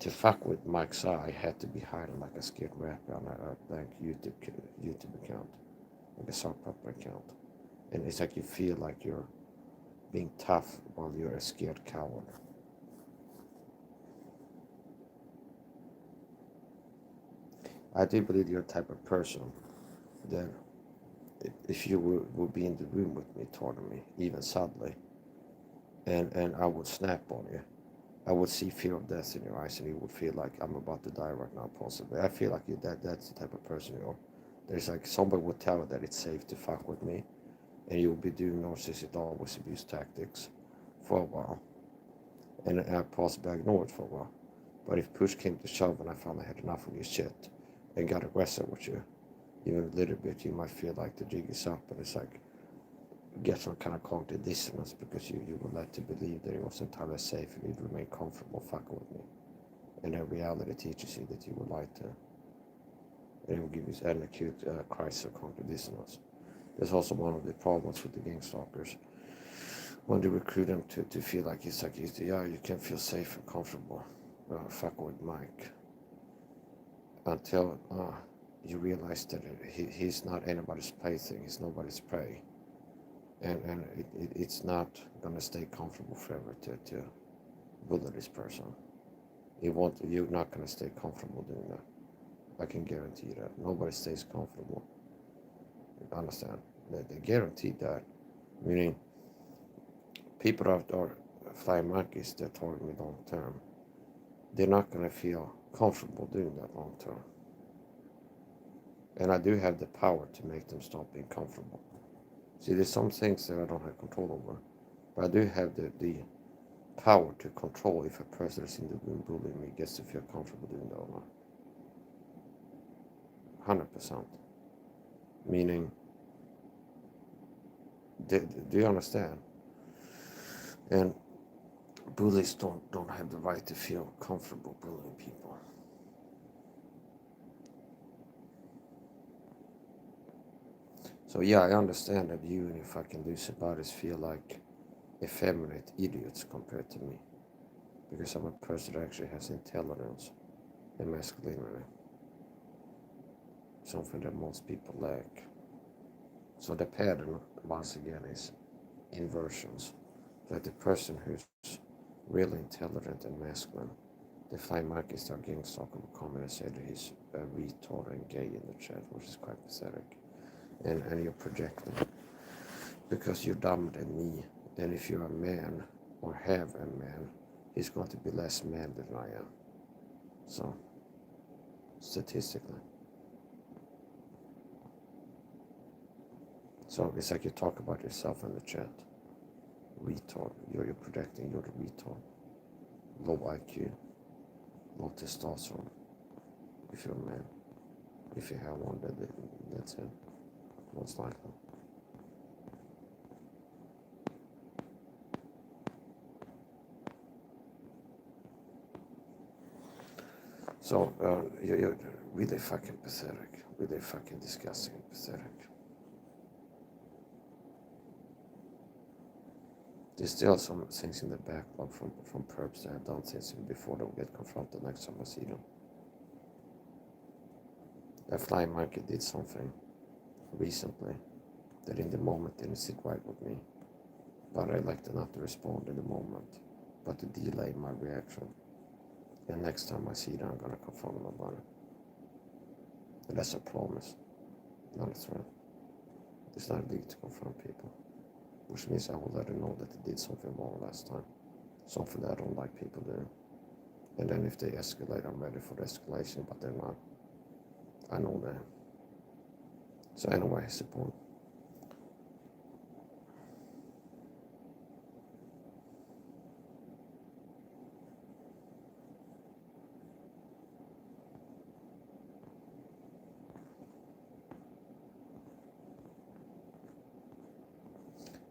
to fuck with Mike SAHA, I had to be hiding like a scared rapper on a like YouTube account, like a sock opera account. And it's like you feel like you're being tough while you're a scared coward. I do believe you're the type of person that if you would be in the room with me, talking to me, even subtly, and I would snap on you, I would see fear of death in your eyes, and you would feel like I'm about to die right now, possibly. I feel like that's the type of person you are. There's like somebody would tell you that it's safe to fuck with me, and you'll be doing narcissistic always abuse tactics for a while, and I possibly ignore it for a while. But if push came to shove and I found I had enough of your shit and got aggressive with you, even a little bit, you might feel like the jig is up, and it's like get some kind of cognitive dissonance because you were led to believe that it was entirely safe and you'd remain comfortable fucking with me. And then reality teaches you that you were lied to. And it will give you an acute crisis of cognitive dissonance. That's also one of the problems with the gangstalkers. When they recruit them to feel like yeah, you can feel safe and comfortable fucking with Mike. Until you realize that he's not anybody's plaything, he's nobody's prey. And it's not going to stay comfortable forever to bully this person. You're not going to stay comfortable doing that. I can guarantee you that. Nobody stays comfortable. Understand? They guarantee that. Meaning, people that are flying monkeys that target me long term, they're not going to feel comfortable doing that long term. And I do have the power to make them stop being comfortable. See, there's some things that I don't have control over. But I do have the power to control if a person is in the room bullying me gets to feel comfortable doing that or not. 100%. Meaning, do you understand? And bullies don't have the right to feel comfortable bullying people. So yeah, I understand that you and your fucking Lucy bodies feel like effeminate idiots compared to me. Because I'm a person that actually has intelligence and masculinity. Something that most people lack. So the pattern, once again, is inversions. That the person who's really intelligent and masculine, the flying monkey start Gangstalking will come and say that he's a retard and gay in the chat, which is quite pathetic. And you're projecting. Because you're dumber than me, then if you're a man or have a man, he's going to be less man than I am. So, statistically. So it's like you talk about yourself in the chat. Retard. You're projecting, you're the retard. Low IQ. Low testosterone. If you're a man. If you have one, that's it. Most likely. So, you're really fucking pathetic. Really fucking disgusting and pathetic. There's still some things in the backlog from perps that I've done since before they'll get confronted next time I see them. That flying monkey did something recently that in the moment didn't sit right with me. But I like to not to respond in the moment, but to delay my reaction. And next time I see them, I'm gonna confront them about it. And that's a promise, not a threat. It's not legal to confront people. Which means I will let them know that they did something wrong last time. Something that I don't like people doing. And then if they escalate, I'm ready for the escalation, but they're not. I know that. So anyway, it's the point.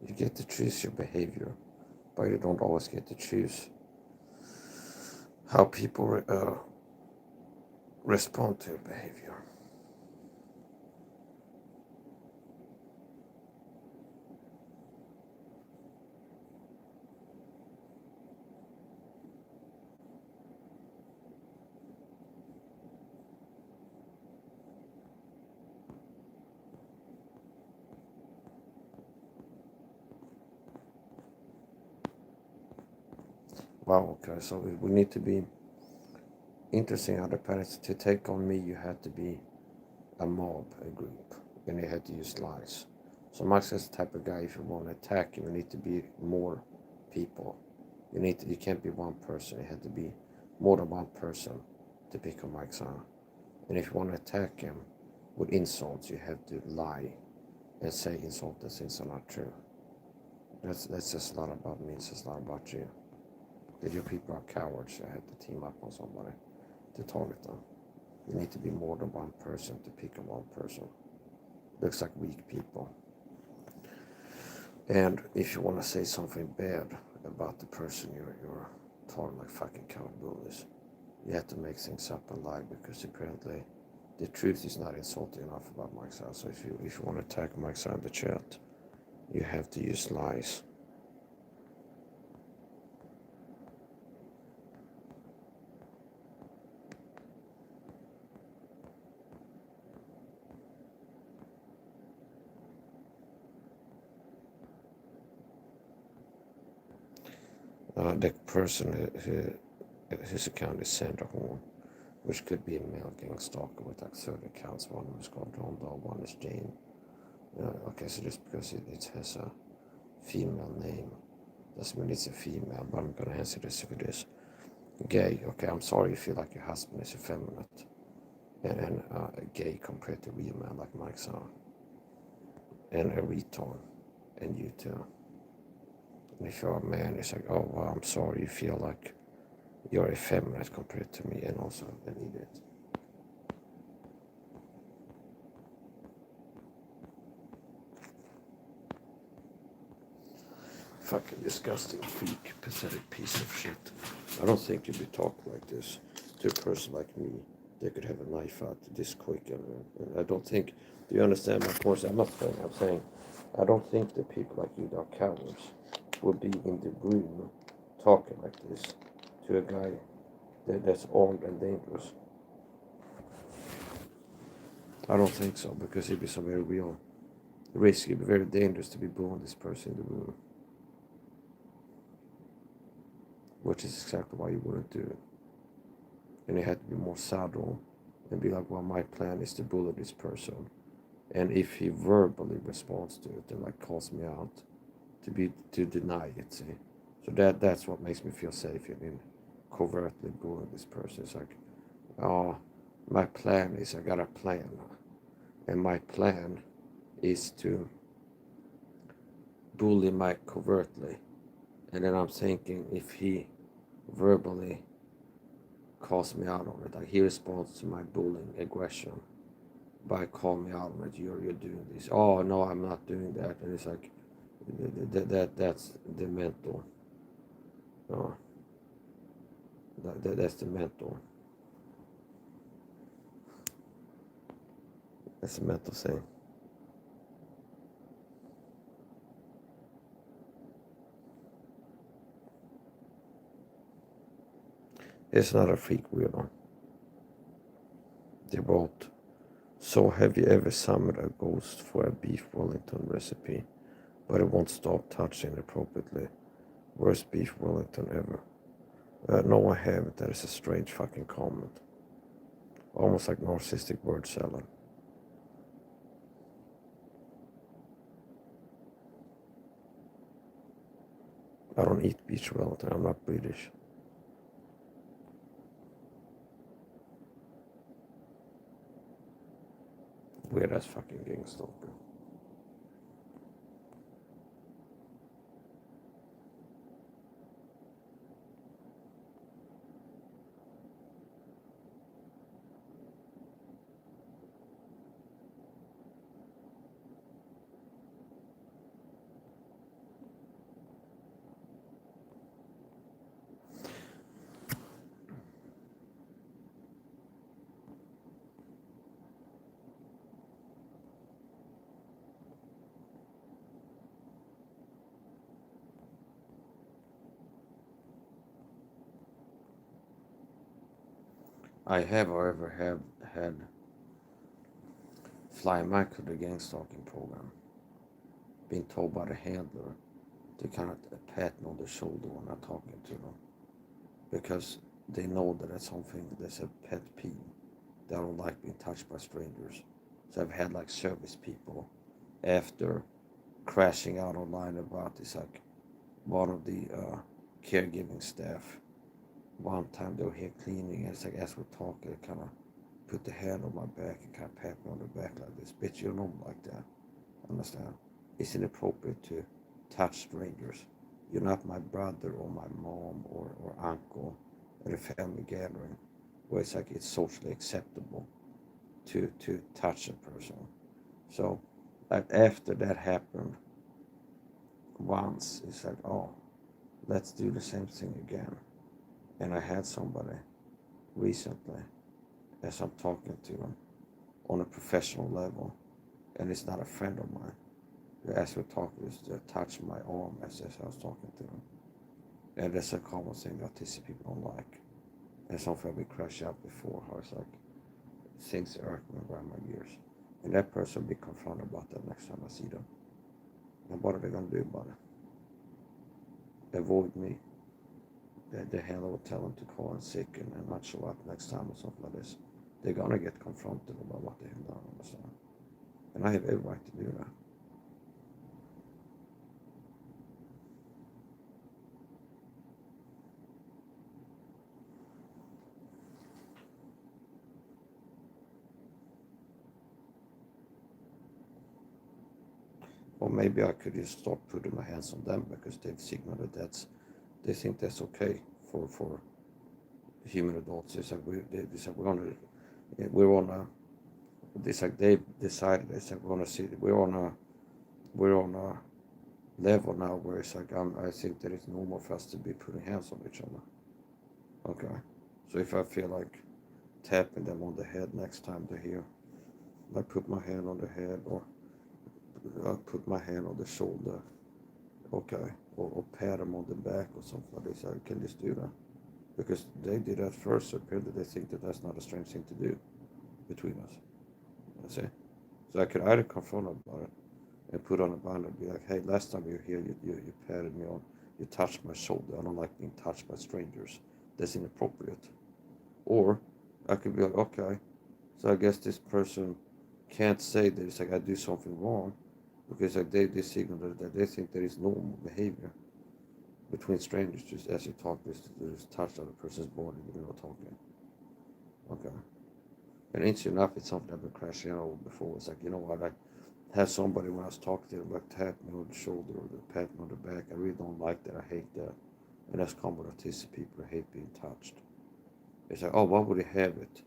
You get to choose your behavior, but you don't always get to choose how people respond to your behavior. Wow, okay, so we need to be interesting other parents. To take on me, you had to be a mob, a group, and you had to use lies. So Max is the type of guy, if you want to attack him, you need to be more people. You can't be one person, it had to be more than one person to pick on Mike's arm. And if you want to attack him with insults, you have to lie and say insulting things are not true. That's just a lot about me, it's just a lot about you. That your people are cowards, you have to team up on somebody to target them. You need to be more than one person to pick on one person. Looks like weak people. And if you want to say something bad about the person you're talking like fucking coward bullies, you have to make things up and lie because apparently the truth is not insulting enough about Mike Sal. So if you want to attack Mike Sal in the chat, you have to use lies. The person his account is Sandra Horn, which could be a male Gangstalker with like 30 accounts. One is called John Doe, one is Jane. Okay, so just because it has a female name doesn't mean it's a female, but I'm gonna answer this if it is gay. Okay, I'm sorry you feel like your husband is effeminate and gay compared to real men like Mike's are, and a retard, and you too. if you're a man, it's like, oh, well, I'm sorry, you feel like you're effeminate compared to me, and also an idiot. Fucking disgusting freak, pathetic piece of shit. I don't think you'd be talking like this to a person like me. They could have a knife out this quick, and I don't think. Do you understand my point? I'm saying, I don't think that people like you that are cowards would be in the room talking like this to a guy that's armed and dangerous. I don't think so, because it'd be so very real risky, it'd be very dangerous to be blowing this person in the room. Which is exactly why you wouldn't do it. And you had to be more subtle and be like, well, my plan is to bully this person. And if he verbally responds to it and like calls me out, to deny it, see. So that's what makes me feel safe in covertly bullying this person. It's like, oh, my plan is, I got a plan. And my plan is to bully Mike covertly. And then I'm thinking, if he verbally calls me out on it, like he responds to my bullying aggression by calling me out on it, you're doing this. Oh no, I'm not doing that. And it's like that's the mental. No, that's the mental. That's the mental thing. It's not a freak weirdo. They wrote, so have you ever summoned a ghost for a beef Wellington recipe, but it won't stop touching appropriately? Worst beef Wellington ever. No, I haven't. That is a strange fucking comment. Almost like narcissistic word salad. I don't eat beef Wellington. I'm not British. Weird ass fucking Gangstalker. I have, however, had fly Mike to the Gangstalking program, being told by the handler to kind of pat me on the shoulder when I'm talking to them, because they know that that's something that's a pet peeve. They don't like being touched by strangers. So I've had like service people after crashing out online about this, like one of the caregiving staff. One time they were here cleaning, and it's like as we're talking, they kind of put the hand on my back and kind of pat me on the back like this. Bitch, you don't like that. Understand? It's inappropriate to touch strangers. You're not my brother or my mom or uncle at a family gathering where it's like it's socially acceptable to touch a person. So after that happened once, it's like, oh, let's do the same thing again. And I had somebody recently, as I'm talking to them on a professional level, and it's not a friend of mine, as we're talking, is to touch my arm as I was talking to them. And that's a common thing that autistic people don't like. And something we crashed out before, how it's like things irk me around my ears. And that person will be confronted about that next time I see them. And what are they going to do about it? Avoid me. The handler will tell them to call in sick and not show up next time or something like this. They're going to get confronted about what they have done, understand? And I have every right to do that. Or maybe I could just start putting my hands on them because they've signaled that they think that's okay for human adults. It's like we're on a it's like they've decided it's like we're on a level now where it's like I think that it's normal for us to be putting hands on each other. Okay, so if I feel like tapping them on the head next time they're here, I put my hand on the head or I put my hand on the shoulder, okay, or pat them on the back or something like this. I can just do that because they did that first. So apparently they think that that's not a strange thing to do between us. You see, so I could either confront them about it and put on a bond and be like, hey, last time you were here, you patted me on, you touched my shoulder. I don't like being touched by strangers. That's inappropriate. Or I could be like, okay, so I guess this person can't say that it's like I do something wrong because like they signal that they think there is normal behavior between strangers just as you talk this to just touch other person's body when you're not talking. Okay. And interesting enough, it's something I've been crashing out over before. It's like, you know what, I had somebody when I was talking to them like tap me on the shoulder or pat me on the back. I really don't like that. I hate that. And that's common autistic people. I hate being touched. It's like, oh, why would he have it?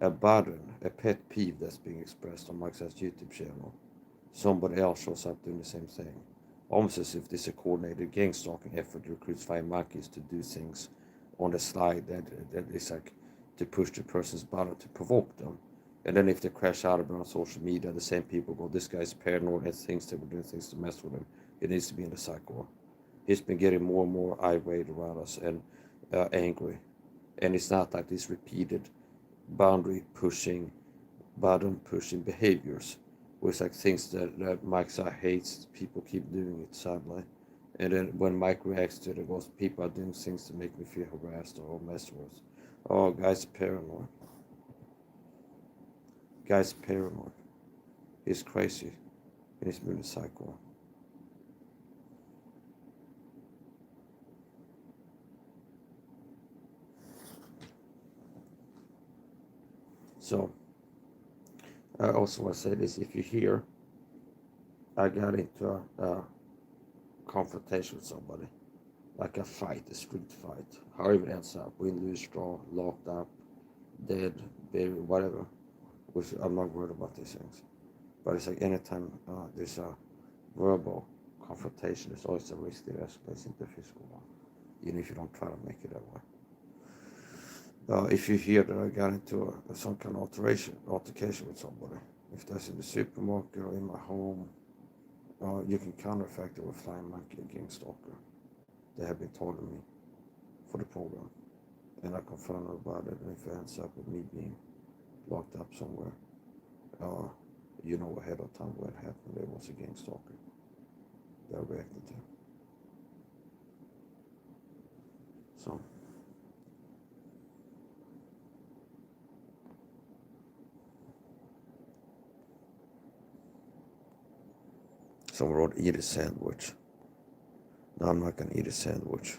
A button, a pet peeve that's being expressed on Mike's YouTube channel. Somebody else shows up doing the same thing. Almost as if this is a coordinated gangstalking effort to recruit 5 monkeys to do things on the slide that is like to push the person's button to provoke them. And then if they crash out of it on social media, the same people go, this guy's paranoid and thinks they were doing things to mess with him. He needs to be in the psycho. He's been getting more and more irate around us and angry. And it's not like these repeated boundary pushing, button pushing behaviors. Where it's like things that Mike hates, people keep doing it sadly. And then when Mike reacts to it, it goes, people are doing things to make me feel harassed or messed with. Oh, guy's paranoid. Guy's paranoid. He's crazy. And he's really psycho. So, I also want to say this. If you hear, I got into a confrontation with somebody. Like a fight, a street fight. However it ends up. Win, lose, draw, locked up, dead, buried, whatever. Which I'm not worried about these things. But it's like anytime there's a verbal confrontation, there's always a risk that it escalates into a physical one, even if you don't try to make it that way. If you hear that I got into some kind of altercation with somebody, if that's in the supermarket or in my home, you can counterfeit it with flying monkey and Gangstalker. They have been telling me for the program, and I confront them about it. And if it ends up with me being locked up somewhere, you know ahead of time what happened. There was a Gangstalker that I reacted to. So. Someone wrote, eat a sandwich. No, I'm not going to eat a sandwich.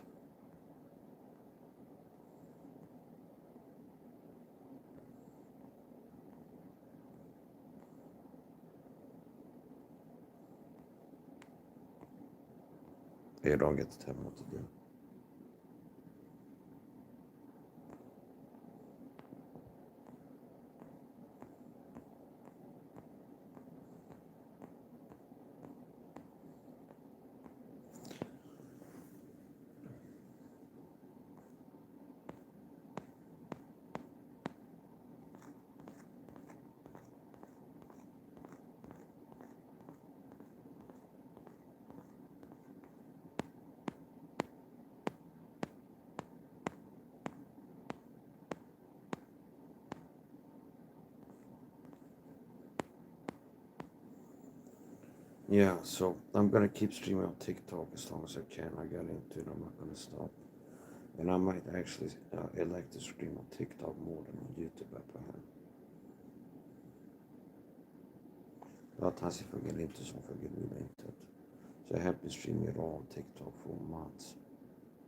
You don't get to tell me what to do. Yeah, so I'm going to keep streaming on TikTok as long as I can. I got into it. I'm not going to stop. And I might actually elect to stream on TikTok more than on YouTube up ahead. A lot of times if I get into something, I get really into it. So I have been streaming it all on TikTok for months.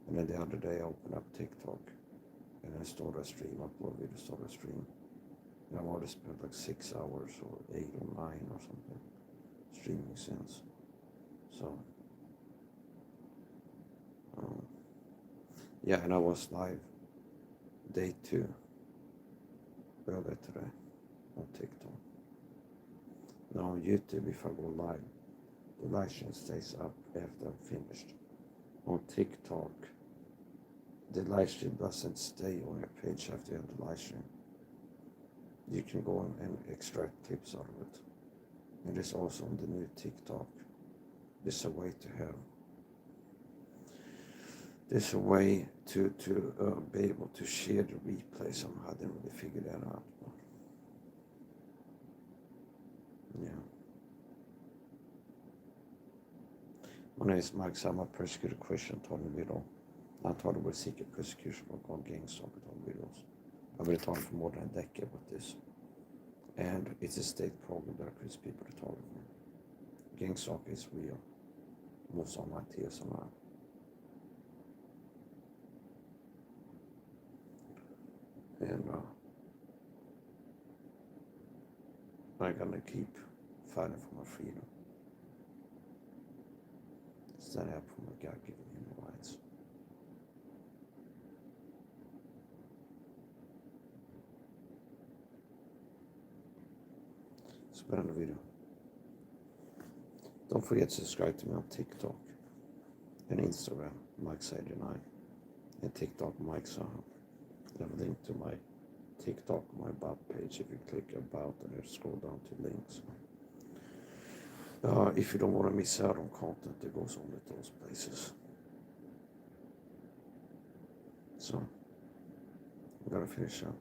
And then the other day I opened up TikTok and I started a stream, upload video, started a stream. And I've already spent like 6 hours or 8 or 9 or something streaming since. So, yeah, and I was live day 2 earlier today on TikTok. Now on YouTube, if I go live, the live stream stays up after I'm finished. On TikTok, the live stream doesn't stay on your page after you have the live stream. You can go and extract clips out of it. And it's also on the new TikTok. There's a way to have. There's a way to be able to share the replay somehow. I didn't really figure that out. But yeah. My name is Mike, so I'm a persecuted Christian talking video. Not talking about secret persecution, but called Gangstalking videos. I've been talking for more than a decade about this. And it's a state program that recruits people to target me. Gangstalking is real. Most of my tears are not. And I'm gonna keep fighting for my freedom. Stand up for my God-given human rights. Spännande video. Don't forget to subscribe to me on TikTok and Instagram, Mike69, and TikTok, Mike SAHA. I have a link to my TikTok, my about page. If you click about and then scroll down to links. If you don't want to miss out on content that goes on with those places. So, I'm gonna finish up.